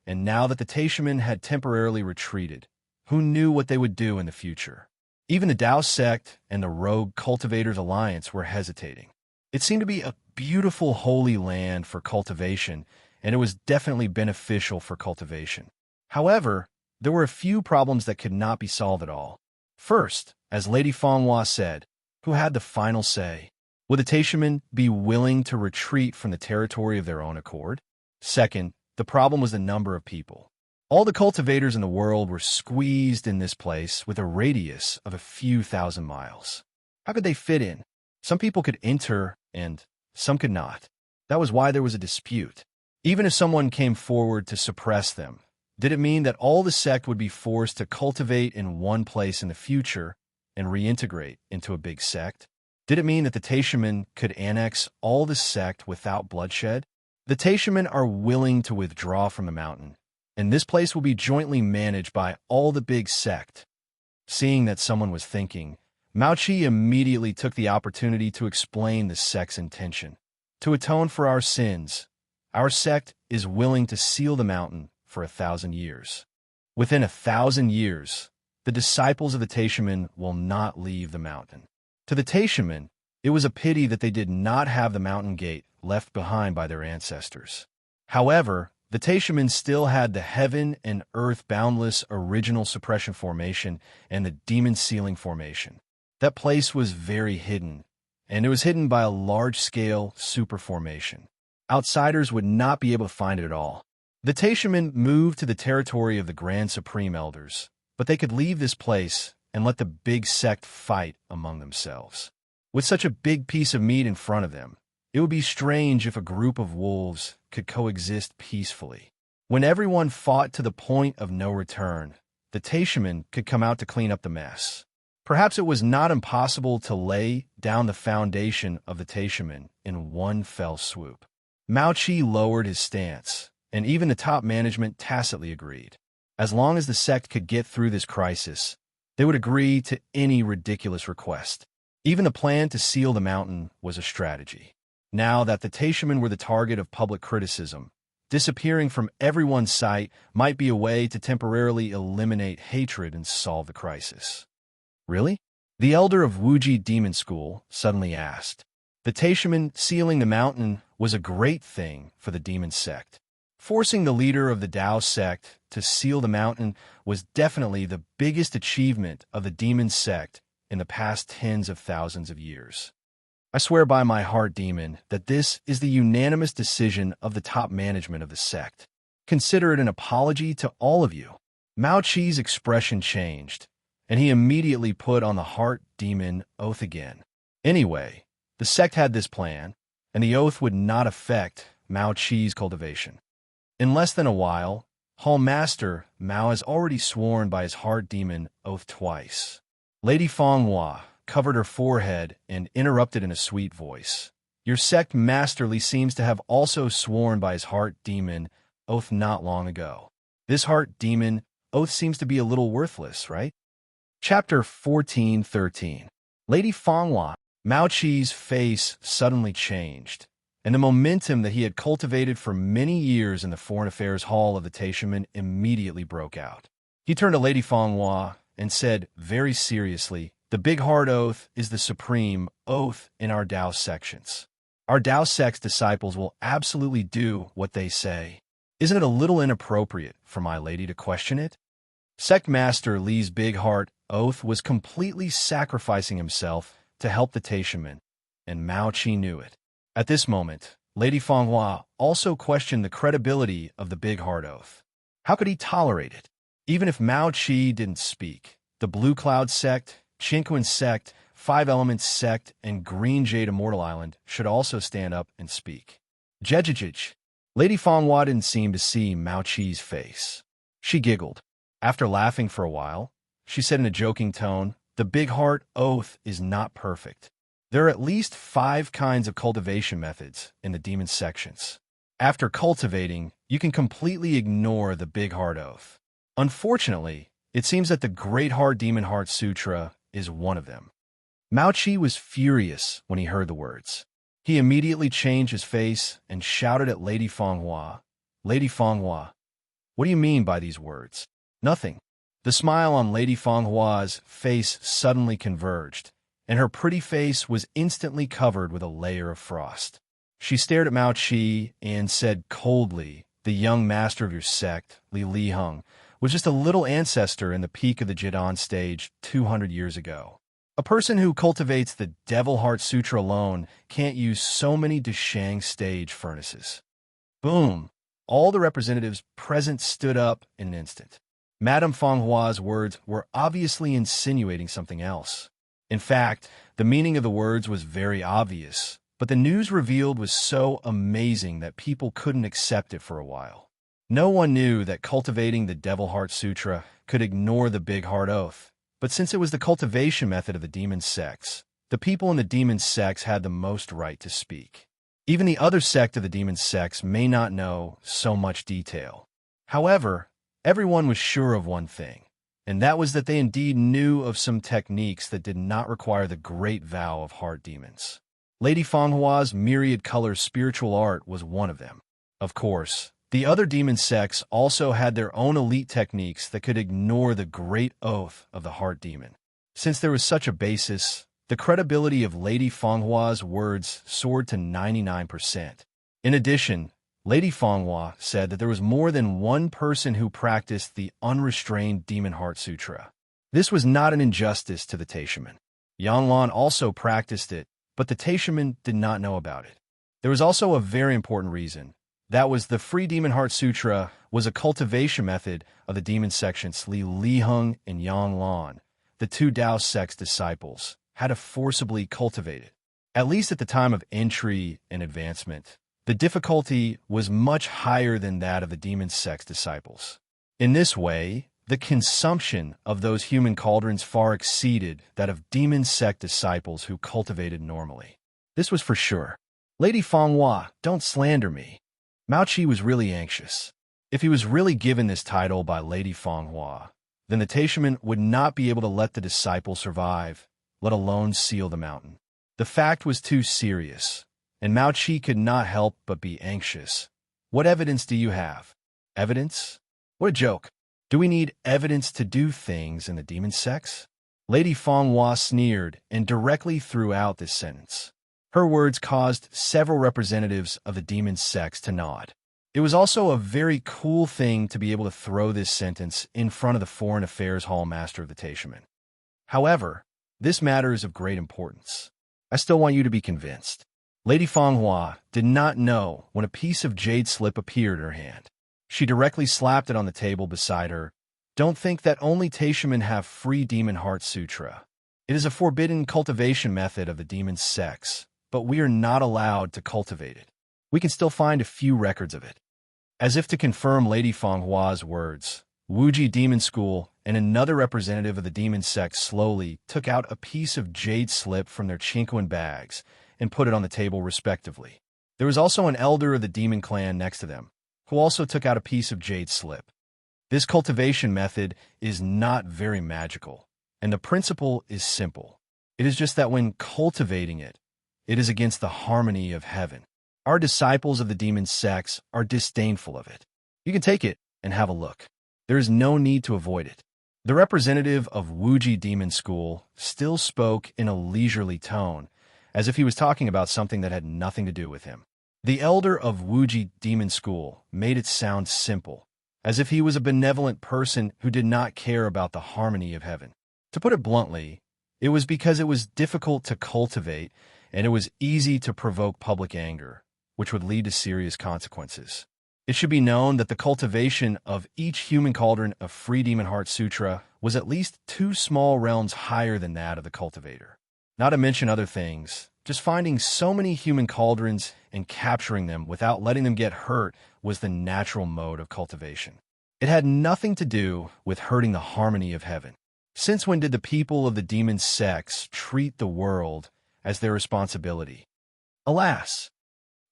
and now that the Taishaman had temporarily retreated, who knew what they would do in the future? Even the Tao sect and the Rogue Cultivators Alliance were hesitating. It seemed to be a beautiful holy land for cultivation, and it was definitely beneficial for cultivation. However, there were a few problems that could not be solved at all. First, as Lady Fenghua said, who had the final say? Would the Taishaman be willing to retreat from the territory of their own accord? Second, the problem was the number of people. All the cultivators in the world were squeezed in this place with a radius of a few thousand miles. How could they fit in? Some people could enter, and some could not. That was why there was a dispute. Even if someone came forward to suppress them, did it mean that all the sect would be forced to cultivate in one place in the future and reintegrate into a big sect? Did it mean that the Taishaman could annex all the sect without bloodshed? The Taishaman are willing to withdraw from the mountain, and this place will be jointly managed by all the big sect. Seeing that someone was thinking, Mao Qi immediately took the opportunity to explain the sect's intention. To atone for our sins, our sect is willing to seal the mountain for 1,000 years. Within 1,000 years, the disciples of the Taishaman will not leave the mountain. To the Taishaman, it was a pity that they did not have the mountain gate left behind by their ancestors. However, the Taishaman still had the heaven and earth boundless original suppression formation and the demon sealing formation. That place was very hidden, and it was hidden by a large-scale super formation. Outsiders would not be able to find it at all. The Taishaman moved to the territory of the Grand Supreme Elders, but they could leave this place and let the big sect fight among themselves. With such a big piece of meat in front of them, it would be strange if a group of wolves could coexist peacefully. When everyone fought to the point of no return, the Taishaman could come out to clean up the mess. Perhaps it was not impossible to lay down the foundation of the Taishaman in one fell swoop. Mao Qi lowered his stance, and even the top management tacitly agreed. As long as the sect could get through this crisis, they would agree to any ridiculous request. Even the plan to seal the mountain was a strategy. Now that the Taishamen were the target of public criticism, disappearing from everyone's sight might be a way to temporarily eliminate hatred and solve the crisis. Really? The elder of Wuji Demon School suddenly asked. The Taishamen sealing the mountain was a great thing for the demon sect. Forcing the leader of the Dao sect to seal the mountain was definitely the biggest achievement of the demon sect in the past tens of thousands of years. I swear by my heart demon that this is the unanimous decision of the top management of the sect. Consider it an apology to all of you. Mao Qi's expression changed, and he immediately put on the heart demon oath again. Anyway, the sect had this plan, and the oath would not affect Mao Qi's cultivation. In less than a while, Hall Master Mao has already sworn by his heart demon oath twice. Lady Fanghua covered her forehead and interrupted in a sweet voice. Your sect masterly seems to have also sworn by his heart demon oath not long ago. This heart demon oath seems to be a little worthless, right? Chapter 14:13. Lady Fanghua. Mao Qi's face suddenly changed, and the momentum that he had cultivated for many years in the Foreign Affairs Hall of the Taishamen immediately broke out. He turned to Lady Fanghua and said very seriously, the Big Heart Oath is the supreme oath in our Dao sections. Our Dao sect's disciples will absolutely do what they say. Isn't it a little inappropriate for my lady to question it? Sect Master Li's Big Heart Oath was completely sacrificing himself to help the Taishamen, and Mao Qi knew it. At this moment, Lady Fanghua also questioned the credibility of the Big Heart Oath. How could he tolerate it? Even if Mao Qi didn't speak, the Blue Cloud sect, Qinquan sect, Five Elements sect, and Green Jade Immortal Island should also stand up and speak. Jejejej. Lady Fanghua didn't seem to see Mao Qi's face. She giggled. After laughing for a while, she said in a joking tone, the Big Heart Oath is not perfect. There are at least 5 kinds of cultivation methods in the demon sections. After cultivating, you can completely ignore the Big Heart Oath. Unfortunately, it seems that the Great Heart Demon Heart Sutra is one of them. Mao Qi was furious when he heard the words. He immediately changed his face and shouted at Lady Fanghua, Lady Fanghua, what do you mean by these words? Nothing. The smile on Lady Fanghua's face suddenly converged, and her pretty face was instantly covered with a layer of frost. She stared at Mao Qi and said coldly, the young master of your sect, Li Liheng, was just a little ancestor in the peak of the Jidan stage 200 years ago. A person who cultivates the Devil Heart Sutra alone can't use so many Deshang stage furnaces. Boom! All the representatives present stood up in an instant. Madame Fanghua's words were obviously insinuating something else. In fact, the meaning of the words was very obvious, but the news revealed was so amazing that people couldn't accept it for a while. No one knew that cultivating the Devil Heart Sutra could ignore the Big Heart Oath, but since it was the cultivation method of the demon sects, the people in the demon sects had the most right to speak. Even the other sect of the demon sects may not know so much detail. However, everyone was sure of one thing, and that was that they indeed knew of some techniques that did not require the great vow of heart demons. Lady Fanghua's myriad colors spiritual art was one of them. Of course, the other demon sects also had their own elite techniques that could ignore the great oath of the heart demon. Since there was such a basis, the credibility of Lady Fanghua's words soared to 99%. In addition, Lady Fanghua said that there was more than one person who practiced the unrestrained Demon Heart Sutra. This was not an injustice to the Taishamen. Yanglan also practiced it, but the Taishamen did not know about it. There was also a very important reason. That was the Free Demon Heart Sutra was a cultivation method of the demon sections Li Liheng and Yanglan, the 2 Dao sect's disciples, had to forcibly cultivate it. At least at the time of entry and advancement, the difficulty was much higher than that of the demon sect's disciples. In this way, the consumption of those human cauldrons far exceeded that of demon sect disciples who cultivated normally. This was for sure. Lady Fanghua, don't slander me. Mao Qi was really anxious. If he was really given this title by Lady Fanghua, then the Taishamen would not be able to let the disciple survive, let alone seal the mountain. The fact was too serious, and Mao Qi could not help but be anxious. What evidence do you have? Evidence? What a joke. Do we need evidence to do things in the demon sects? Lady Fanghua sneered and directly threw out this sentence. Her words caused several representatives of the demon sects to nod. It was also a very cool thing to be able to throw this sentence in front of the Foreign Affairs Hall Master of the Taishaman. However, this matter is of great importance. I still want you to be convinced. Lady Fanghua did not know when a piece of jade slip appeared in her hand. She directly slapped it on the table beside her. Don't think that only Taishamen have free demon heart sutra. It is a forbidden cultivation method of the demon sects, but we are not allowed to cultivate it. We can still find a few records of it. As if to confirm Lady Fanghua's words, Wuji Demon School and another representative of the demon sect slowly took out a piece of jade slip from their chinquin bags and put it on the table respectively. There was also an elder of the demon clan next to them, who also took out a piece of jade slip. This cultivation method is not very magical, and the principle is simple. It is just that when cultivating it, it is against the harmony of heaven. Our disciples of the demon sects are disdainful of it. You can take it and have a look. There is no need to avoid it. The representative of Wuji Demon School still spoke in a leisurely tone, as if he was talking about something that had nothing to do with him. The elder of Wuji Demon School made it sound simple, as if he was a benevolent person who did not care about the harmony of heaven. To put it bluntly, it was because it was difficult to cultivate and it was easy to provoke public anger, which would lead to serious consequences. It should be known that the cultivation of each human cauldron of Free Demon Heart Sutra was at least 2 small realms higher than that of the cultivator. Not to mention other things, just finding so many human cauldrons and capturing them without letting them get hurt was the natural mode of cultivation. It had nothing to do with hurting the harmony of heaven. Since when did the people of the demon sects treat the world as their responsibility? Alas!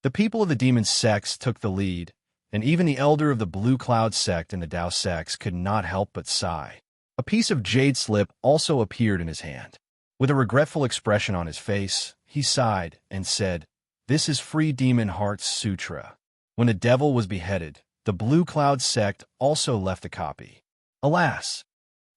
The people of the demon sects took the lead, and even the elder of the Blue Cloud sect and the Tao sects could not help but sigh. A piece of jade slip also appeared in his hand. With a regretful expression on his face, he sighed and said, "This is Free Demon Heart Sutra." When the devil was beheaded, the Blue Cloud sect also left a copy. Alas!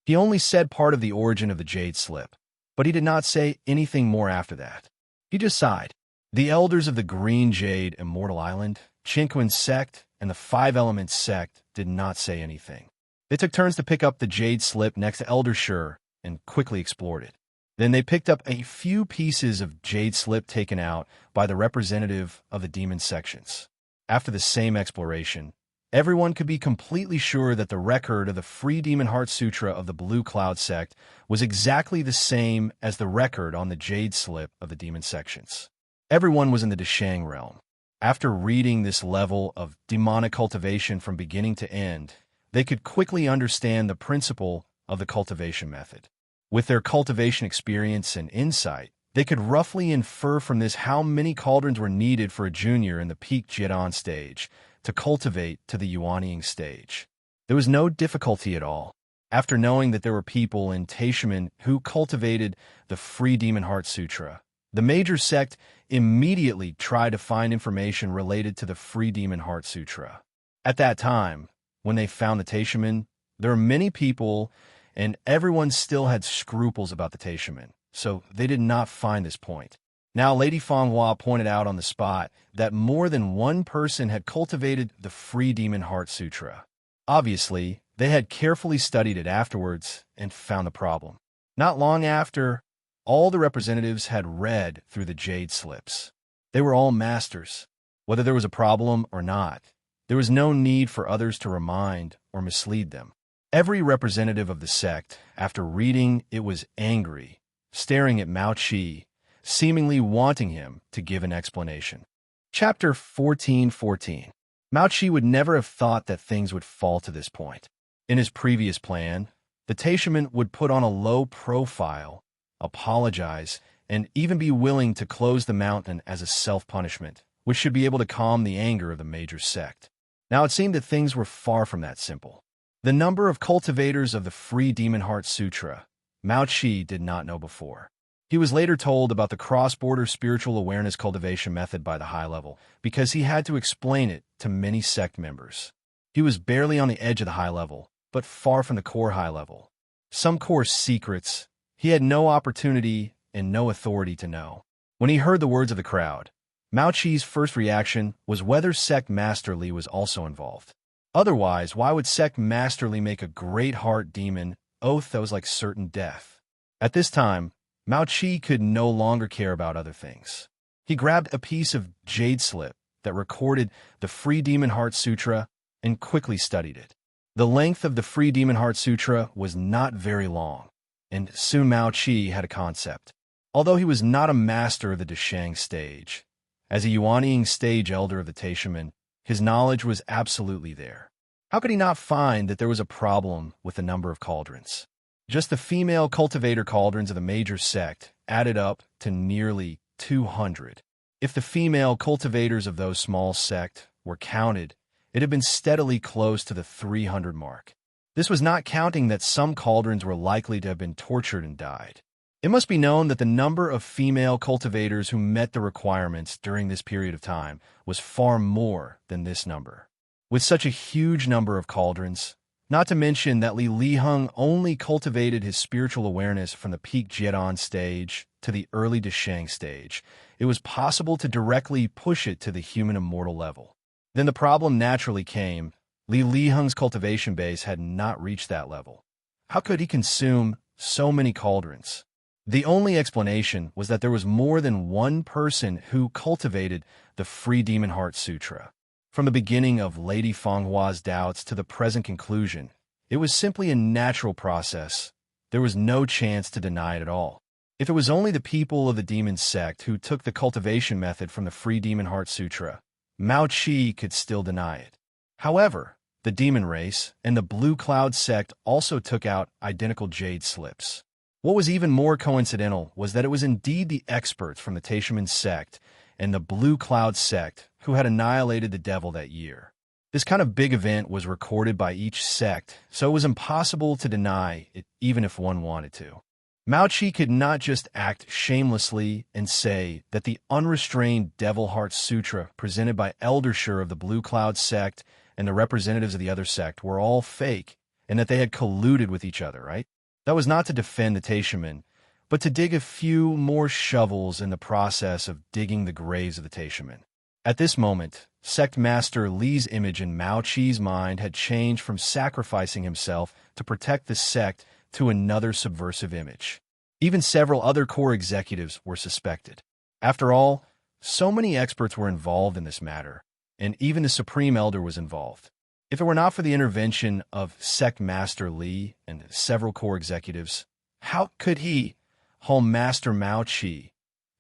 He only said part of the origin of the jade slip, but he did not say anything more after that. He just sighed. The elders of the Green Jade Immortal Island, Chinquin sect, and the Five Elements sect did not say anything. They took turns to pick up the jade slip next to Elder Shur and quickly explored it. Then they picked up a few pieces of jade slip taken out by the representative of the demon sections. After the same exploration, everyone could be completely sure that the record of the Free Demon Heart Sutra of the Blue Cloud sect was exactly the same as the record on the jade slip of the demon sections. Everyone was in the Deshang realm. After reading this level of demonic cultivation from beginning to end, they could quickly understand the principle of the cultivation method. With their cultivation experience and insight, they could roughly infer from this how many cauldrons were needed for a junior in the peak Jidan stage to cultivate to the Yuanying stage. There was no difficulty at all. After knowing that there were people in Taishamen who cultivated the Free Demon Heart Sutra, the major sect immediately tried to find information related to the Free Demon Heart Sutra. At that time, when they found the Taishamen, there were many people, and everyone still had scruples about the Taishamen, so they did not find this point. Now, Lady Fanghua pointed out on the spot that more than one person had cultivated the Free Demon Heart Sutra. Obviously, they had carefully studied it afterwards and found the problem. Not long after, all the representatives had read through the jade slips. They were all masters. Whether there was a problem or not, there was no need for others to remind or mislead them. Every representative of the sect, after reading it, was angry, staring at Mao Qi, seemingly wanting him to give an explanation. Chapter 14:14. Mao Qi would never have thought that things would fall to this point. In his previous plan, the Taishaman would put on a low profile, apologize, and even be willing to close the mountain as a self-punishment, which should be able to calm the anger of the major sect. Now it seemed that things were far from that simple. The number of cultivators of the Free Demon Heart Sutra, Mao Qi did not know before. He was later told about the cross-border spiritual awareness cultivation method by the high level because he had to explain it to many sect members. He was barely on the edge of the high level, but far from the core high level. Some core secrets he had no opportunity and no authority to know. When he heard the words of the crowd, Mao Qi's first reaction was whether Sect Master Li was also involved. Otherwise, why would Sect Master Li make a great heart demon oath that was like certain death? At this time, Mao Qi could no longer care about other things. He grabbed a piece of jade slip that recorded the Free Demon Heart Sutra and quickly studied it. The length of the Free Demon Heart Sutra was not very long, and soon Mao Qi had a concept. Although he was not a master of the Deshang stage, as a Yuanying stage elder of the Taishaman, his knowledge was absolutely there. How could he not find that there was a problem with the number of cauldrons? Just the female cultivator cauldrons of the major sect added up to nearly 200. If the female cultivators of those small sect were counted, it had been steadily close to the 300 mark. This was not counting that some cauldrons were likely to have been tortured and died. It must be known that the number of female cultivators who met the requirements during this period of time was far more than this number. With such a huge number of cauldrons, not to mention that Li Liheng only cultivated his spiritual awareness from the peak Jiedan stage to the early Deshang stage, it was possible to directly push it to the human immortal level. Then the problem naturally came. Li Liheng's cultivation base had not reached that level. How could he consume so many cauldrons? The only explanation was that there was more than one person who cultivated the Free Demon Heart Sutra. From the beginning of Lady Fenghua's doubts to the present conclusion, it was simply a natural process. There was no chance to deny it at all. If it was only the people of the demon sect who took the cultivation method from the Free Demon Heart Sutra, Mao Qi could still deny it. However, the demon race and the Blue Cloud sect also took out identical jade slips. What was even more coincidental was that it was indeed the experts from the Taishaman sect and the Blue Cloud sect who had annihilated the devil that year. This kind of big event was recorded by each sect, so it was impossible to deny it even if one wanted to. Mao Qi could not just act shamelessly and say that the unrestrained Devil Heart Sutra presented by Eldershire of the Blue Cloud sect and the representatives of the other sect were all fake and that they had colluded with each other, right? That was not to defend the Taishaman, but to dig a few more shovels in the process of digging the graves of the Taishaman. At this moment, Sect Master Li's image in Mao Qi's mind had changed from sacrificing himself to protect the sect to another subversive image. Even several other core executives were suspected. After all, so many experts were involved in this matter, and even the Supreme Elder was involved. If it were not for the intervention of Sect Master Li and several core executives, how could he, Home Master Mao Qi,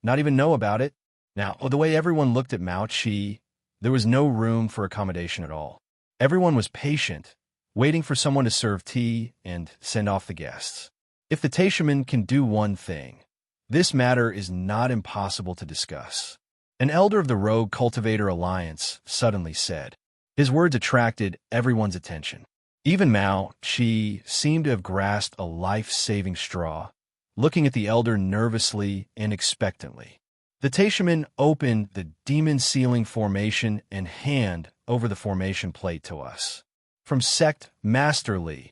not even know about it? Now, the way everyone looked at Mao Qi, there was no room for accommodation at all. Everyone was patient, waiting for someone to serve tea and send off the guests. If the Taishaman can do one thing, this matter is not impossible to discuss. An elder of the Rogue Cultivator Alliance suddenly said. His words attracted everyone's attention. Even Mao Qi seemed to have grasped a life-saving straw, looking at the elder nervously and expectantly. The Taishaman opened the demon sealing formation and hand over the formation plate to us. From Sect Master Li,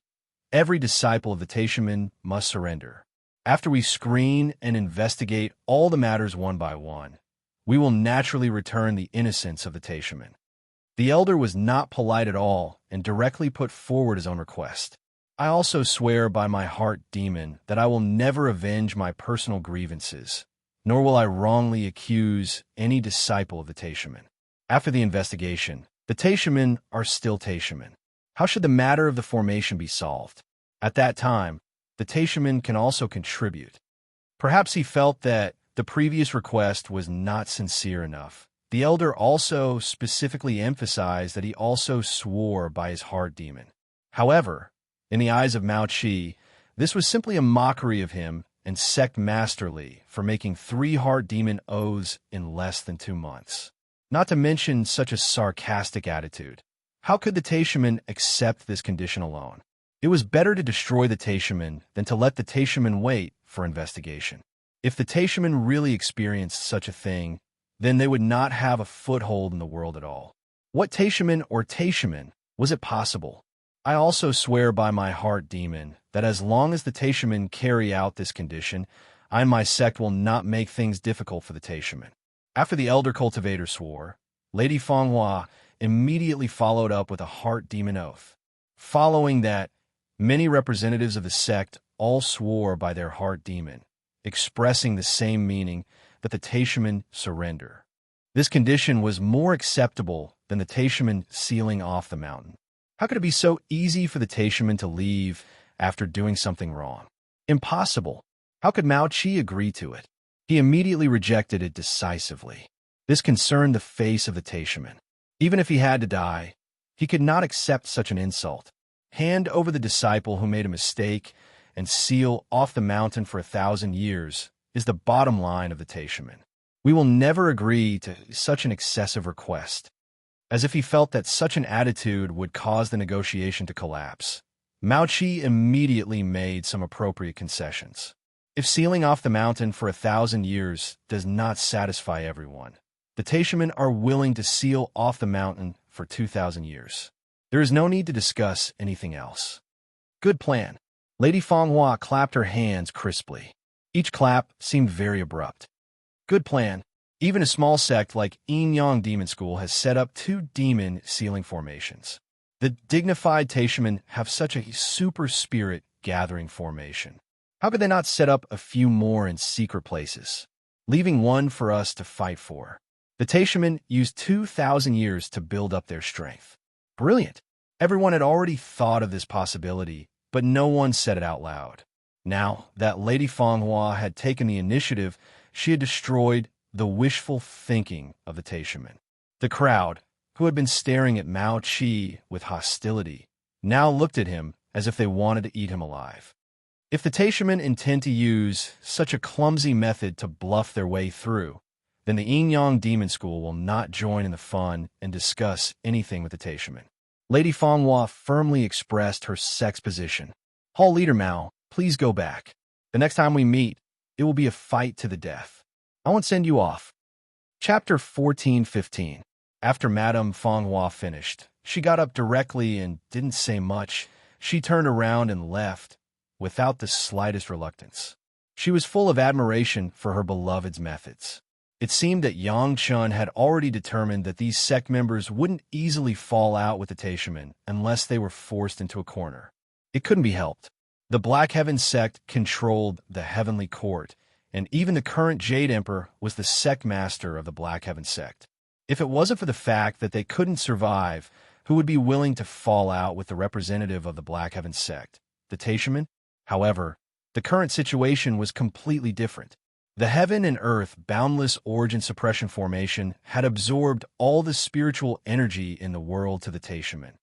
every disciple of the Taishaman must surrender. After we screen and investigate all the matters one by one, we will naturally return the innocence of the Taishaman. The elder was not polite at all and directly put forward his own request. I also swear by my heart demon that I will never avenge my personal grievances, nor will I wrongly accuse any disciple of the Taishaman. After the investigation, the Taishaman are still Taishaman. How should the matter of the formation be solved? At that time, the Taishaman can also contribute. Perhaps he felt that the previous request was not sincere enough. The elder also specifically emphasized that he also swore by his heart demon. However, in the eyes of Mao Qi, this was simply a mockery of him and Sect Master Li for making 3 heart demon oaths in less than 2 months. Not to mention such a sarcastic attitude. How could the Taishaman accept this condition alone? It was better to destroy the Taishaman than to let the Taishaman wait for investigation. If the Taishaman really experienced such a thing, then they would not have a foothold in the world at all. What Taishaman or Taishaman? Was it possible? I also swear by my heart demon that as long as the Taishaman carry out this condition, I and my sect will not make things difficult for the Taishaman. After the elder cultivator swore, Lady Fanghua immediately followed up with a heart demon oath. Following that, many representatives of the sect all swore by their heart demon, expressing the same meaning that the Taishaman surrender. This condition was more acceptable than the Taishaman sealing off the mountain. How could it be so easy for the Taishaman to leave after doing something wrong? Impossible. How could Mao Qi agree to it? He immediately rejected it decisively. This concerned the face of the Taishaman. Even if he had to die, he could not accept such an insult. Hand over the disciple who made a mistake and seal off the mountain for 1,000 years is the bottom line of the Taishaman. We will never agree to such an excessive request. As if he felt that such an attitude would cause the negotiation to collapse, Mao Qi immediately made some appropriate concessions. If sealing off the mountain for 1,000 years does not satisfy everyone, the Taishaman are willing to seal off the mountain for 2,000 years. There is no need to discuss anything else. Good plan. Lady Fanghua clapped her hands crisply. Each clap seemed very abrupt. Good plan. Even a small sect like Yin Yang Demon School has set up 2 demon sealing formations. The dignified Taishaman have such a super spirit gathering formation. How could they not set up a few more in secret places, leaving one for us to fight for? The Taishaman used 2,000 years to build up their strength. Brilliant. Everyone had already thought of this possibility, but no one said it out loud. Now that Lady Fanghua had taken the initiative, she had destroyed the wishful thinking of the Taishaman. The crowd, who had been staring at Mao Qi with hostility, now looked at him as if they wanted to eat him alive. If the Taishaman intend to use such a clumsy method to bluff their way through, then the Yin Yang Demon School will not join in the fun and discuss anything with the Taishaman. Lady Fanghua firmly expressed her sect's position. Hall Leader Mao, please go back. The next time we meet, it will be a fight to the death. I won't send you off. Chapter 14:15. After Madame Fanghua finished, she got up directly and didn't say much. She turned around and left, without the slightest reluctance. She was full of admiration for her beloved's methods. It seemed that Yang Chun had already determined that these sect members wouldn't easily fall out with the Taishaman unless they were forced into a corner. It couldn't be helped. The Black Heaven sect controlled the Heavenly Court, and even the current Jade Emperor was the sect master of the Black Heaven sect. If it wasn't for the fact that they couldn't survive, who would be willing to fall out with the representative of the Black Heaven sect? The Taishaman? However, the current situation was completely different. The Heaven and Earth Boundless Origin Suppression Formation had absorbed all the spiritual energy in the world to the Taishaman,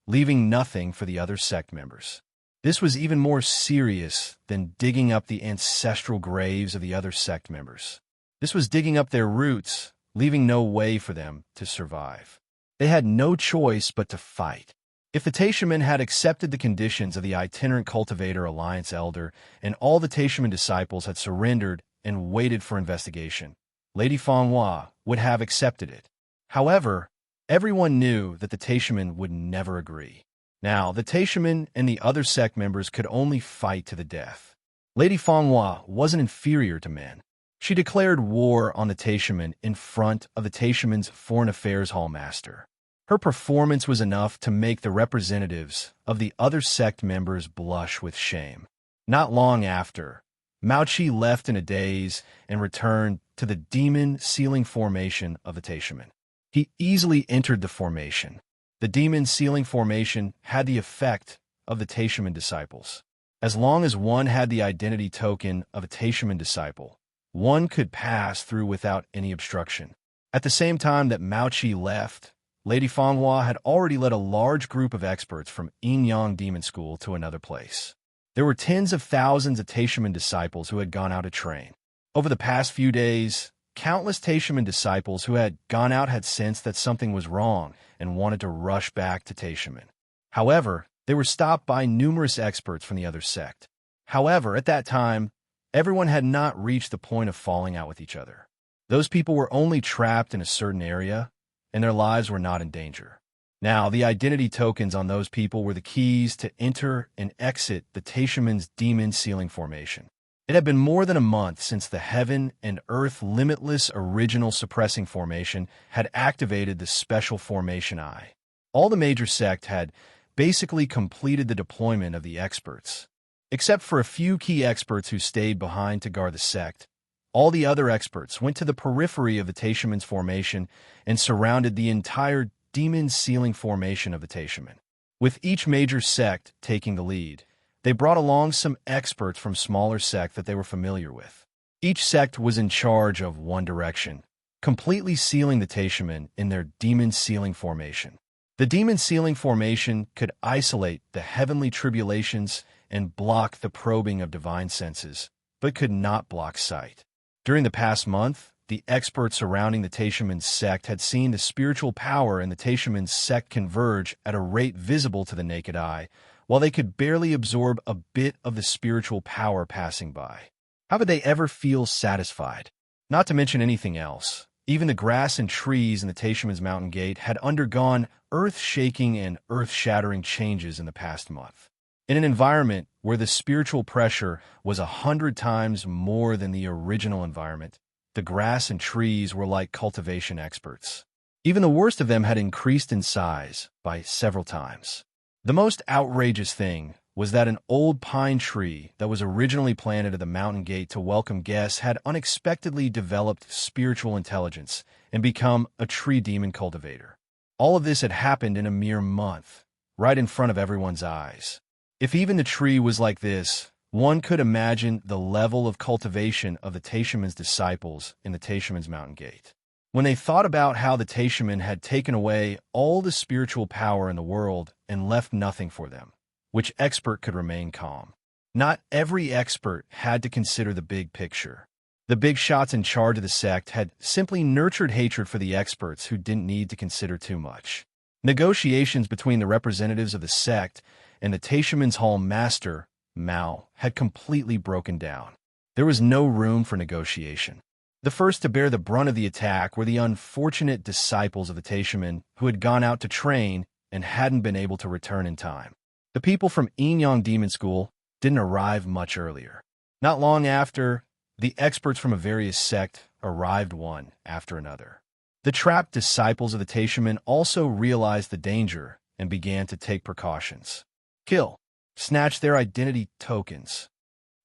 leaving nothing for the other sect members. This was even more serious than digging up the ancestral graves of the other sect members. This was digging up their roots, leaving no way for them to survive. They had no choice but to fight. If the Taishaman had accepted the conditions of the Itinerant Cultivator Alliance Elder and all the Taishaman disciples had surrendered and waited for investigation, Lady Fanghua would have accepted it. However, everyone knew that the Taishaman would never agree. Now, the Taishaman and the other sect members could only fight to the death. Lady Fanghua wasn't inferior to men. She declared war on the Taishaman in front of the Taishaman's Foreign Affairs Hall Master. Her performance was enough to make the representatives of the other sect members blush with shame. Not long after, Mao Qi left in a daze and returned to the demon sealing formation of the Taishaman. He easily entered the formation. The demon sealing formation had the effect of the Taishaman disciples. As long as one had the identity token of a Taishaman disciple, one could pass through without any obstruction. At the same time that Mao Qi left, Lady Fanghua had already led a large group of experts from Yin Yang Demon School to another place. There were tens of thousands of Taishaman disciples who had gone out to train. Over the past few days, countless Taishaman disciples who had gone out had sensed that something was wrong and wanted to rush back to Taishaman. However, they were stopped by numerous experts from the other sect. However, at that time, Everyone had not reached the point of falling out with each other. Those people were only trapped in a certain area, and their lives were not in danger. Now, the identity tokens on those people were the keys to enter and exit the Taishaman's demon ceiling formation. It had been more than a month since the Heaven and Earth Limitless Original Suppressing Formation had activated the Special Formation Eye. All the major sect had basically completed the deployment of the experts. Except for a few key experts who stayed behind to guard the sect, all the other experts went to the periphery of the Taishaman's formation and surrounded the entire demon ceiling formation of the Taishaman. With each major sect taking the lead, they brought along some experts from smaller sects that they were familiar with. Each sect was in charge of one direction, completely sealing the Taishaman in their demon ceiling formation. The demon ceiling formation could isolate the heavenly tribulations and block the probing of divine senses, but could not block sight. During the past month, the experts surrounding the Taishaman's sect had seen the spiritual power in the Taishaman's sect converge at a rate visible to the naked eye, while they could barely absorb a bit of the spiritual power passing by. How could they ever feel satisfied? Not to mention anything else. Even the grass and trees in the Taishaman's mountain gate had undergone earth-shaking and earth-shattering changes in the past month. In an environment where the spiritual pressure was 100 times more than the original environment, the grass and trees were like cultivation experts. Even the worst of them had increased in size by several times. The most outrageous thing was that an old pine tree that was originally planted at the mountain gate to welcome guests had unexpectedly developed spiritual intelligence and become a tree demon cultivator. All of this had happened in a mere month, right in front of everyone's eyes. If even the tree was like this, one could imagine the level of cultivation of the Taishaman's disciples in the Taishaman's mountain gate. When they thought about how the Taishaman had taken away all the spiritual power in the world and left nothing for them, which expert could remain calm? Not every expert had to consider the big picture. The big shots in charge of the sect had simply nurtured hatred for the experts who didn't need to consider too much. Negotiations between the representatives of the sect and the Taishaman's Hall Master, Mao, had completely broken down. There was no room for negotiation. The first to bear the brunt of the attack were the unfortunate disciples of the Taishaman who had gone out to train and hadn't been able to return in time. The people from Inyang Demon School didn't arrive much earlier. Not long after, the experts from a various sect arrived one after another. The trapped disciples of the Taishaman also realized the danger and began to take precautions. Kill. Snatch their identity tokens.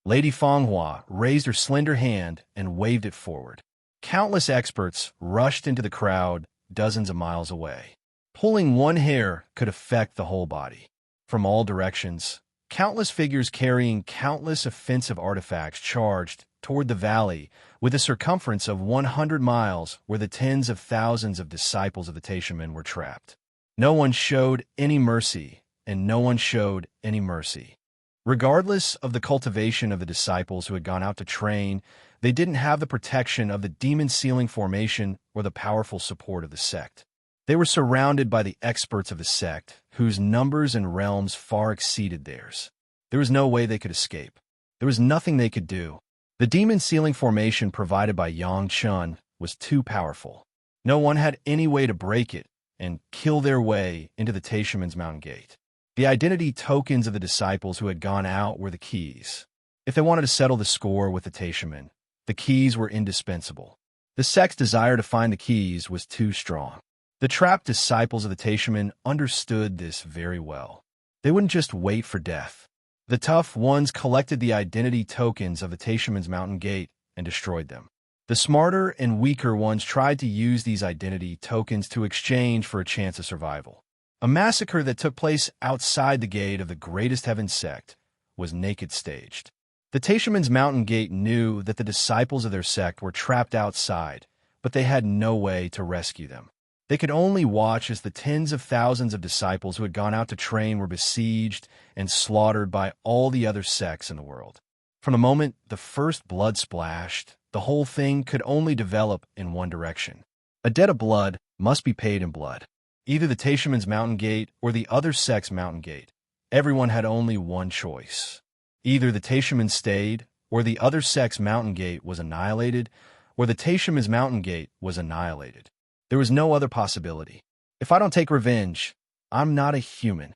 Lady Fanghua raised her slender hand and waved it forward. Countless experts rushed into the crowd dozens of miles away. Pulling one hair could affect the whole body. From all directions, countless figures carrying countless offensive artifacts charged toward the valley with a circumference of 100 miles where the tens of thousands of disciples of the Taishaman were trapped. No one showed any mercy, and no one showed any mercy. Regardless of the cultivation of the disciples who had gone out to train, they didn't have the protection of the demon ceiling formation or the powerful support of the sect. They were surrounded by the experts of the sect, whose numbers and realms far exceeded theirs. There was no way they could escape. There was nothing they could do. The demon ceiling formation provided by Yang Chun was too powerful. No one had any way to break it and kill their way into the Taishaman's mountain gate. The identity tokens of the disciples who had gone out were the keys. If they wanted to settle the score with the Taishaman, the keys were indispensable. The sect's desire to find the keys was too strong. The trapped disciples of the Taishaman understood this very well. They wouldn't just wait for death. The tough ones collected the identity tokens of the Taishaman's mountain gate and destroyed them. The smarter and weaker ones tried to use these identity tokens to exchange for a chance of survival. A massacre that took place outside the gate of the greatest heaven sect was naked staged. The Taishaman's mountain gate knew that the disciples of their sect were trapped outside, but they had no way to rescue them. They could only watch as the tens of thousands of disciples who had gone out to train were besieged and slaughtered by all the other sects in the world. From the moment the first blood splashed, the whole thing could only develop in one direction. A debt of blood must be paid in blood. Either the Taishaman's mountain gate or the other sect's mountain gate. Everyone had only one choice. Either the Taishaman stayed, or the other sect's mountain gate was annihilated, or the Taishaman's mountain gate was annihilated. There was no other possibility. If I don't take revenge, I'm not a human.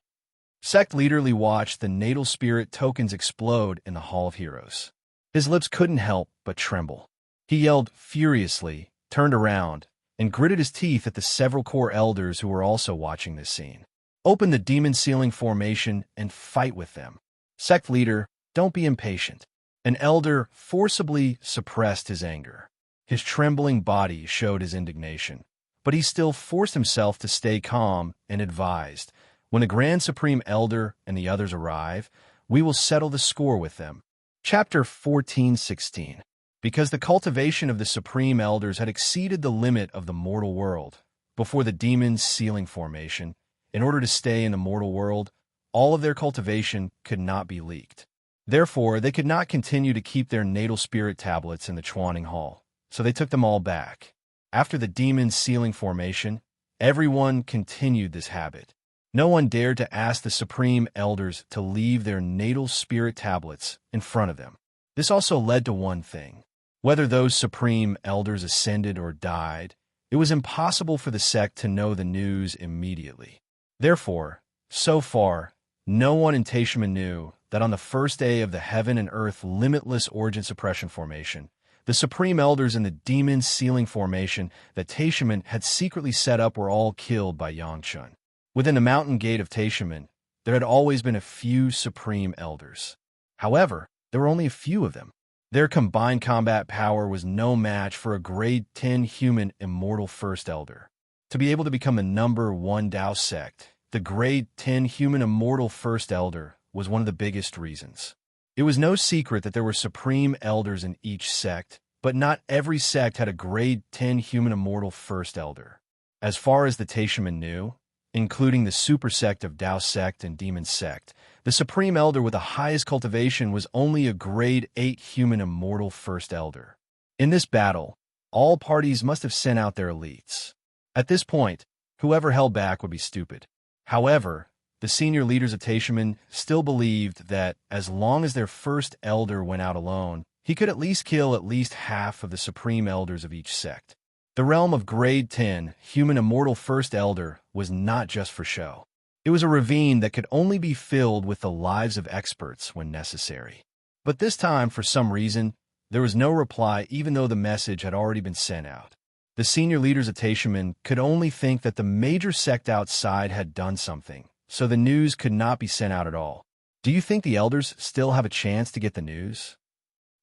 Sect leader Li watched the natal spirit tokens explode in the Hall of Heroes. His lips couldn't help but tremble. He yelled furiously, turned around, and gritted his teeth at the several core elders who were also watching this scene. Open the demon sealing formation and fight with them. Sect leader, don't be impatient. An elder forcibly suppressed his anger. His trembling body showed his indignation, but he still forced himself to stay calm and advised, when the Grand Supreme Elder and the others arrive, we will settle the score with them. Chapter 14:16. Because the cultivation of the Supreme Elders had exceeded the limit of the mortal world, before the demon's sealing formation, in order to stay in the mortal world, all of their cultivation could not be leaked. Therefore, they could not continue to keep their natal spirit tablets in the Chuaning Hall, so they took them all back. After the demon's sealing formation, everyone continued this habit. No one dared to ask the Supreme Elders to leave their natal spirit tablets in front of them. This also led to one thing. Whether those Supreme Elders ascended or died, it was impossible for the sect to know the news immediately. Therefore, so far, no one in Taishaman knew that on the first day of the Heaven and Earth Limitless Origin Suppression Formation, the Supreme Elders in the Demon Sealing Formation that Taishaman had secretly set up were all killed by Yangchun. Within the mountain gate of Taishaman, there had always been a few Supreme Elders. However, there were only a few of them. Their combined combat power was no match for a grade 10 human Immortal First Elder. To be able to become the number 1 Dao sect, the grade 10 human Immortal First Elder was one of the biggest reasons. It was no secret that there were Supreme Elders in each sect, but not every sect had a grade 10 human Immortal First Elder. As far as the Taishaman knew, including the super sect of Dao sect and Demon sect, the Supreme Elder with the highest cultivation was only a grade 8 human Immortal First Elder. In this battle, all parties must have sent out their elites. At this point, whoever held back would be stupid. However, the senior leaders of Taishaman still believed that as long as their first elder went out alone, he could at least kill at least half of the Supreme Elders of each sect. The realm of grade 10, human Immortal First Elder, was not just for show. It was a ravine that could only be filled with the lives of experts when necessary. But this time, for some reason, there was no reply even though the message had already been sent out. The senior leaders of Taishaman could only think that the major sect outside had done something, so the news could not be sent out at all. Do you think the elders still have a chance to get the news?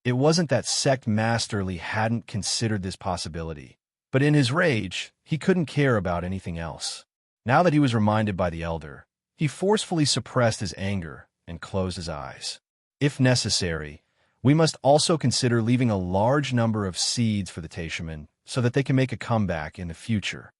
It wasn't that Sect Master Li hadn't considered this possibility, but in his rage, he couldn't care about anything else. Now that he was reminded by the elder, he forcefully suppressed his anger and closed his eyes. If necessary, we must also consider leaving a large number of seeds for the Taishaman so that they can make a comeback in the future.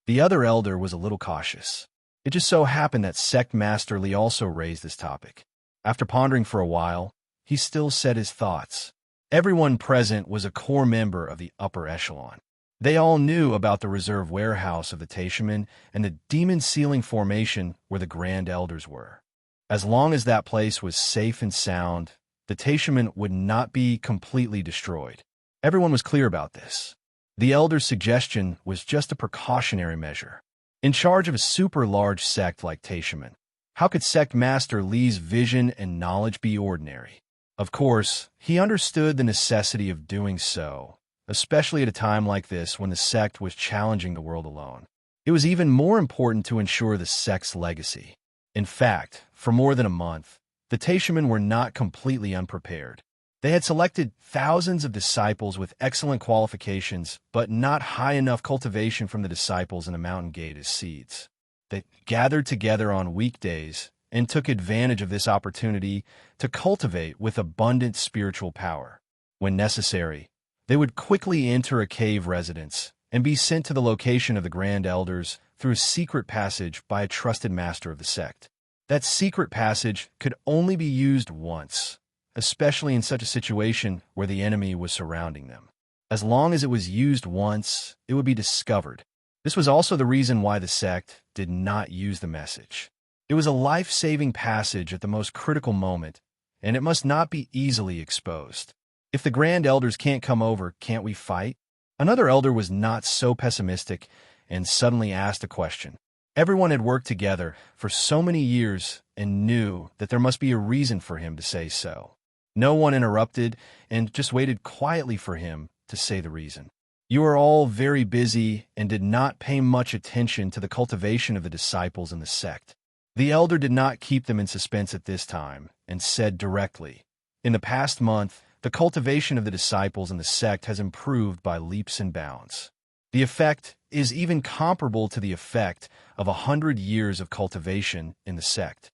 The other elder was a little cautious. It just so happened that Sect Master Li also raised this topic. After pondering for a while, he still said his thoughts. Everyone present was a core member of the upper echelon. They all knew about the reserve warehouse of the Taishaman and the demon sealing formation where the Grand Elders were. As long as that place was safe and sound, the Taishaman would not be completely destroyed. Everyone was clear about this. The Elder's suggestion was just a precautionary measure. In charge of a super large sect like Taishaman, how could Sect Master Li's vision and knowledge be ordinary? Of course, he understood the necessity of doing so, especially at a time like this when the sect was challenging the world alone. It was even more important to ensure the sect's legacy. In fact, for more than a month, the Taishaman were not completely unprepared. They had selected thousands of disciples with excellent qualifications, but not high enough cultivation from the disciples in the mountain gate as seeds. They gathered together on weekdays and took advantage of this opportunity to cultivate with abundant spiritual power. When necessary, they would quickly enter a cave residence and be sent to the location of the Grand Elders through a secret passage by a trusted master of the sect. That secret passage could only be used once, especially in such a situation where the enemy was surrounding them. As long as it was used once, it would be discovered. This was also the reason why the sect did not use the message. It was a life-saving passage at the most critical moment, and it must not be easily exposed. If the Grand Elders can't come over, can't we fight? Another elder was not so pessimistic and suddenly asked a question. Everyone had worked together for so many years and knew that there must be a reason for him to say so. No one interrupted and just waited quietly for him to say the reason. You are all very busy and did not pay much attention to the cultivation of the disciples in the sect. The elder did not keep them in suspense at this time and said directly, in the past month, the cultivation of the disciples in the sect has improved by leaps and bounds. The effect is even comparable to the effect of 100 years of cultivation in the sect.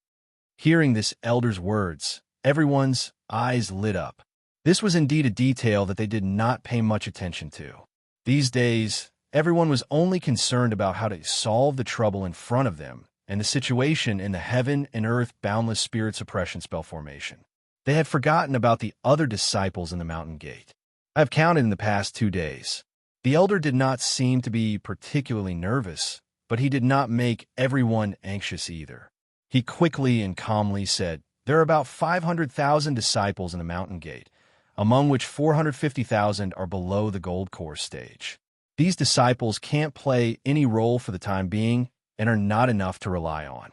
Hearing this elder's words, everyone's eyes lit up. This was indeed a detail that they did not pay much attention to. These days, everyone was only concerned about how to solve the trouble in front of them and the situation in the heaven and earth boundless spirit suppression spell formation. They had forgotten about the other disciples in the mountain gate. I have counted in the past 2 days. The elder did not seem to be particularly nervous, but he did not make everyone anxious either. He quickly and calmly said, there are about 500,000 disciples in the mountain gate, among which 450,000 are below the gold core stage. These disciples can't play any role for the time being and are not enough to rely on.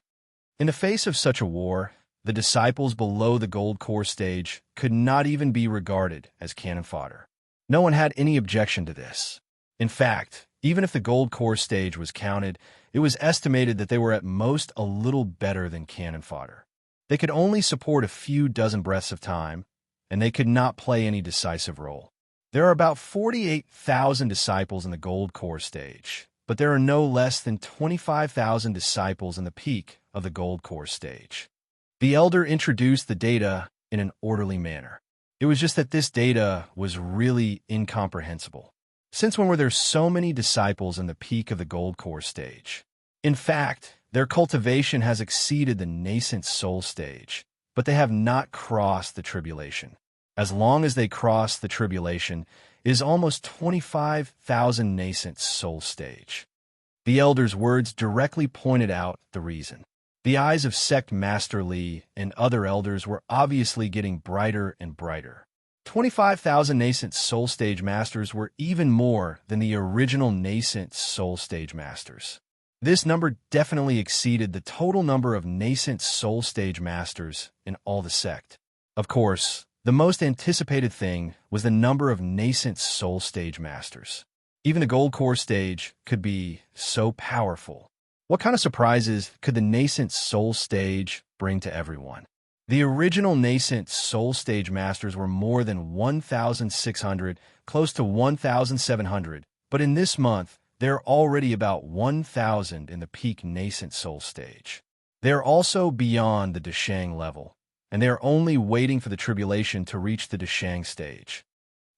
In the face of such a war, the disciples below the gold core stage could not even be regarded as cannon fodder. No one had any objection to this. In fact, even if the gold core stage was counted, it was estimated that they were at most a little better than cannon fodder. They could only support a few dozen breaths of time, and they could not play any decisive role. There are about 48,000 disciples in the gold core stage, but there are no less than 25,000 disciples in the peak of the gold core stage. The elder introduced the data in an orderly manner. It was just that this data was really incomprehensible. Since when were there so many disciples in the peak of the gold core stage? In fact, their cultivation has exceeded the nascent soul stage, but they have not crossed the tribulation. As long as they cross the tribulation, it is almost 25,000 nascent soul stage. The elder's words directly pointed out the reason. The eyes of Sect Master Li and other elders were obviously getting brighter and brighter. 25,000 nascent soul stage masters were even more than the original nascent soul stage masters. This number definitely exceeded the total number of nascent soul stage masters in all the sect. Of course, the most anticipated thing was the number of nascent soul stage masters. Even the gold core stage could be so powerful. What kind of surprises could the nascent soul stage bring to everyone? The original nascent soul stage masters were more than 1,600, close to 1,700, but in this month, there are already about 1,000 in the peak nascent soul stage. They are also beyond the Deshang level, and they are only waiting for the tribulation to reach the Deshang stage.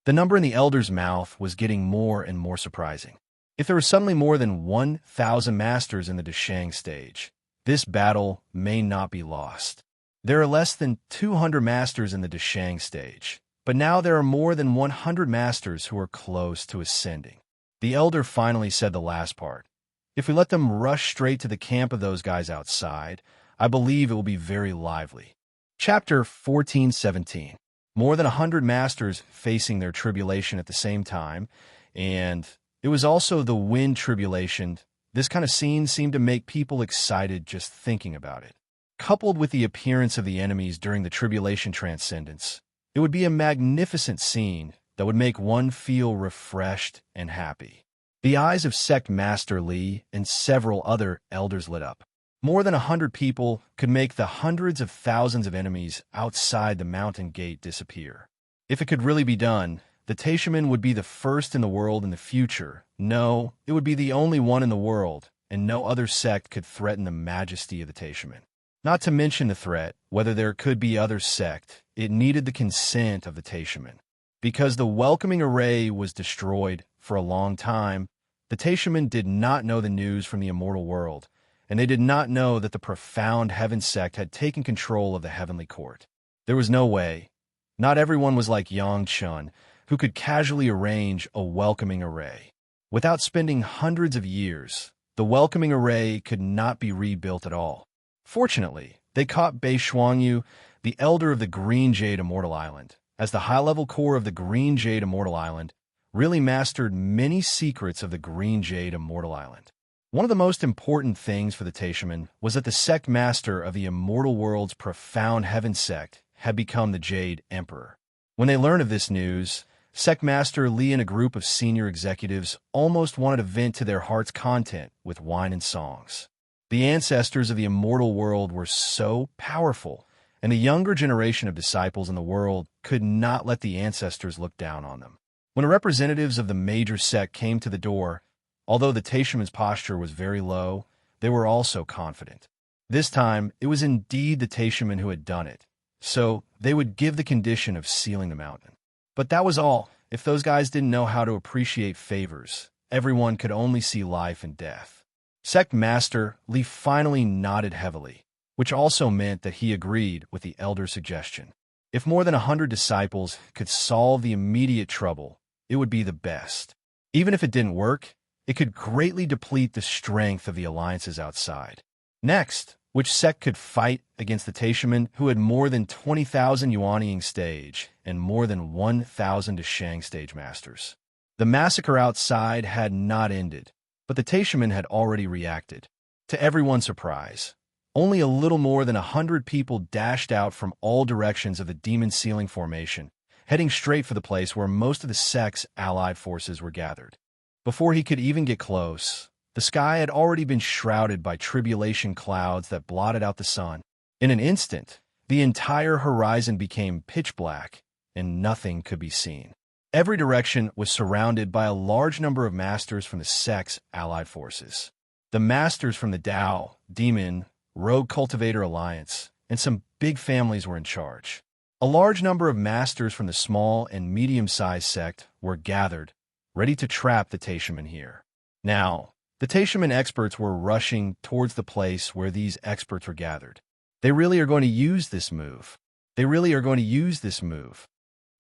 The number in the elder's mouth was getting more and more surprising. If there were suddenly more than 1,000 masters in the Deshang stage, this battle may not be lost. There are less than 200 masters in the Deshang stage, but now there are more than 100 masters who are close to ascending. The elder finally said the last part. If we let them rush straight to the camp of those guys outside, I believe it will be very lively. Chapter 14:17. More than 100 masters facing their tribulation at the same time, and it was also the wind tribulation. This kind of scene seemed to make people excited just thinking about it. Coupled with the appearance of the enemies during the tribulation transcendence, it would be a magnificent scene that would make one feel refreshed and happy. The eyes of Sect Master Li and several other elders lit up. More than 100 people could make the hundreds of thousands of enemies outside the mountain gate disappear. If it could really be done, the Taishaman would be the first in the world in the future. No, it would be the only one in the world, and no other sect could threaten the majesty of the Taishaman. Not to mention the threat, whether there could be other sect, it needed the consent of the Taishaman. Because the welcoming array was destroyed for a long time, the Taishaman did not know the news from the immortal world, and they did not know that the profound heaven sect had taken control of the heavenly court. There was no way. Not everyone was like Yang Chun, who could casually arrange a welcoming array. Without spending hundreds of years, the welcoming array could not be rebuilt at all. Fortunately, they caught Bei Shuangyu, the elder of the Green Jade Immortal Island, as the high-level core of the Green Jade Immortal Island really mastered many secrets of the Green Jade Immortal Island. One of the most important things for the Taishaman was that the sect master of the Immortal World's profound heaven sect had become the Jade Emperor. When they learned of this news, Sect Master Li and a group of senior executives almost wanted to vent to their heart's content with wine and songs. The ancestors of the Immortal World were so powerful, and the younger generation of disciples in the world could not let the ancestors look down on them. When representatives of the major sect came to the door, although the Taishaman's posture was very low, they were also confident. This time, it was indeed the Taishaman who had done it, so they would give the condition of sealing the mountain. But that was all. If those guys didn't know how to appreciate favors, everyone could only see life and death. Sect Master Li finally nodded heavily, which also meant that he agreed with the elder's suggestion. If more than 100 disciples could solve the immediate trouble, it would be the best. Even if it didn't work, it could greatly deplete the strength of the alliances outside. Next, which sect could fight against the Taishaman, who had more than 20,000 Yuanying stage and more than 1,000 Deshang stage masters? The massacre outside had not ended, but the Taishaman had already reacted. To everyone's surprise, only a little more than 100 people dashed out from all directions of the demon sealing formation, heading straight for the place where most of the sect's allied forces were gathered. Before he could even get close, the sky had already been shrouded by tribulation clouds that blotted out the sun. In an instant, the entire horizon became pitch black, and nothing could be seen. Every direction was surrounded by a large number of masters from the sect's allied forces. The masters from the Tao, Demon, Rogue Cultivator Alliance, and some big families were in charge. A large number of masters from the small and medium-sized sect were gathered, ready to trap the Taishaman here. Now, the Taishaman experts were rushing towards the place where these experts were gathered. They really are going to use this move. They really are going to use this move.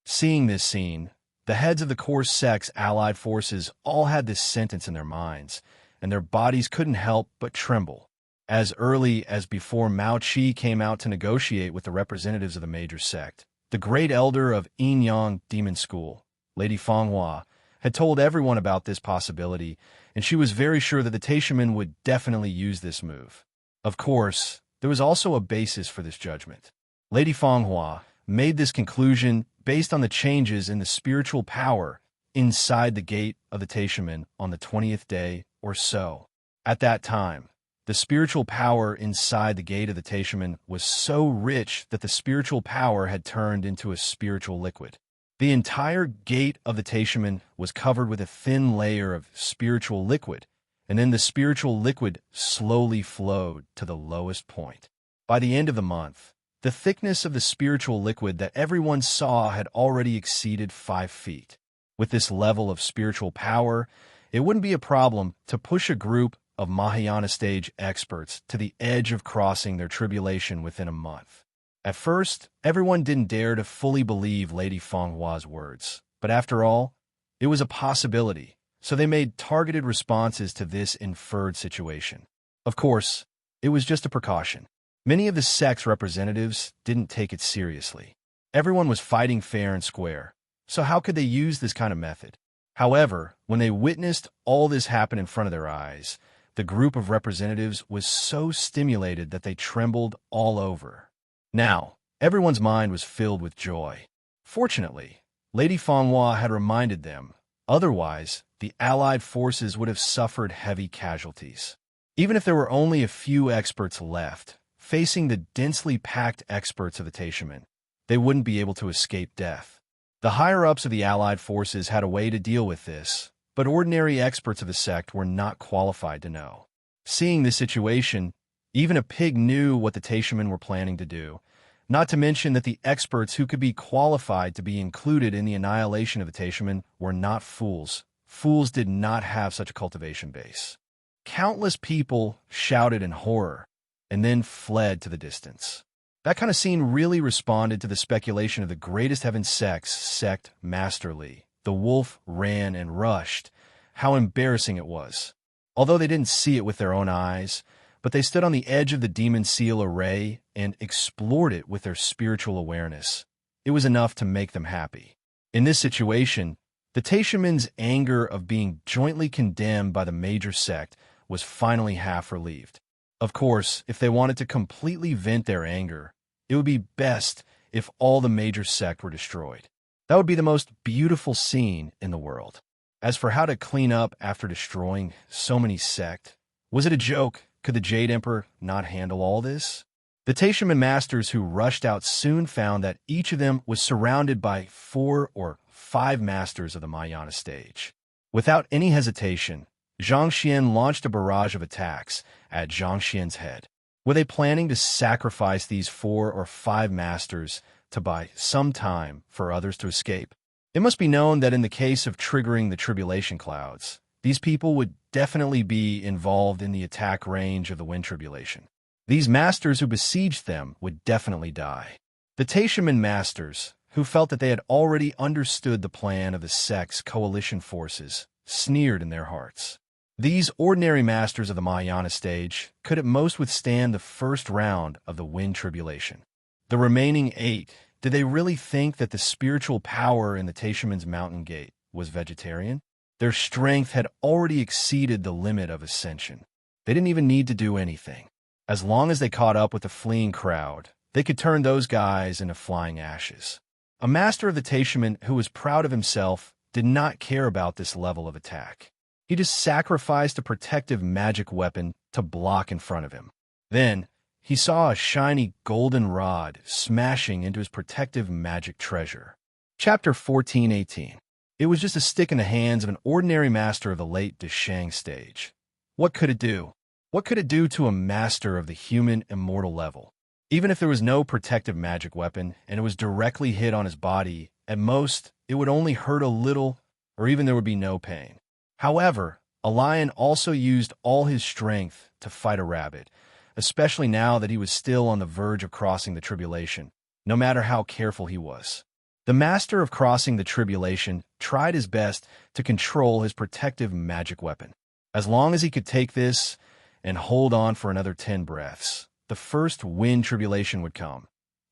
Seeing this scene, the heads of the core sect's allied forces all had this sentence in their minds, and their bodies couldn't help but tremble. As early as before Mao Qi came out to negotiate with the representatives of the major sect, the great elder of Yinyang Demon School, Lady Fanghua, had told everyone about this possibility, and she was very sure that the Taishaman would definitely use this move. Of course, there was also a basis for this judgment. Lady Fanghua made this conclusion based on the changes in the spiritual power inside the gate of the Taishaman on the 20th day or so. At that time, the spiritual power inside the gate of the Taishaman was so rich that the spiritual power had turned into a spiritual liquid. The entire gate of the Taishaman was covered with a thin layer of spiritual liquid, and then the spiritual liquid slowly flowed to the lowest point. By the end of the month, the thickness of the spiritual liquid that everyone saw had already exceeded 5 feet. With this level of spiritual power, it wouldn't be a problem to push a group of Mahayana stage experts to the edge of crossing their tribulation within a month. At first, everyone didn't dare to fully believe Lady Fenghua's words, but after all, it was a possibility, so they made targeted responses to this inferred situation. Of course, it was just a precaution. Many of the sect's representatives didn't take it seriously. Everyone was fighting fair and square, so how could they use this kind of method? However, when they witnessed all this happen in front of their eyes, the group of representatives was so stimulated that they trembled all over. Now, everyone's mind was filled with joy. Fortunately, Lady Fanghua had reminded them, otherwise, the allied forces would have suffered heavy casualties. Even if there were only a few experts left, facing the densely packed experts of the Taishaman, they wouldn't be able to escape death. The higher-ups of the allied forces had a way to deal with this, but ordinary experts of the sect were not qualified to know. Seeing this situation, even a pig knew what the Taishaman were planning to do, not to mention that the experts who could be qualified to be included in the annihilation of the Taishaman were not fools. Fools did not have such a cultivation base. Countless people shouted in horror and then fled to the distance. That kind of scene really responded to the speculation of the greatest heaven sect's sect masterly. The wolf ran and rushed. How embarrassing it was. Although they didn't see it with their own eyes, but they stood on the edge of the demon seal array and explored it with their spiritual awareness. it was enough to make them happy. In this situation, the Taishaman's anger of being jointly condemned by the major sect was finally half relieved. Of course, if they wanted to completely vent their anger, it would be best if all the major sect were destroyed. That would be the most beautiful scene in the world. As for how to clean up after destroying so many sect, was it a joke? Could the Jade Emperor not handle all this? The Taishaman masters who rushed out soon found that each of them was surrounded by 4 or 5 masters of the Mahayana stage. Without any hesitation, Zhang Xian launched a barrage of attacks at Zhang Xian's head. Were they planning to sacrifice these 4 or 5 masters to buy some time for others to escape? It must be known that in the case of triggering the tribulation clouds, these people would definitely be involved in the attack range of the wind tribulation. These masters who besieged them would definitely die. The Taishaman masters, who felt that they had already understood the plan of the sect's coalition forces, sneered in their hearts. These ordinary masters of the Mahayana stage could at most withstand the first round of the wind tribulation. The remaining 8, did they really think that the spiritual power in the Taishaman's mountain gate was vegetarian? Their strength had already exceeded the limit of ascension. They didn't even need to do anything. As long as they caught up with the fleeing crowd, they could turn those guys into flying ashes. A master of the Taishaman who was proud of himself did not care about this level of attack. He just sacrificed a protective magic weapon to block in front of him. Then, he saw a shiny golden rod smashing into his protective magic treasure. Chapter 14:18. It was just a stick in the hands of an ordinary master of the late Deshang stage. What could it do? What could it do to a master of the human immortal level? Even if there was no protective magic weapon and it was directly hit on his body, at most, it would only hurt a little, or even there would be no pain. However, a lion also used all his strength to fight a rabbit, especially now that he was still on the verge of crossing the tribulation, no matter how careful he was. The master of crossing the tribulation tried his best to control his protective magic weapon. As long as he could take this and hold on for another 10 breaths, the first wind tribulation would come,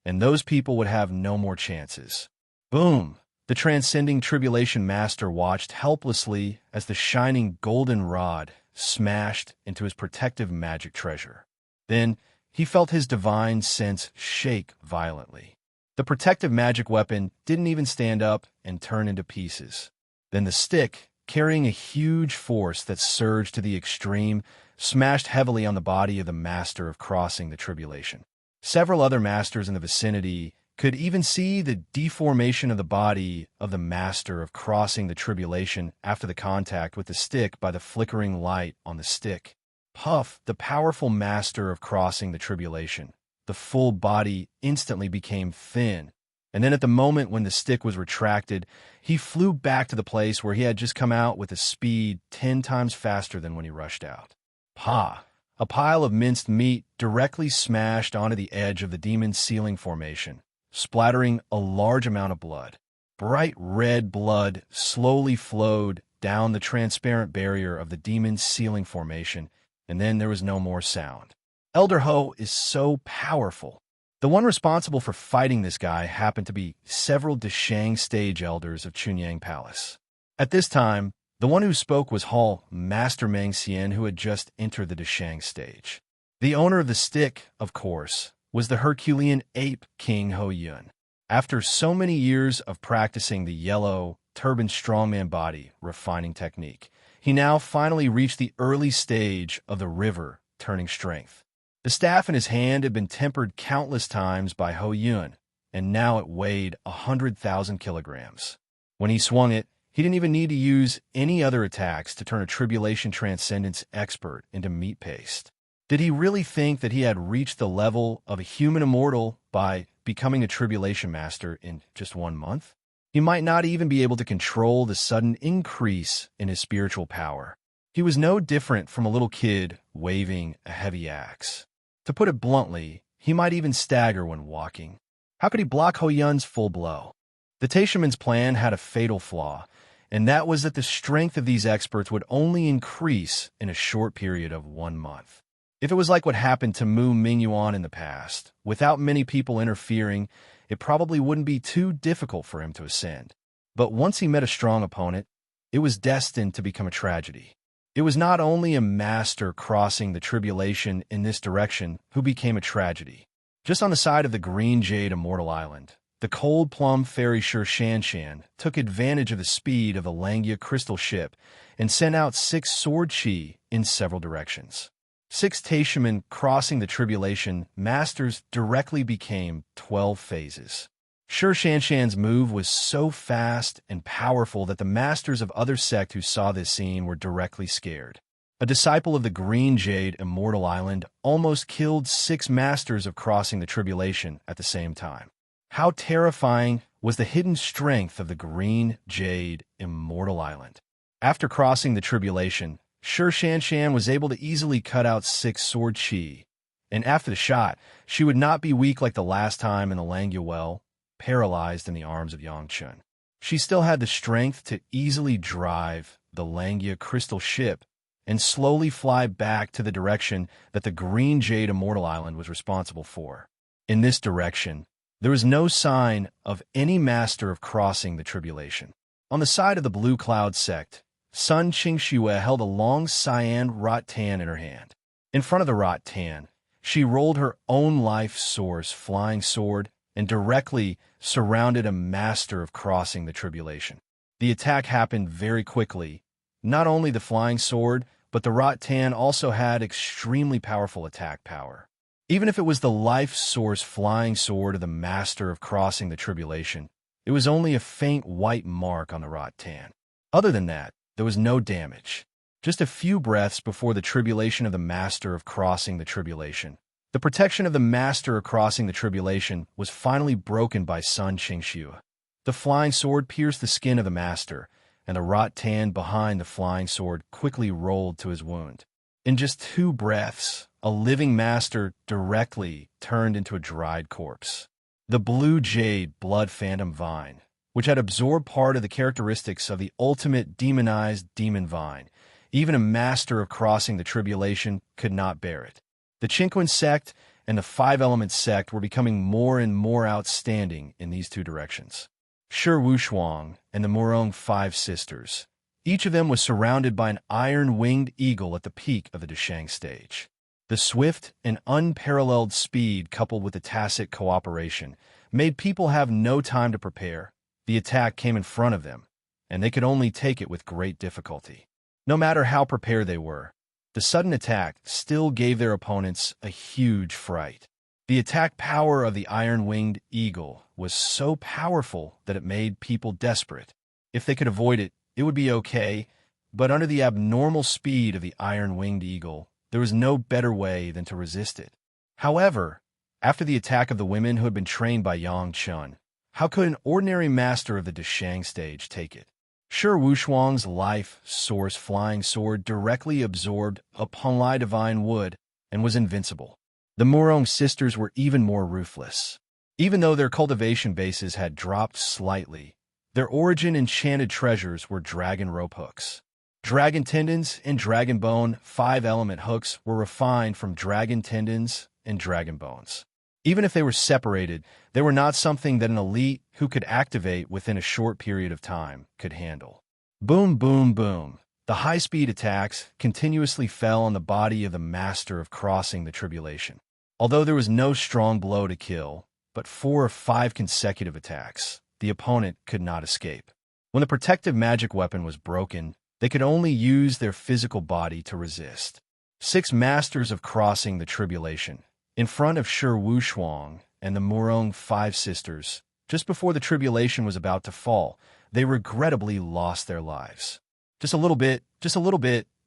and those people would have no more chances. Boom! The transcending tribulation master watched helplessly as the shining golden rod smashed into his protective magic treasure. Then he felt his divine sense shake violently. The protective magic weapon didn't even stand up and turn into pieces. Then the stick, carrying a huge force that surged to the extreme, smashed heavily on the body of the master of crossing the tribulation. Several other masters in the vicinity could even see the deformation of the body of the master of crossing the tribulation after the contact with the stick by the flickering light on the stick. Puff, the powerful master of crossing the tribulation, the full body instantly became thin, and then at the moment when the stick was retracted, he flew back to the place where he had just come out with a speed 10 times faster than when he rushed out. Pa! A pile of minced meat directly smashed onto the edge of the demon's ceiling formation, splattering a large amount of blood. Bright red blood slowly flowed down the transparent barrier of the demon's ceiling formation, and then there was no more sound. Elder Ho is so powerful. The one responsible for fighting this guy happened to be several Deshang stage elders of Chunyang Palace. At this time, the one who spoke was Hall Master Meng Xian, who had just entered the Deshang stage. The owner of the stick, of course, was the Herculean ape King Ho Yun. After so many years of practicing the yellow, turbaned strongman body refining technique, he now finally reached the early stage of the river turning strength. The staff in his hand had been tempered countless times by Ho Yun, and now it weighed 100,000 kilograms. When he swung it, he didn't even need to use any other attacks to turn a tribulation transcendence expert into meat paste. Did he really think that he had reached the level of a human immortal by becoming a tribulation master in just 1 month? He might not even be able to control the sudden increase in his spiritual power. He was no different from a little kid waving a heavy axe. To put it bluntly, he might even stagger when walking. How could he block Ho Yun's full blow? The Taishaman's plan had a fatal flaw, and that was that the strength of these experts would only increase in a short period of 1 month. If it was like what happened to Mu Mingyuan in the past, without many people interfering, it probably wouldn't be too difficult for him to ascend. But once he met a strong opponent, it was destined to become a tragedy. It was not only a master crossing the tribulation in this direction who became a tragedy. Just on the side of the green jade Immortal Island, the cold plum fairy Sher Shanshan took advantage of the speed of the Langia crystal ship and sent out 6 sword chi in several directions. 6 Taishamen crossing the tribulation masters directly became 12 phases. Sher Shanshan's move was so fast and powerful that the masters of other sect who saw this scene were directly scared. A disciple of the Green Jade Immortal Island almost killed 6 masters of crossing the tribulation at the same time. How terrifying was the hidden strength of the Green Jade Immortal Island. After crossing the tribulation, Sher Shanshan was able to easily cut out 6 sword chi, and after the shot, she would not be weak like the last time in the Langia well, paralyzed in the arms of Yangchun. She still had the strength to easily drive the Langia crystal ship and slowly fly back to the direction that the Green Jade Immortal Island was responsible for. In this direction, there was no sign of any master of crossing the tribulation. On the side of the Blue Cloud sect, Sun Qingxue held a long cyan rattan in her hand. In front of the rattan, she rolled her own life source flying sword and directly surrounded a master of crossing the tribulation. The attack happened very quickly. Not only the flying sword, but the rattan also had extremely powerful attack power. Even if it was the life source flying sword of the master of crossing the tribulation, it was only a faint white mark on the rattan. Other than that, there was no damage. Just a few breaths before the tribulation of the master of crossing the tribulation. The protection of the master of crossing the tribulation was finally broken by Sun Qingxue. The flying sword pierced the skin of the master, and the rattan behind the flying sword quickly rolled to his wound. In just 2 breaths, a living master directly turned into a dried corpse. The blue jade blood phantom vine, which had absorbed part of the characteristics of the ultimate demonized demon vine, even a master of crossing the tribulation could not bear it. The Qingquan sect and the 5-element sect were becoming more and more outstanding in these 2 directions. Shi Wushuang and the Murong 5 sisters. Each of them was surrounded by an iron-winged eagle at the peak of the Deshang stage. The swift and unparalleled speed coupled with the tacit cooperation made people have no time to prepare. The attack came in front of them, and they could only take it with great difficulty. No matter how prepared they were, the sudden attack still gave their opponents a huge fright. The attack power of the iron-winged eagle was so powerful that it made people desperate. If they could avoid it, it would be okay, but under the abnormal speed of the iron-winged eagle, there was no better way than to resist it. However, after the attack of the women who had been trained by Yang Chun, how could an ordinary master of the Deshang stage take it? Shi Wushuang's life source flying sword directly absorbed a Punlai divine wood and was invincible. The Murong sisters were even more ruthless. Even though their cultivation bases had dropped slightly, their origin enchanted treasures were dragon rope hooks. Dragon tendons and dragon bone 5-element hooks were refined from dragon tendons and dragon bones. Even if they were separated, they were not something that an elite who could activate within a short period of time could handle. Boom, boom, boom. The high-speed attacks continuously fell on the body of the master of crossing the tribulation. Although there was no strong blow to kill, but 4 or 5 consecutive attacks, the opponent could not escape. When the protective magic weapon was broken, they could only use their physical body to resist. 6 masters of crossing the tribulation, in front of Shi Wushuang and the Murong 5 sisters, just before the tribulation was about to fall, they regrettably lost their lives. Just a little bit,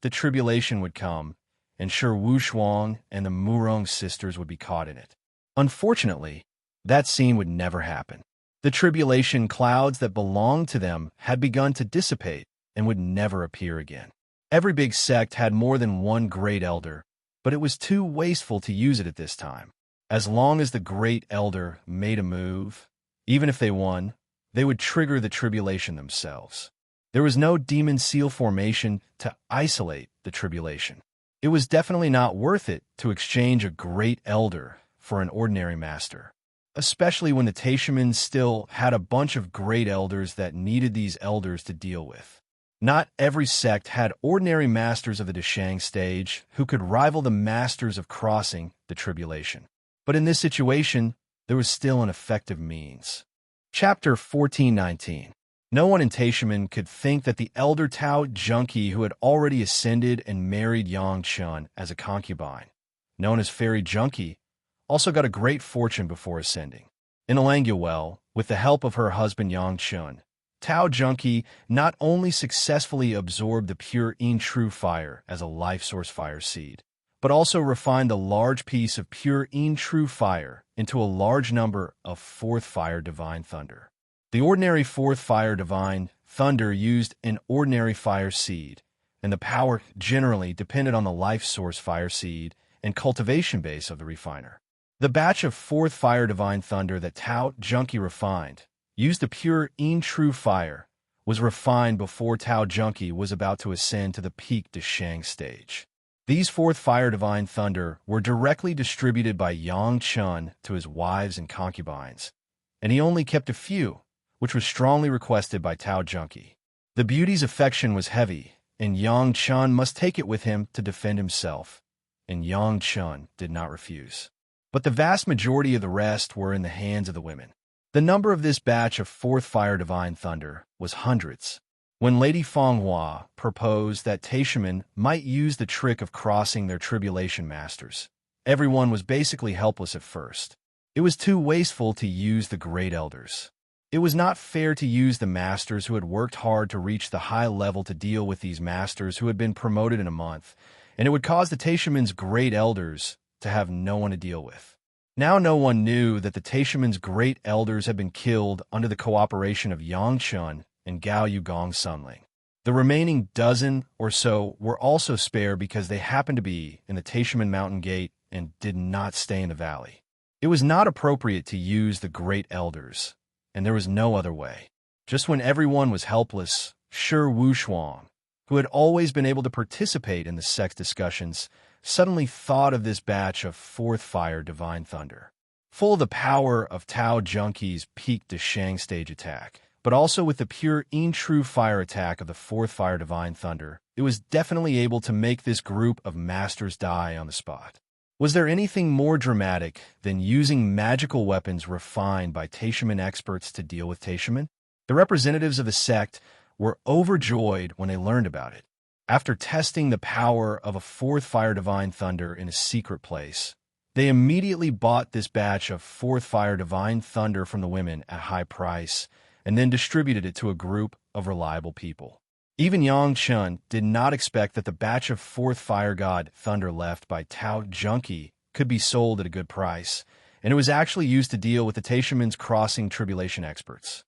the tribulation would come, and Shi Wushuang and the Murong sisters would be caught in it. Unfortunately, that scene would never happen. The tribulation clouds that belonged to them had begun to dissipate and would never appear again. Every big sect had more than one great elder, but it was too wasteful to use it at this time. As long as the great elder made a move, even if they won, they would trigger the tribulation themselves. There was no demon seal formation to isolate the tribulation. It was definitely not worth it to exchange a great elder for an ordinary master, especially when the Taishamans still had a bunch of great elders that needed these elders to deal with. Not every sect had ordinary masters of the Dashang stage who could rival the masters of crossing the tribulation. But in this situation, there was still an effective means. Chapter 1419. No one in Taishaman could think that the elder Tao Junkie, who had already ascended and married Yang Chun as a concubine, known as Fairy Junkie, also got a great fortune before ascending. In Elanguel, with the help of her husband Yang Chun, Tao Junkie not only successfully absorbed the pure In True Fire as a life source fire seed, but also refined the large piece of pure In True Fire into a large number of Fourth Fire Divine Thunder. The ordinary Fourth Fire Divine Thunder used an ordinary fire seed, and the power generally depended on the life source fire seed and cultivation base of the refiner. The batch of Fourth Fire Divine Thunder that Tao Junkie refined used the pure In True Fire, was refined before Tao Junkie was about to ascend to the peak Dashang stage. These Fourth Fire Divine Thunder were directly distributed by Yang Chun to his wives and concubines, and he only kept a few, which was strongly requested by Tao Junkie. The beauty's affection was heavy, and Yang Chun must take it with him to defend himself, and Yang Chun did not refuse. But the vast majority of the rest were in the hands of the women. The number of this batch of Fourth Fire Divine Thunder was hundreds. When Lady Fonghua proposed that Taishaman might use the trick of crossing their tribulation masters, everyone was basically helpless at first. It was too wasteful to use the great elders. It was not fair to use the masters who had worked hard to reach the high level to deal with these masters who had been promoted in a month, and it would cause the Taishaman's great elders to have no one to deal with. Now no one knew that the Taishaman's great elders had been killed under the cooperation of Yang Chun and Gao Yugong Sunling. The remaining dozen or so were also spared because they happened to be in the Taishaman Mountain Gate and did not stay in the valley. It was not appropriate to use the great elders, and there was no other way. Just when everyone was helpless, Shi Wushuang, who had always been able to participate in the sex discussions, suddenly thought of this batch of Fourth Fire Divine Thunder. Full of the power of Tao Junkie's peak Dashang stage attack, but also with the pure In True Fire attack of the Fourth Fire Divine Thunder, it was definitely able to make this group of masters die on the spot. Was there anything more dramatic than using magical weapons refined by Taishaman experts to deal with Taishaman? The representatives of the sect were overjoyed when they learned about it. After testing the power of a Fourth Fire Divine Thunder in a secret place, they immediately bought this batch of Fourth Fire Divine Thunder from the women at high price and then distributed it to a group of reliable people. Even Yang Chun did not expect that the batch of Fourth Fire God Thunder left by Tao Junkie could be sold at a good price, and it was actually used to deal with the Taishaman's crossing tribulation experts.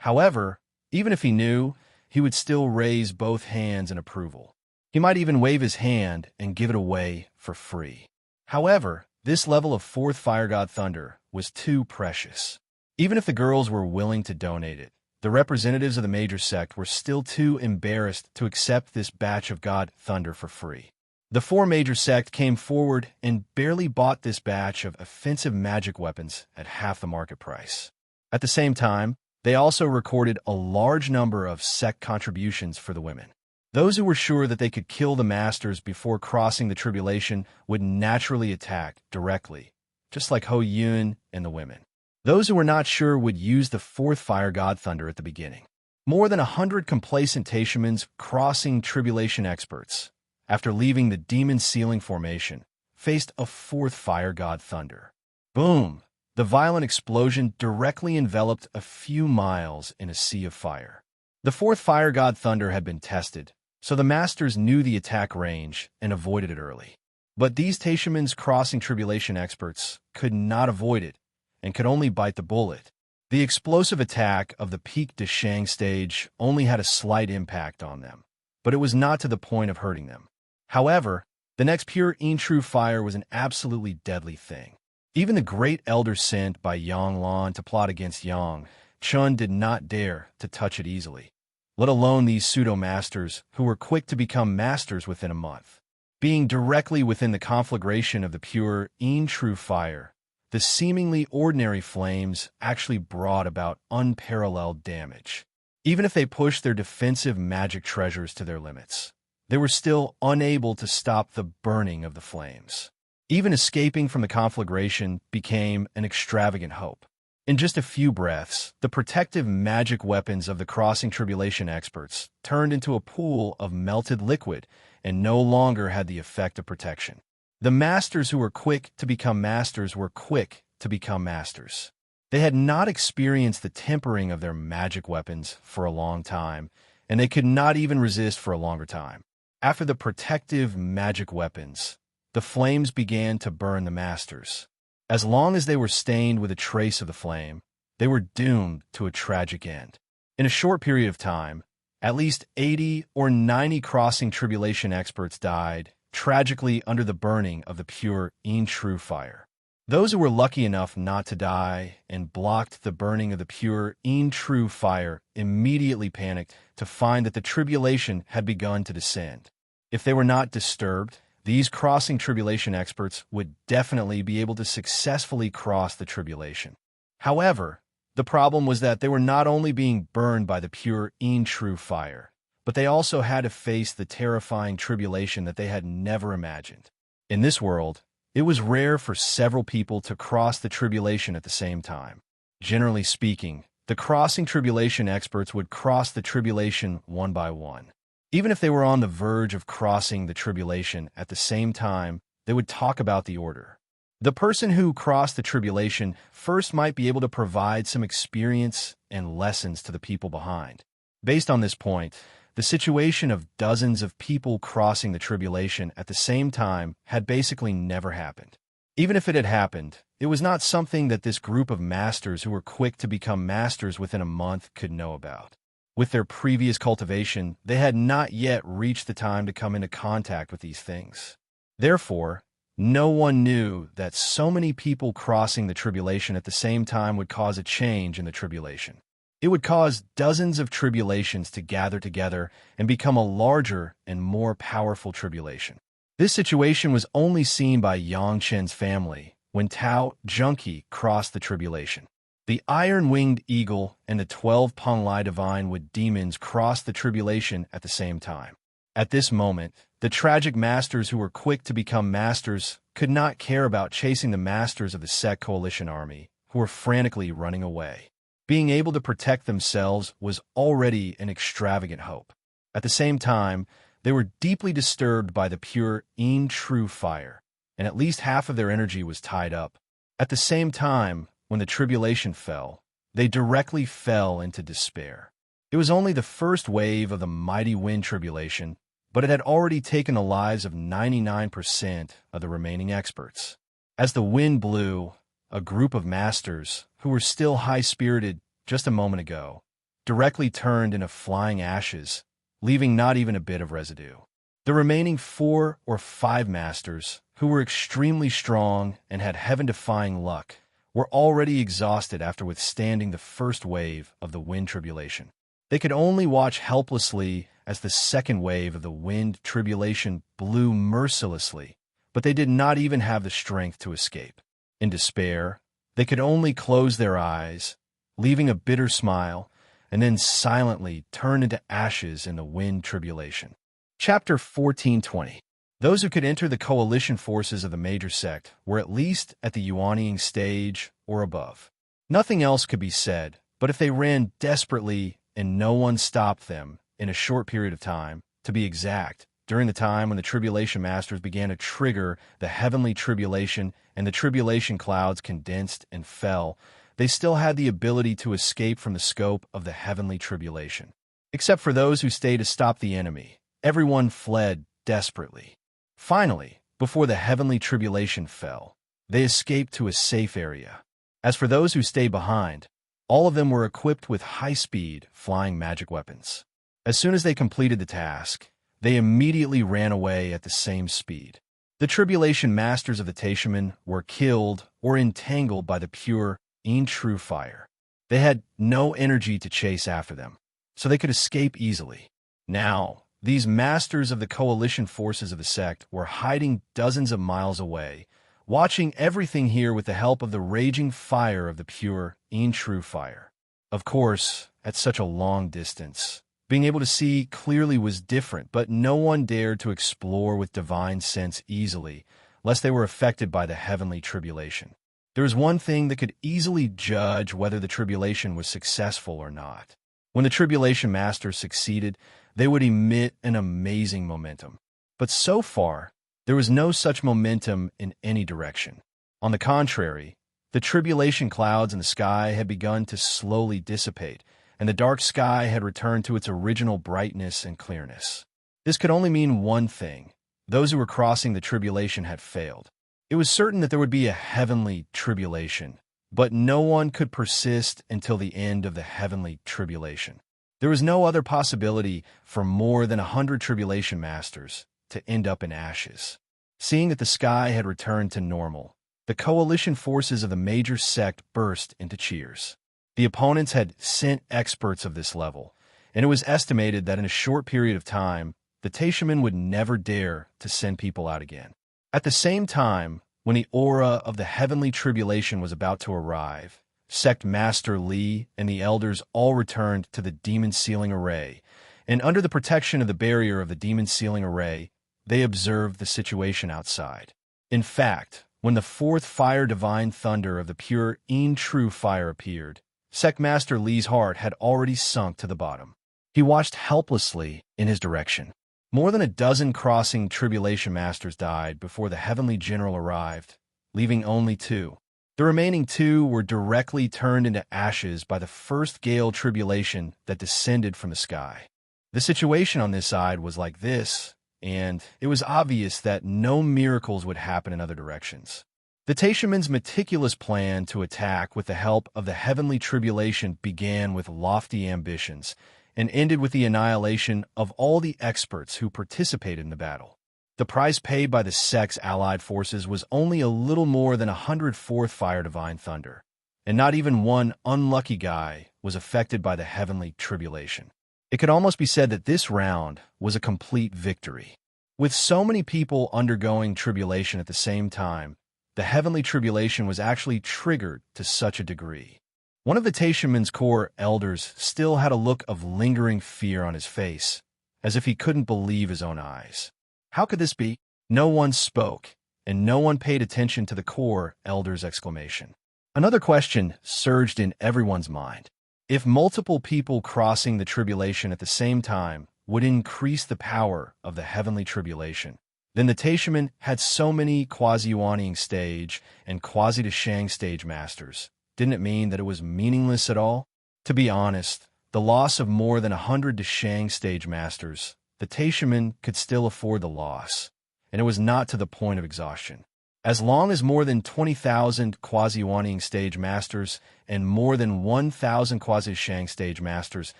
However, even if he knew, he would still raise both hands in approval. He might even wave his hand and give it away for free. However, this level of Fourth Fire God Thunder was too precious. Even if the girls were willing to donate it, the representatives of the major sect were still too embarrassed to accept this batch of God Thunder for free. The four major sect came forward and barely bought this batch of offensive magic weapons at half the market price. At the same time, they also recorded a large number of sect contributions for the women. Those who were sure that they could kill the masters before crossing the tribulation would naturally attack directly, just like Ho Yun and the women. Those who were not sure would use the Fourth Fire God Thunder at the beginning. More than 100 complacent Taishamans crossing tribulation experts, after leaving the Demon Ceiling Formation, faced a Fourth Fire God Thunder. Boom! The violent explosion directly enveloped a few miles in a sea of fire. The Fourth Fire God Thunder had been tested, so the masters knew the attack range and avoided it early. But these Taishamans crossing tribulation experts could not avoid it and could only bite the bullet. The explosive attack of the peak Dashang stage only had a slight impact on them, but it was not to the point of hurting them. However, the next pure In True Fire was an absolutely deadly thing. Even the great elder sent by Yang Lan to plot against Yang Chun did not dare to touch it easily, let alone these pseudo-masters who were quick to become masters within a month. Being directly within the conflagration of the pure, true fire, the seemingly ordinary flames actually brought about unparalleled damage. Even if they pushed their defensive magic treasures to their limits, they were still unable to stop the burning of the flames. Even escaping from the conflagration became an extravagant hope. In just a few breaths, the protective magic weapons of the crossing tribulation experts turned into a pool of melted liquid and no longer had the effect of protection. The masters who were quick to become masters were quick to become masters. They had not experienced the tempering of their magic weapons for a long time, and they could not even resist for a longer time. After the protective magic weapons, the flames began to burn the masters. As long as they were stained with a trace of the flame, they were doomed to a tragic end. In a short period of time, at least 80 or 90 crossing tribulation experts died, tragically under the burning of the pure, true fire. Those who were lucky enough not to die and blocked the burning of the pure, true fire immediately panicked to find that the tribulation had begun to descend. If they were not disturbed, these crossing tribulation experts would definitely be able to successfully cross the tribulation. However, the problem was that they were not only being burned by the pure, true fire, but they also had to face the terrifying tribulation that they had never imagined. In this world, it was rare for several people to cross the tribulation at the same time. Generally speaking, the crossing tribulation experts would cross the tribulation one by one. Even if they were on the verge of crossing the tribulation at the same time, they would talk about the order. The person who crossed the tribulation first might be able to provide some experience and lessons to the people behind. Based on this point, the situation of dozens of people crossing the tribulation at the same time had basically never happened. Even if it had happened, it was not something that this group of masters who were quick to become masters within a month could know about. With their previous cultivation, they had not yet reached the time to come into contact with these things. Therefore, no one knew that so many people crossing the tribulation at the same time would cause a change in the tribulation. It would cause dozens of tribulations to gather together and become a larger and more powerful tribulation. This situation was only seen by Yang Chen's family when Tao Junki crossed the tribulation. The iron-winged eagle and the 12 Panglai divine with demons crossed the tribulation at the same time. At this moment, the tragic masters who were quick to become masters could not care about chasing the masters of the sect coalition army, who were frantically running away. Being able to protect themselves was already an extravagant hope. At the same time, they were deeply disturbed by the pure, true fire, and at least half of their energy was tied up. At the same time, when the tribulation fell, they directly fell into despair. It was only the first wave of the mighty wind tribulation, but it had already taken the lives of 99% of the remaining experts. As the wind blew, a group of masters, who were still high-spirited just a moment ago, directly turned into flying ashes, leaving not even a bit of residue. The remaining 4 or 5 masters, who were extremely strong and had heaven-defying luck, were already exhausted after withstanding the first wave of the wind tribulation. They could only watch helplessly as the second wave of the wind tribulation blew mercilessly, but they did not even have the strength to escape. In despair, they could only close their eyes, leaving a bitter smile, and then silently turn into ashes in the wind tribulation. Chapter 1420. Those who could enter the coalition forces of the major sect were at least at the Yuanying stage or above. Nothing else could be said, but if they ran desperately and no one stopped them in a short period of time, to be exact, during the time when the tribulation masters began to trigger the heavenly tribulation and the tribulation clouds condensed and fell, they still had the ability to escape from the scope of the heavenly tribulation. Except for those who stayed to stop the enemy, everyone fled desperately. Finally, before the heavenly tribulation fell, they escaped to a safe area. As for those who stayed behind, all of them were equipped with high-speed, flying magic weapons. As soon as they completed the task, they immediately ran away at the same speed. The tribulation masters of the Taishaman were killed or entangled by the pure, true fire. They had no energy to chase after them, so they could escape easily. Now, These masters of the coalition forces of the sect were hiding dozens of miles away, watching everything here with the help of the raging fire of the pure, true fire. Of course, at such a long distance, being able to see clearly was different, but no one dared to explore with divine sense easily, lest they were affected by the heavenly tribulation. There was one thing that could easily judge whether the tribulation was successful or not. When the tribulation masters succeeded, they would emit an amazing momentum. But so far, there was no such momentum in any direction. On the contrary, the tribulation clouds in the sky had begun to slowly dissipate, and the dark sky had returned to its original brightness and clearness. This could only mean one thing: those who were crossing the tribulation had failed. It was certain that there would be a heavenly tribulation, but no one could persist until the end of the heavenly tribulation. There was no other possibility for more than 100 tribulation masters to end up in ashes. Seeing that the sky had returned to normal, the coalition forces of the major sect burst into cheers. The opponents had sent experts of this level, and it was estimated that in a short period of time, the Taishaman would never dare to send people out again. At the same time, when the aura of the heavenly tribulation was about to arrive, Sect Master Li and the elders all returned to the demon sealing array, and under the protection of the barrier of the demon sealing array, they observed the situation outside. In fact, when the fourth fire divine thunder of the pure, true fire appeared, Sect Master Li's heart had already sunk to the bottom. He watched helplessly in his direction. More than a dozen crossing tribulation masters died before the heavenly general arrived, leaving only 2. The remaining 2 were directly turned into ashes by the first gale tribulation that descended from the sky. The situation on this side was like this, and it was obvious that no miracles would happen in other directions. The Taishaman's meticulous plan to attack with the help of the heavenly tribulation began with lofty ambitions and ended with the annihilation of all the experts who participated in the battle. The price paid by the sect's allied forces was only a little more than 104th Fire Divine Thunder, and not even one unlucky guy was affected by the heavenly tribulation. It could almost be said that this round was a complete victory. With so many people undergoing tribulation at the same time, the heavenly tribulation was actually triggered to such a degree. One of the Taishaman's core elders still had a look of lingering fear on his face, as if he couldn't believe his own eyes. How could this be? No one spoke, and no one paid attention to the core elder's exclamation. Another question surged in everyone's mind. If multiple people crossing the tribulation at the same time would increase the power of the heavenly tribulation, then the Taishaman had so many quasi-Yuanying stage and quasi-Deshang stage masters. Didn't it mean that it was meaningless at all? To be honest, the loss of more than 100 Deshang stage masters, the Taishaman could still afford the loss, and it was not to the point of exhaustion. As long as more than 20,000 quasi-Yuanying stage masters and more than 1,000 quasi-Shang stage masters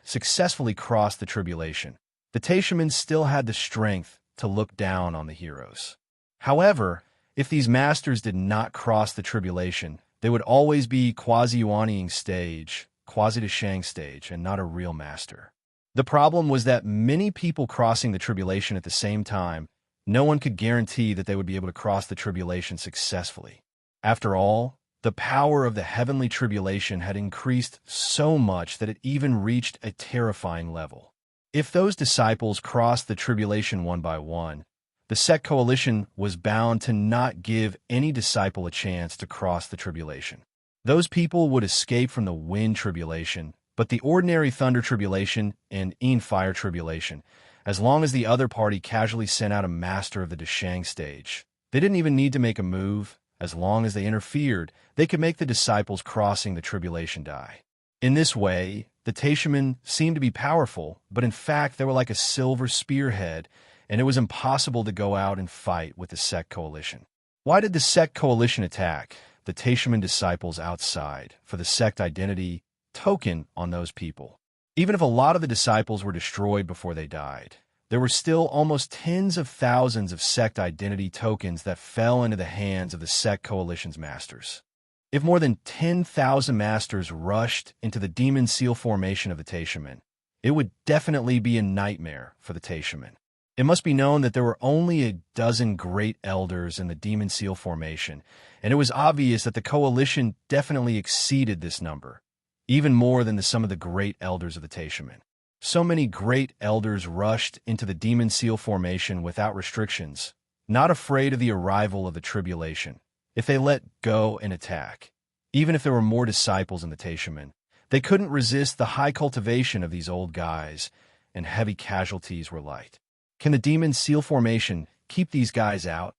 successfully crossed the tribulation, the Taishaman still had the strength to look down on the heroes. However, if these masters did not cross the tribulation, they would always be quasi-Yuanying stage, quasi-Deshang stage, and not a real master. The problem was that many people crossing the tribulation at the same time, no one could guarantee that they would be able to cross the tribulation successfully. After all, the power of the heavenly tribulation had increased so much that it even reached a terrifying level. If those disciples crossed the tribulation one by one, the sect coalition was bound to not give any disciple a chance to cross the tribulation. Those people would escape from the wind tribulation, but the ordinary thunder tribulation and fire tribulation, as long as the other party casually sent out a master of the Deshang stage, they didn't even need to make a move. As long as they interfered, they could make the disciples crossing the tribulation die. In this way, the Taishaman seemed to be powerful, but in fact they were like a silver spearhead, and it was impossible to go out and fight with the sect coalition. Why did the sect coalition attack the Taishaman disciples outside for the sect identity token on those people? Even if a lot of the disciples were destroyed before they died, there were still almost tens of thousands of sect identity tokens that fell into the hands of the sect coalition's masters. If more than 10,000 masters rushed into the demon seal formation of the Taishaman, it would definitely be a nightmare for the Taishaman. It must be known that there were only a dozen great elders in the Demon Seal formation, and it was obvious that the coalition definitely exceeded this number, even more than the sum of the great elders of the Taishaman. So many great elders rushed into the Demon Seal formation without restrictions, not afraid of the arrival of the tribulation. If they let go and attack, even if there were more disciples in the Taishaman, they couldn't resist the high cultivation of these old guys, and heavy casualties were light. Can the Demon Seal formation keep these guys out?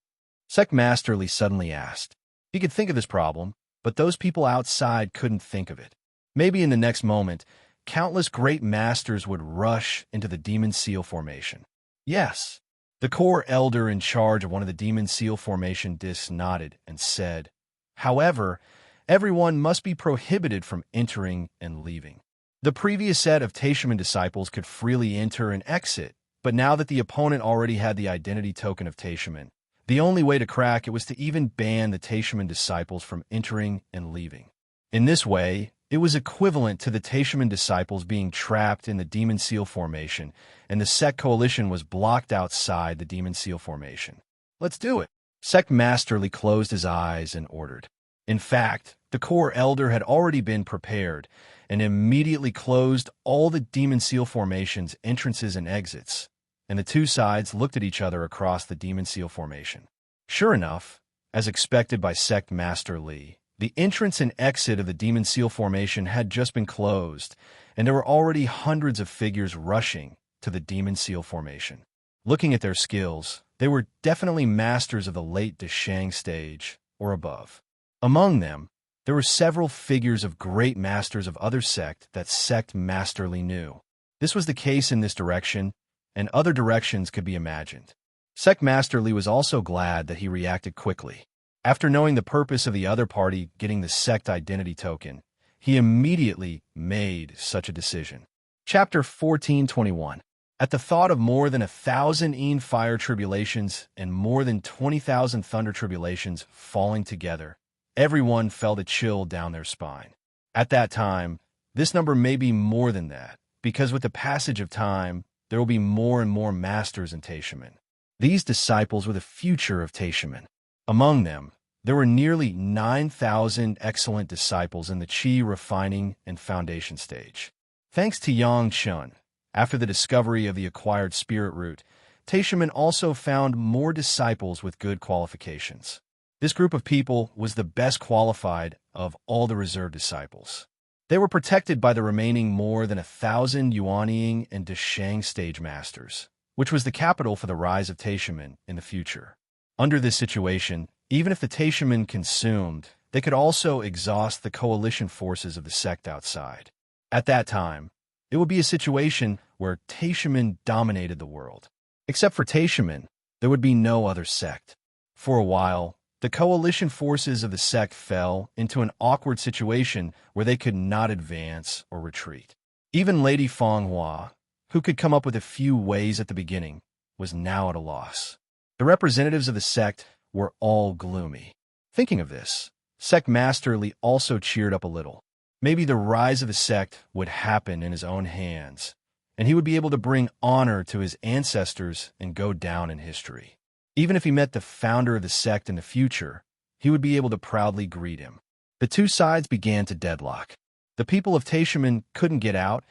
Sect Masterly suddenly asked. He could think of this problem, but those people outside couldn't think of it. Maybe in the next moment, countless great masters would rush into the Demon Seal formation. Yes. The core elder in charge of one of the Demon Seal formation discs nodded and said, however, everyone must be prohibited from entering and leaving. The previous set of Taishaman disciples could freely enter and exit, but now that the opponent already had the identity token of Taishaman, the only way to crack it was to even ban the Taishaman disciples from entering and leaving. In this way, it was equivalent to the Taishaman disciples being trapped in the Demon Seal formation, and the Sect Coalition was blocked outside the Demon Seal formation. Let's do it. Sect Masterly closed his eyes and ordered. In fact, the core elder had already been prepared and immediately closed all the Demon Seal formation's entrances and exits, and the two sides looked at each other across the Demon Seal formation. Sure enough, as expected by Sect Master Li, the entrance and exit of the Demon Seal formation had just been closed, and there were already hundreds of figures rushing to the Demon Seal formation. Looking at their skills, they were definitely masters of the late Deshang stage or above. Among them, there were several figures of great masters of other sect that Sect Masterly knew. This was the case in this direction, and other directions could be imagined. Sect Masterly was also glad that he reacted quickly. After knowing the purpose of the other party getting the sect identity token, he immediately made such a decision. Chapter 1421. At the thought of more than 1,000 fire tribulations and more than 20,000 thunder tribulations falling together, everyone felt a chill down their spine. At that time, this number may be more than that, because with the passage of time, there will be more and more masters in Taishaman. These disciples were the future of Taishaman. Among them, there were nearly 9,000 excellent disciples in the Qi refining and foundation stage. Thanks to Yang Chun, after the discovery of the acquired spirit root, Taishaman also found more disciples with good qualifications. This group of people was the best qualified of all the reserve disciples. They were protected by the remaining more than 1,000 Yuanying and Deshang stage masters, which was the capital for the rise of Taishaman in the future. Under this situation, even if the Taishaman consumed, they could also exhaust the coalition forces of the sect outside. At that time, it would be a situation where Taishaman dominated the world. Except for Taishaman, there would be no other sect. For a while, the coalition forces of the sect fell into an awkward situation where they could not advance or retreat. Even Lady Fanghua, who could come up with a few ways at the beginning, was now at a loss. The representatives of the sect were all gloomy. Thinking of this, Sect Masterly also cheered up a little. Maybe the rise of the sect would happen in his own hands, and he would be able to bring honor to his ancestors and go down in history. Even if he met the founder of the sect in the future, he would be able to proudly greet him. The two sides began to deadlock. The people of Taishaman couldn't get out,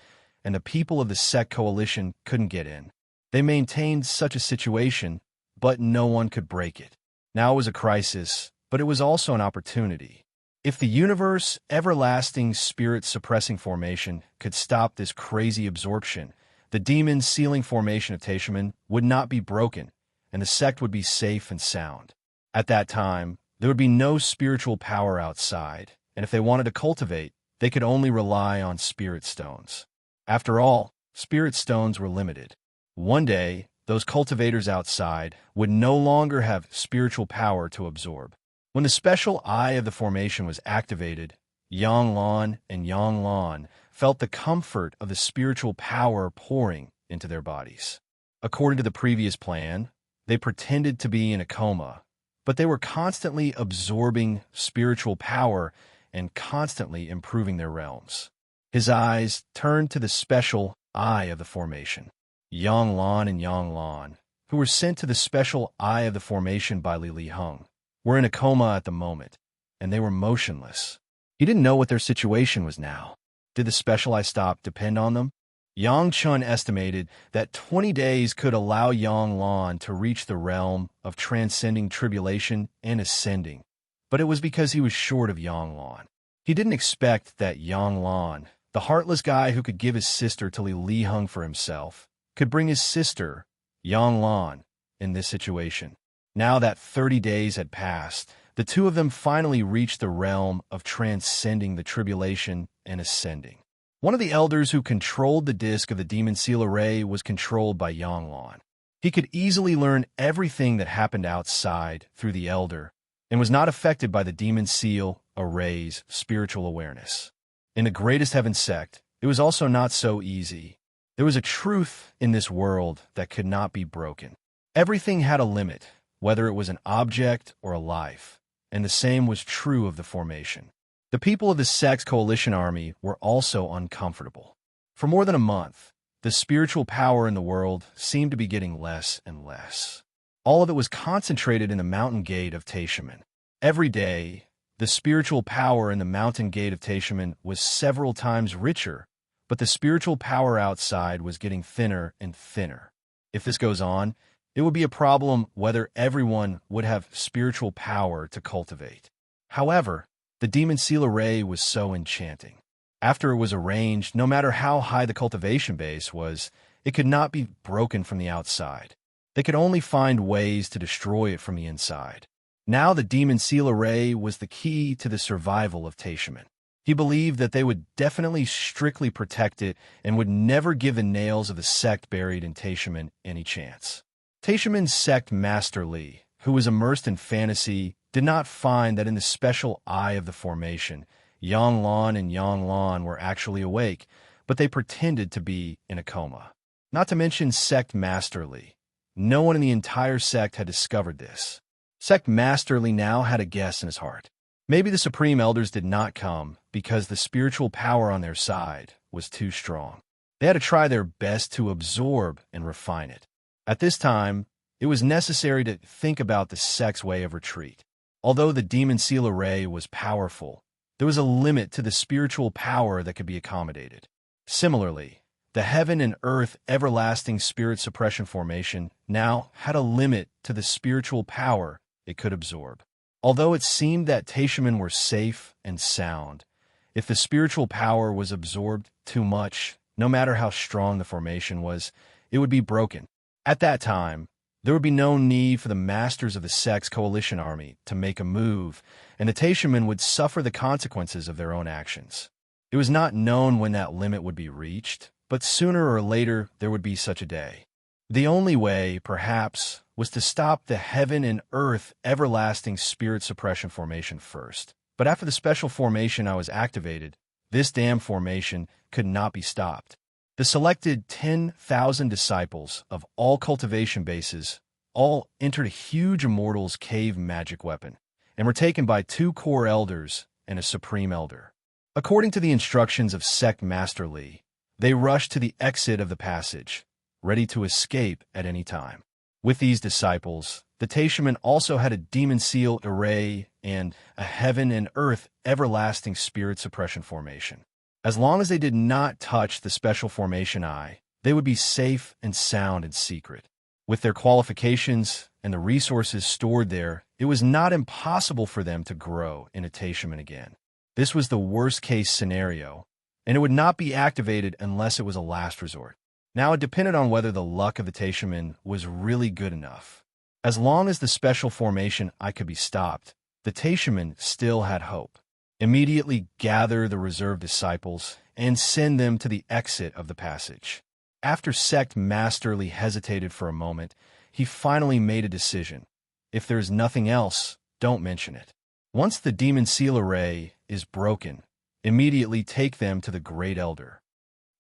and the people of the sect coalition couldn't get in. They maintained such a situation, but no one could break it. Now it was a crisis, but it was also an opportunity. If the universe everlasting spirit-suppressing formation could stop this crazy absorption, the demon sealing formation of Taishaman would not be broken, and the sect would be safe and sound. At that time, there would be no spiritual power outside, and if they wanted to cultivate, they could only rely on spirit stones. After all, spirit stones were limited. One day, those cultivators outside would no longer have spiritual power to absorb. When the special eye of the formation was activated, Yang Lan and Yang Lan felt the comfort of the spiritual power pouring into their bodies. According to the previous plan, they pretended to be in a coma, but they were constantly absorbing spiritual power and constantly improving their realms. His eyes turned to the special Eye of the Formation. Yang Lan and Yang Lan, who were sent to the special Eye of the Formation by Li Hung, were in a coma at the moment, and they were motionless. He didn't know what their situation was now. Did the special eye stop depend on them? Yang Chun estimated that 20 days could allow Yang Lan to reach the realm of transcending tribulation and ascending, but it was because he was short of Yang Lan. He didn't expect that Yang Lan, the heartless guy who could give his sister to Li Hung for himself, could bring his sister, Yang Lan, in this situation. Now that 30 days had passed, the two of them finally reached the realm of transcending the tribulation and ascending. One of the elders who controlled the disc of the demon seal array was controlled by Yang Lan. He could easily learn everything that happened outside through the elder and was not affected by the demon seal array's spiritual awareness. In the greatest heaven sect, it was also not so easy. There was a truth in this world that could not be broken. Everything had a limit, whether it was an object or a life, and the same was true of the formation. The people of the sect's coalition army were also uncomfortable. For more than a month, the spiritual power in the world seemed to be getting less and less. All of it was concentrated in the mountain gate of Taishaman. Every day, the spiritual power in the mountain gate of Taishaman was several times richer, but the spiritual power outside was getting thinner and thinner. If this goes on, it would be a problem whether everyone would have spiritual power to cultivate. However, the demon seal array was so enchanting. After it was arranged, no matter how high the cultivation base was, it could not be broken from the outside. They could only find ways to destroy it from the inside. Now the demon seal array was the key to the survival of Taishaman. He believed that they would definitely strictly protect it and would never give the nails of the sect buried in Taishaman any chance. Taishaman's sect master Li, who was immersed in fantasy, did not find that in the special eye of the formation, Yang Lan and Yang Lan were actually awake, but they pretended to be in a coma. Not to mention sect master Li. No one in the entire sect had discovered this. Sect master Li now had a guess in his heart. Maybe the supreme elders did not come because the spiritual power on their side was too strong. They had to try their best to absorb and refine it. At this time, it was necessary to think about the sect's way of retreat. Although the demon seal array was powerful, there was a limit to the spiritual power that could be accommodated. Similarly, the heaven and earth everlasting spirit suppression formation now had a limit to the spiritual power it could absorb. Although it seemed that Taishaman were safe and sound, if the spiritual power was absorbed too much, no matter how strong the formation was, it would be broken. At that time, there would be no need for the masters of the sect's coalition army to make a move, and the Taishaman would suffer the consequences of their own actions. It was not known when that limit would be reached, but sooner or later there would be such a day. The only way, perhaps, was to stop the heaven and earth everlasting spirit suppression formation first. But after the special formation I was activated, this damn formation could not be stopped. The selected 10,000 disciples of all cultivation bases all entered a huge Immortal's cave magic weapon and were taken by 2 core elders and a supreme elder. According to the instructions of Sect Master Li, they rushed to the exit of the passage, ready to escape at any time. With these disciples, the Taishaman also had a demon seal array and a heaven and earth everlasting spirit suppression formation. As long as they did not touch the special formation eye, they would be safe and sound in secret. With their qualifications and the resources stored there, it was not impossible for them to grow in a Taishaman again. This was the worst-case scenario, and it would not be activated unless it was a last resort. Now it depended on whether the luck of the Taishaman was really good enough. As long as the special formation eye could be stopped, the Taishaman still had hope. Immediately gather the reserve disciples and send them to the exit of the passage. After Sect Master Li hesitated for a moment, he finally made a decision. If there's nothing else, don't mention it. Once the demon seal array is broken, immediately take them to the Great Elder.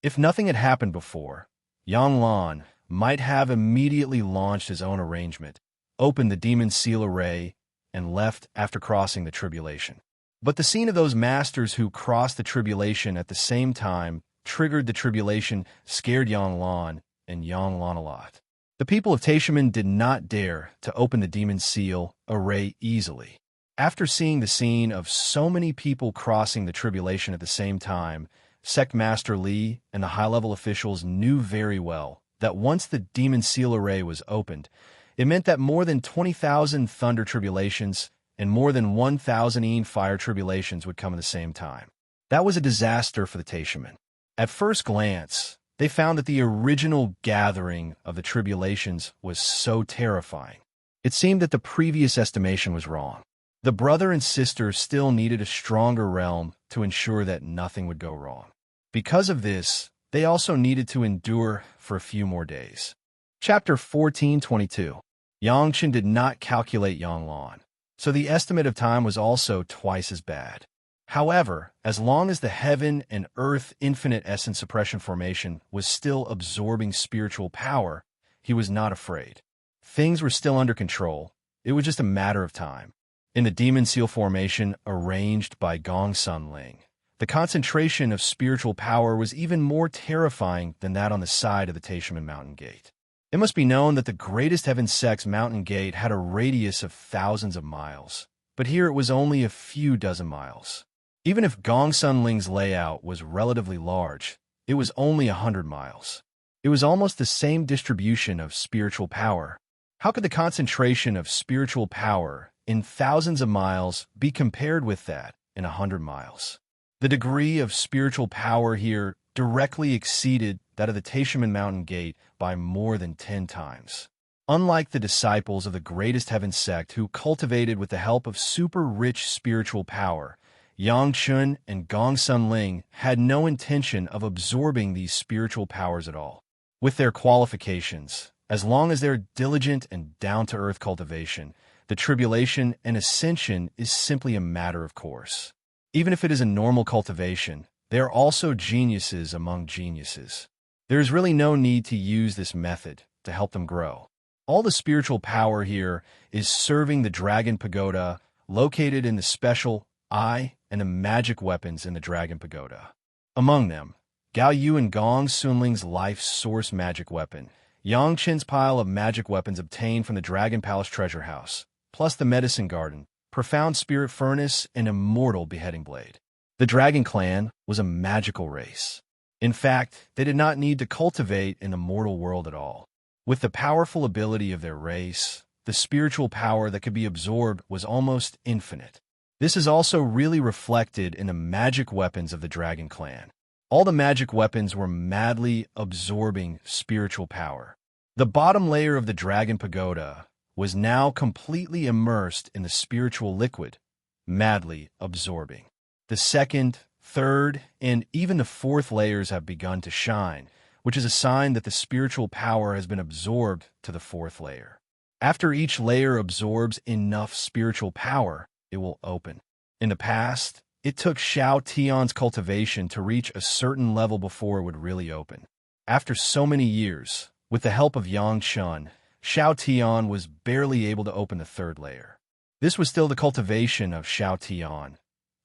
If nothing had happened before, Yang Lan might have immediately launched his own arrangement, opened the demon seal array, and left after crossing the tribulation. But the scene of those masters who crossed the tribulation at the same time triggered the tribulation scared Yanglan and Yanglan a lot. The people of Taishaman did not dare to open the demon seal array easily. After seeing the scene of so many people crossing the tribulation at the same time, Sect Master Li and the high-level officials knew very well that once the demon seal array was opened, it meant that more than 20,000 thunder tribulations and more than 1,000 fire tribulations would come at the same time. That was a disaster for the Taishaman. At first glance, they found that the original gathering of the tribulations was so terrifying. It seemed that the previous estimation was wrong. The brother and sister still needed a stronger realm to ensure that nothing would go wrong. Because of this, they also needed to endure for a few more days. Chapter 14:22. Yangchen did not calculate Yanglan, so the estimate of time was also twice as bad. However, as long as the heaven and earth infinite essence suppression formation was still absorbing spiritual power, he was not afraid. Things were still under control. It was just a matter of time. In the demon seal formation arranged by Gongsun Ling, the concentration of spiritual power was even more terrifying than that on the side of the Taishaman Mountain Gate. It must be known that the greatest heaven sect's mountain gate had a radius of thousands of miles, but here it was only a few dozen miles. Even if Gongsun Ling's layout was relatively large, it was only 100 miles. It was almost the same distribution of spiritual power. How could the concentration of spiritual power in thousands of miles be compared with that in 100 miles? The degree of spiritual power here directly exceeded that of the Taishaman Mountain Gate by more than 10 times. Unlike the disciples of the greatest heaven sect who cultivated with the help of super-rich spiritual power, Yangchun and Gongsun Ling had no intention of absorbing these spiritual powers at all. With their qualifications, as long as they're diligent and down-to-earth cultivation, the tribulation and ascension is simply a matter of course. Even if it is a normal cultivation, they are also geniuses among geniuses. There is really no need to use this method to help them grow. All the spiritual power here is serving the Dragon Pagoda located in the special eye and the magic weapons in the Dragon Pagoda. Among them, Gao Yu and Gong Sunling's life source magic weapon, Yang Qin's pile of magic weapons obtained from the Dragon Palace treasure house, plus the medicine garden, profound spirit furnace, and immortal beheading blade. The Dragon Clan was a magical race. In fact, they did not need to cultivate in the mortal world at all. With the powerful ability of their race, the spiritual power that could be absorbed was almost infinite. This is also really reflected in the magic weapons of the Dragon Clan. All the magic weapons were madly absorbing spiritual power. The bottom layer of the Dragon Pagoda was now completely immersed in the spiritual liquid, madly absorbing. The second, third, and even the fourth layers have begun to shine, which is a sign that the spiritual power has been absorbed to the fourth layer. After each layer absorbs enough spiritual power, it will open. In the past, it took Xiao Tian's cultivation to reach a certain level before it would really open. After so many years, with the help of Yang Chun, Xiao Tian was barely able to open the third layer. This was still the cultivation of Xiao Tian.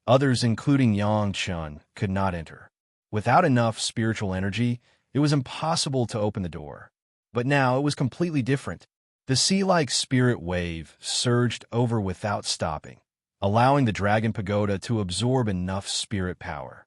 Others, including Yang Chun, could not enter. Without enough spiritual energy, it was impossible to open the door. But now it was completely different. The sea-like spirit wave surged over without stopping, allowing the Dragon Pagoda to absorb enough spirit power.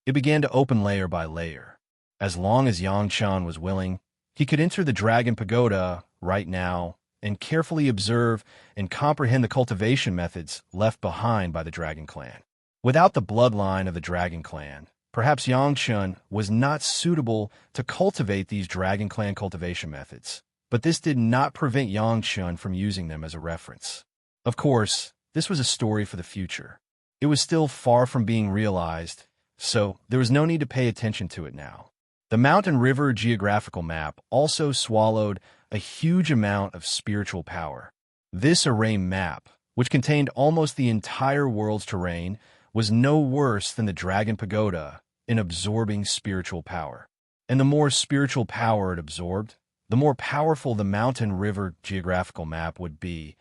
It began to open layer by layer. As long as Yang Chan was willing, he could enter the Dragon Pagoda right now and carefully observe and comprehend the cultivation methods left behind by the Dragon Clan. Without the bloodline of the Dragon Clan, perhaps Yang Chun was not suitable to cultivate these Dragon Clan cultivation methods, but this did not prevent Yang Chun from using them as a reference. Of course, this was a story for the future. It was still far from being realized, so there was no need to pay attention to it now. The Mountain River geographical map also swallowed a huge amount of spiritual power. This array map, which contained almost the entire world's terrain, was no worse than the Dragon Pagoda in absorbing spiritual power. And the more spiritual power it absorbed, the more powerful the Mountain River geographical map would be,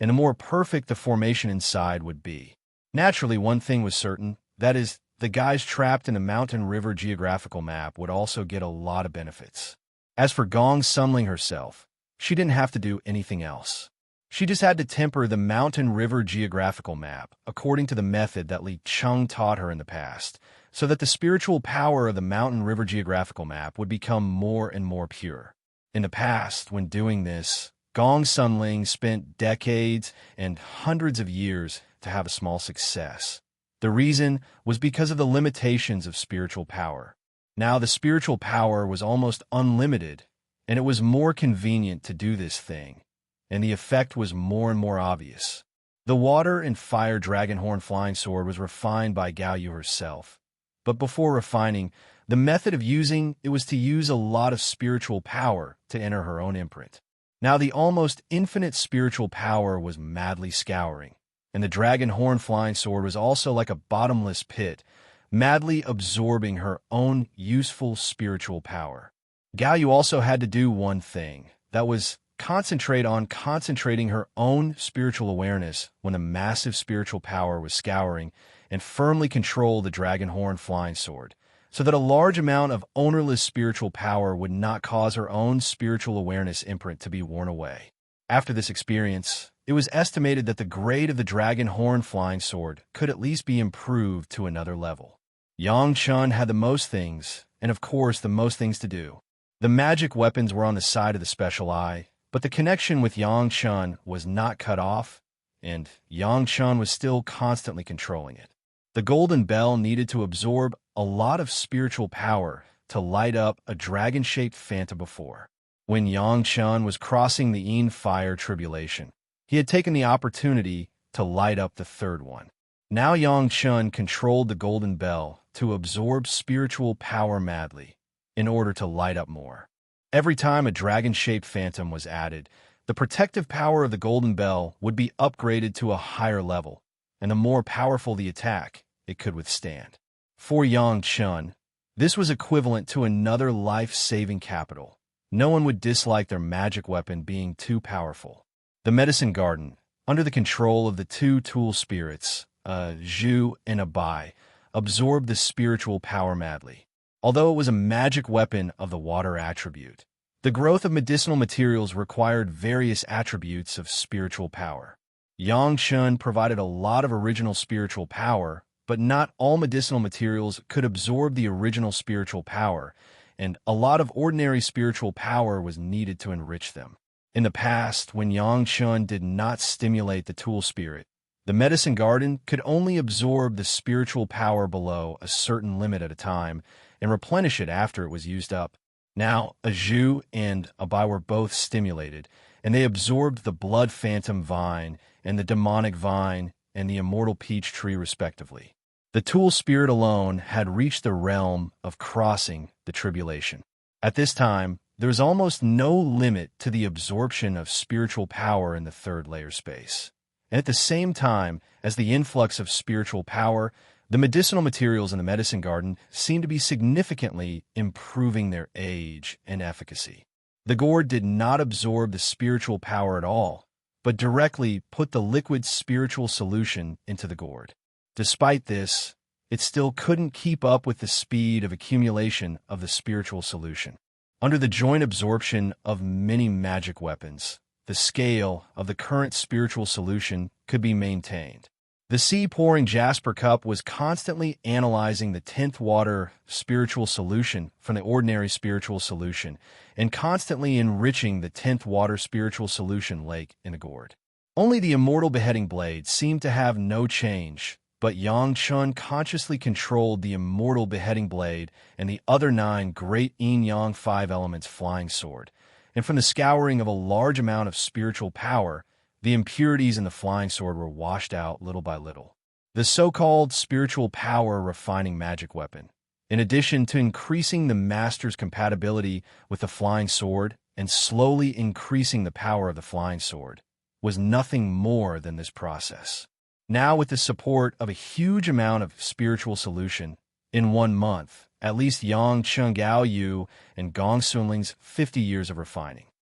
and the more perfect the formation inside would be. Naturally, one thing was certain, that is, the guys trapped in the Mountain River geographical map would also get a lot of benefits. As for Gong Sunling herself, she didn't have to do anything else. She just had to temper the Mountain River geographical map according to the method that Li Cheng taught her in the past, so that the spiritual power of the Mountain River geographical map would become more and more pure. In the past, when doing this, Gong Sunling spent decades and hundreds of years to have a small success. The reason was because of the limitations of spiritual power. Now the spiritual power was almost unlimited, and it was more convenient to do this thing, and the effect was more and more obvious. The water and fire dragonhorn flying sword was refined by Gao Yu herself. But before refining, the method of using it was to use a lot of spiritual power to enter her own imprint. Now the almost infinite spiritual power was madly scouring, and the dragonhorn flying sword was also like a bottomless pit, madly absorbing her own useful spiritual power. Gao Yu also had to do one thing, that was concentrating her own spiritual awareness when the massive spiritual power was scouring, and firmly control the dragonhorn flying sword, so that a large amount of ownerless spiritual power would not cause her own spiritual awareness imprint to be worn away. After this experience, it was estimated that the grade of the dragonhorn flying sword could at least be improved to another level. Yang Chun had the most things, and of course the most things to do. The magic weapons were on the side of the special eye, but the connection with Yang Chun was not cut off, and Yang Chun was still constantly controlling it. The golden bell needed to absorb a lot of spiritual power to light up a dragon-shaped phantom before. When Yang Chun was crossing the Yin fire tribulation, he had taken the opportunity to light up the third one. Now Yang Chun controlled the golden bell to absorb spiritual power madly, in order to light up more. Every time a dragon-shaped phantom was added, the protective power of the golden bell would be upgraded to a higher level, and the more powerful the attack it could withstand. For Yang Chun, this was equivalent to another life-saving capital. No one would dislike their magic weapon being too powerful. The medicine garden, under the control of the two tool spirits, Zhu and Abai, absorbed the spiritual power madly. Although it was a magic weapon of the water attribute, the growth of medicinal materials required various attributes of spiritual power. Yang Chun provided a lot of original spiritual power, but not all medicinal materials could absorb the original spiritual power, and a lot of ordinary spiritual power was needed to enrich them. In the past, when Yang Chun did not stimulate the tool spirit, the medicine garden could only absorb the spiritual power below a certain limit at a time, and replenish it after it was used up. Now, Zhu and Abai were both stimulated, and they absorbed the blood phantom vine and the demonic vine and the immortal peach tree respectively. The tool spirit alone had reached the realm of crossing the tribulation. At this time, there was almost no limit to the absorption of spiritual power in the third layer space. And at the same time as the influx of spiritual power, the medicinal materials in the medicine garden seemed to be significantly improving their age and efficacy. The gourd did not absorb the spiritual power at all, but directly put the liquid spiritual solution into the gourd. Despite this, it still couldn't keep up with the speed of accumulation of the spiritual solution. Under the joint absorption of many magic weapons, the scale of the current spiritual solution could be maintained. The sea-pouring jasper cup was constantly analyzing the 10th water spiritual solution from the ordinary spiritual solution, and constantly enriching the 10th water spiritual solution lake in the gourd. Only the immortal beheading blade seemed to have no change, but Yang Chun consciously controlled the immortal beheading blade and the other 9 great yin-yang 5 elements flying sword, and from the scouring of a large amount of spiritual power, the impurities in the flying sword were washed out little by little. The so-called spiritual power refining magic weapon, in addition to increasing the master's compatibility with the flying sword and slowly increasing the power of the flying sword, was nothing more than this process. Now, with the support of a huge amount of spiritual solution, in 1 month, at least Yang Chun Gao Yu and Gong Sunling's 50 years of refining